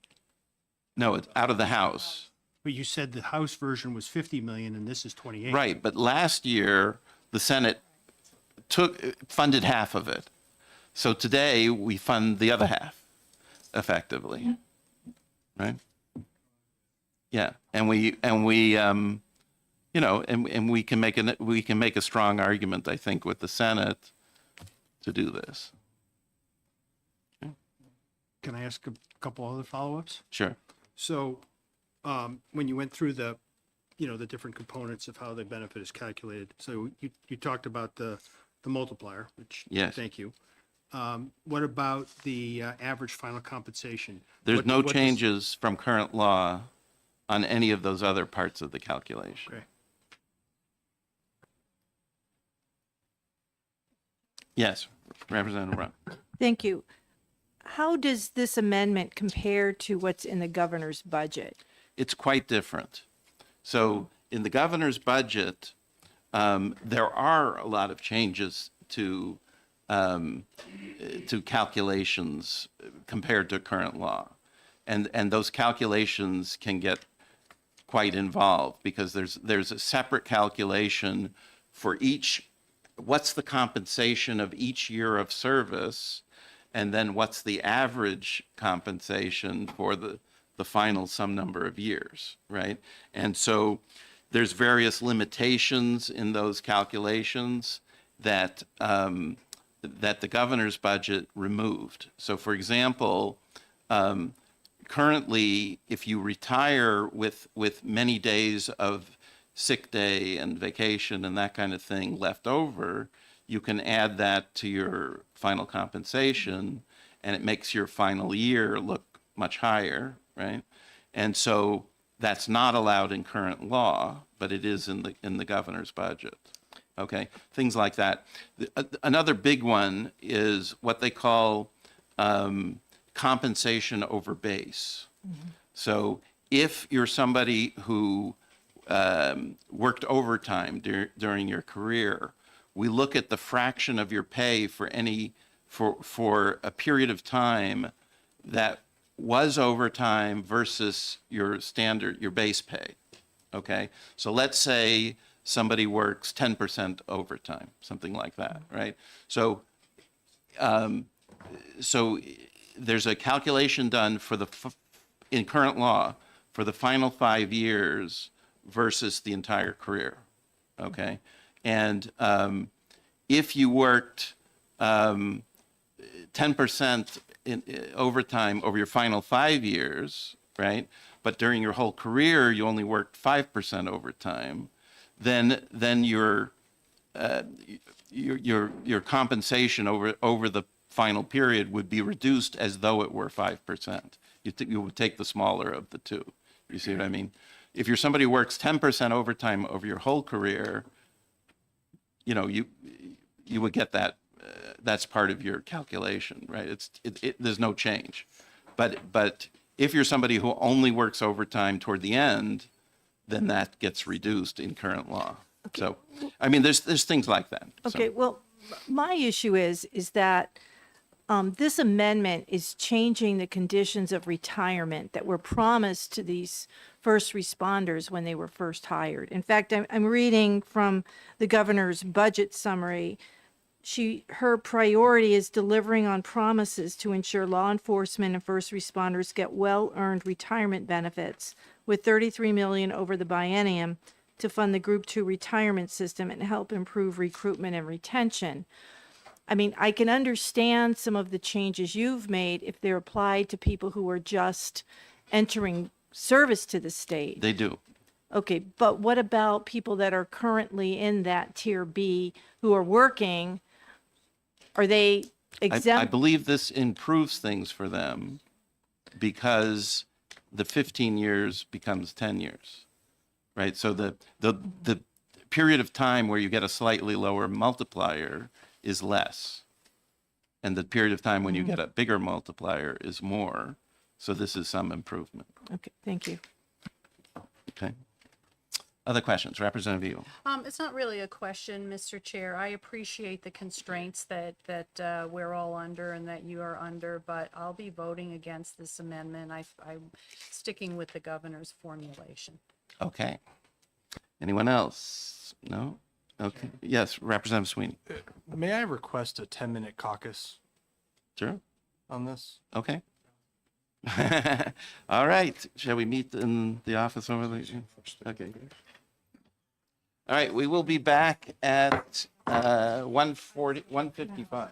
S1: no, it's out of the House.
S6: But you said the House version was 50 million and this is 28.
S1: Right, but last year the Senate funded half of it. So today we fund the other half, effectively. Right? Yeah, and we can make a strong argument, I think, with the Senate to do this.
S6: Can I ask a couple other follow-ups?
S1: Sure.
S6: So, when you went through the different components of how the benefit is calculated, so you talked about the multiplier, which,
S1: Yes.
S6: thank you. What about the average final compensation?
S1: There's
S6: What-
S1: no
S6: what does-
S1: changes from current law on any of those other parts of the calculation.
S6: Okay.
S1: Yes, Representative Rowe.
S10: Thank you. How does this amendment compare to what's in the governor's budget?
S1: It's quite different. So in the governor's budget, there are a lot of changes to calculations compared to current law. And those calculations can get quite involved because there's a separate calculation for each, what's the compensation of each year of service, and then what's the average compensation for the final some number of years, right? And so there's various limitations in those calculations that that the governor's budget removed. So for example, currently, if you retire with many days of sick day and vacation and that kind of thing left over, you can add that to your final compensation, and it makes your final year look much higher, right? And so that's not allowed in current law, but it is in the governor's budget. Okay, things like that. Another big one is what they call compensation over base. So if you're somebody who worked overtime during your career, we look at the fraction of your pay for a period of time that was overtime versus your base pay. Okay, so let's say somebody works 10% overtime, something like that, right? So, so there's a calculation done for in current law for the final 5 years versus the entire career, okay? And if you worked 10% in overtime over your final 5 years, right? But during your whole career, you only worked 5% overtime, then your compensation over the final period would be reduced as though it were 5%. You would take the smaller of the two. You see what I mean? If you're somebody who works 10% overtime over your whole career, you know, you would get that. That's part of your calculation, right? There's no change. But if you're somebody who only works overtime toward the end, then that gets reduced in current law. Okay. So, I mean, there's things like that.
S10: Okay,
S1: So.
S10: well, my issue is that this amendment is changing the conditions of retirement that were promised to these first responders when they were first hired. In fact, I'm reading from the governor's budget summary. Her priority is delivering on promises to ensure law enforcement and first responders get well-earned retirement benefits, with $33 million over the biennium to fund the Group 2 retirement system and help improve recruitment and retention. I mean, I can understand some of the changes you've made if they're applied to people who are just entering service to the state.
S1: They do.
S10: Okay, but what about people that are currently in that Tier B who are working? Are they exempt?
S1: I believe this improves things for them because the 15 years becomes 10 years, right? So the period of time where you get a slightly lower multiplier is less. And the period of time when you get a bigger multiplier is more. So this is some improvement.
S10: Okay, thank you.
S1: Okay. Other questions? Representative Eagle.
S3: It's not really a question, Mr. Chair. I appreciate the constraints that we're all under and that you are under, but I'll be voting against this amendment. I'm sticking with the governor's formulation.
S1: Okay. Anyone else? No? Okay. Yes, Representative Sweeney.
S11: May I request a 10-minute caucus
S1: Sure.
S11: on this?
S1: Okay. All right. Shall we meet in the office over there? Okay. All right. We will be back at 1:55.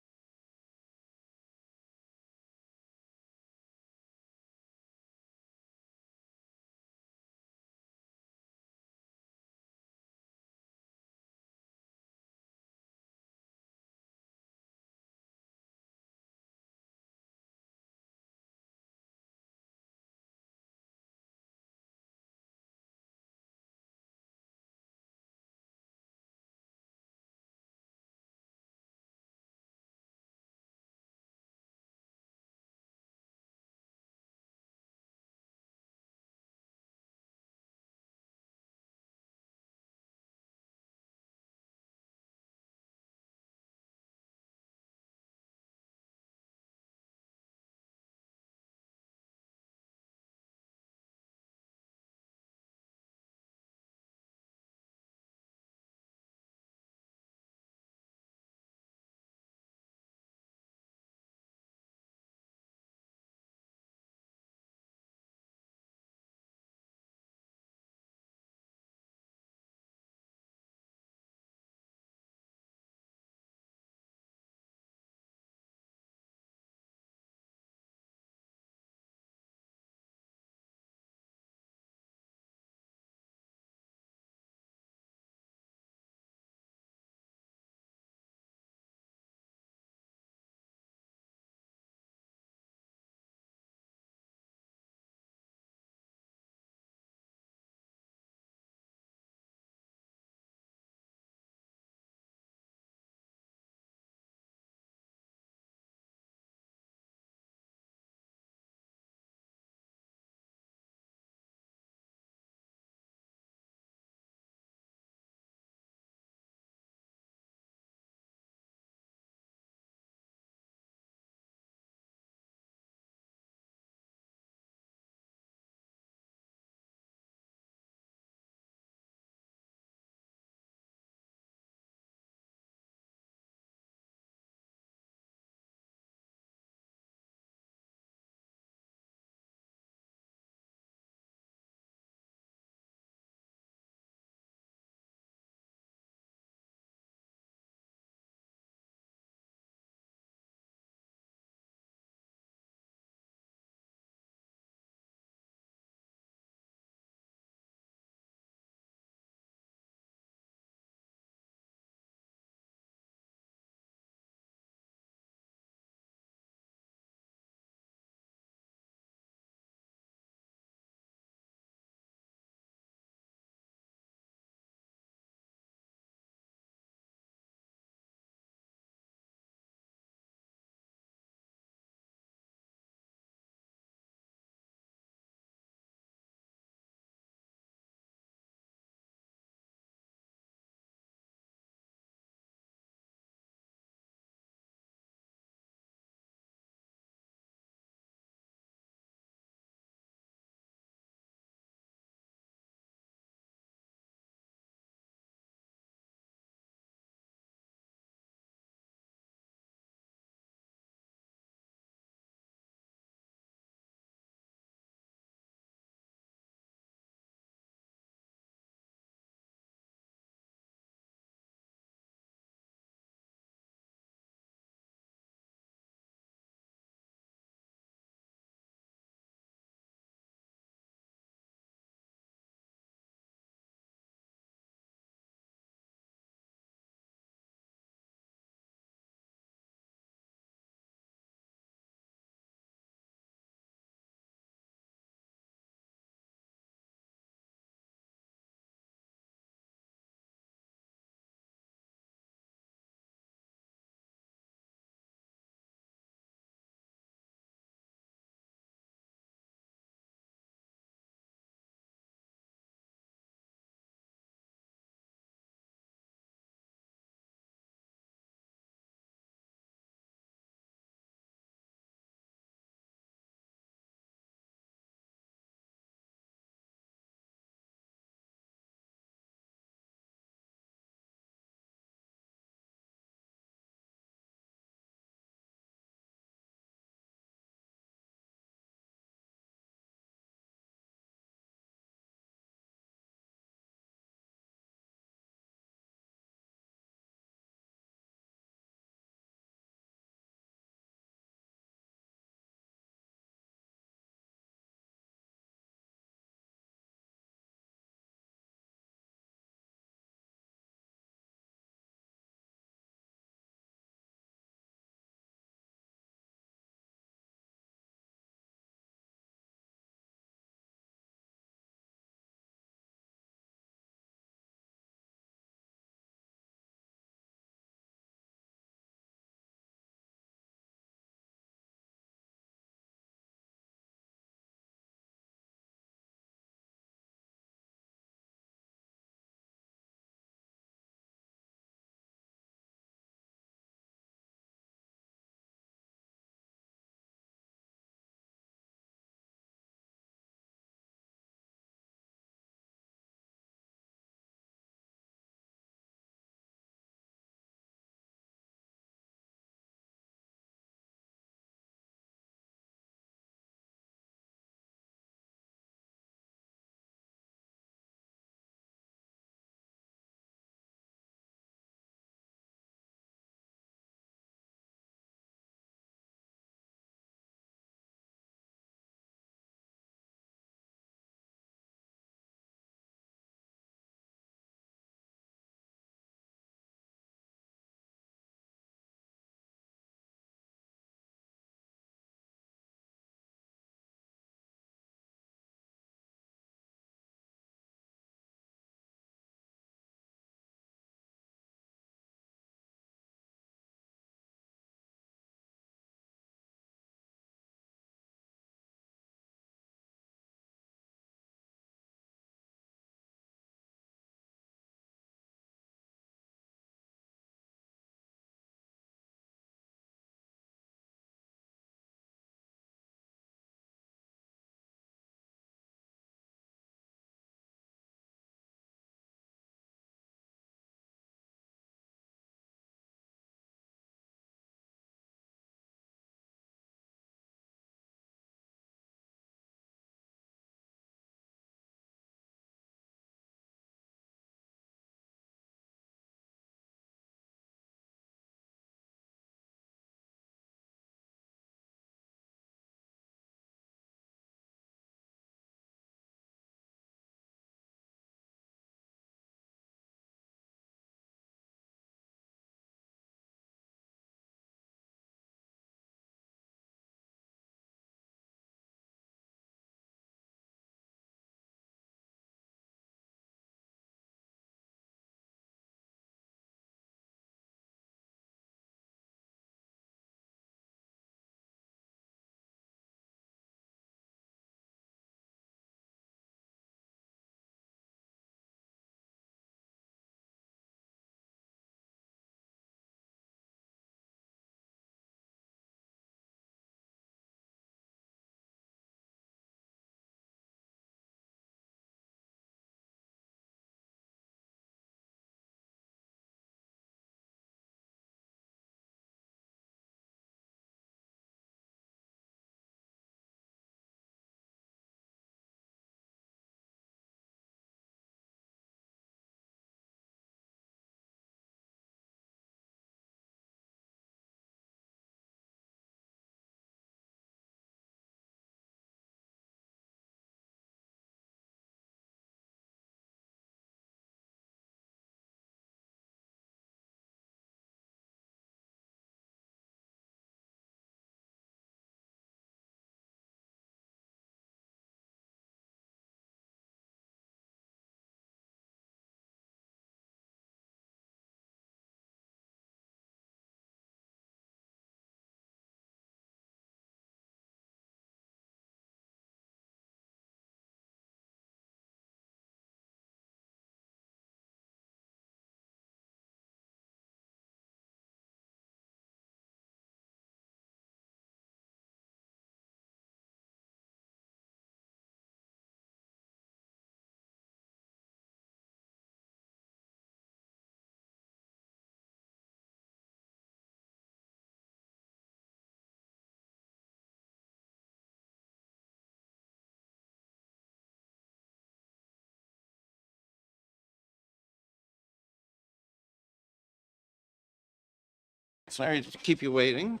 S1: Sorry to keep you waiting.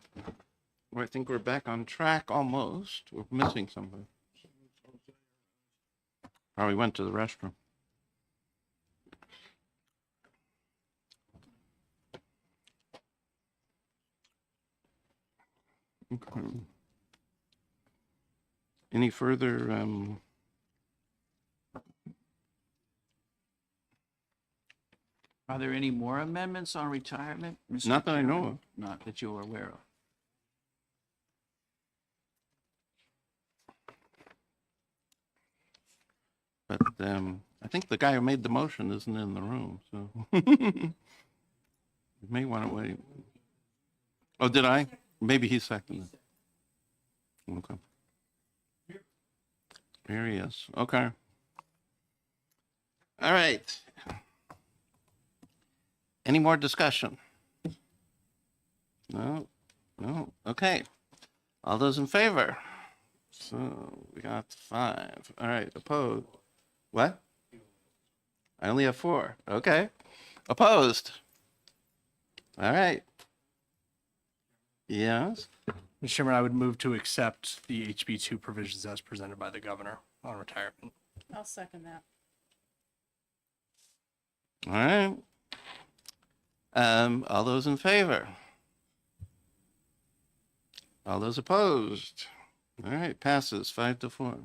S1: I think we're back on track almost. We're missing something. Probably went to the restroom. Okay. Any further,
S5: Are there any more amendments on retirement? Mr.
S1: Not that I know
S5: Chairman?
S1: of.
S5: Not that you're aware of.
S1: but I think the guy who made the motion isn't in the room, so. You may want to wait. Oh, did I? Maybe he seconded. Okay. Here he is. Okay. All right. Any more discussion? No? No? Okay. All those in favor? So we got 5. All right. Opposed? What? I only have 4. Okay. Opposed? All right. Yes.
S11: Mr. Chairman, I would move to accept the HB2 provisions as presented by the governor on retirement.
S3: I'll second that.
S1: All right. All those in favor? All those opposed? All right, passes 5-4.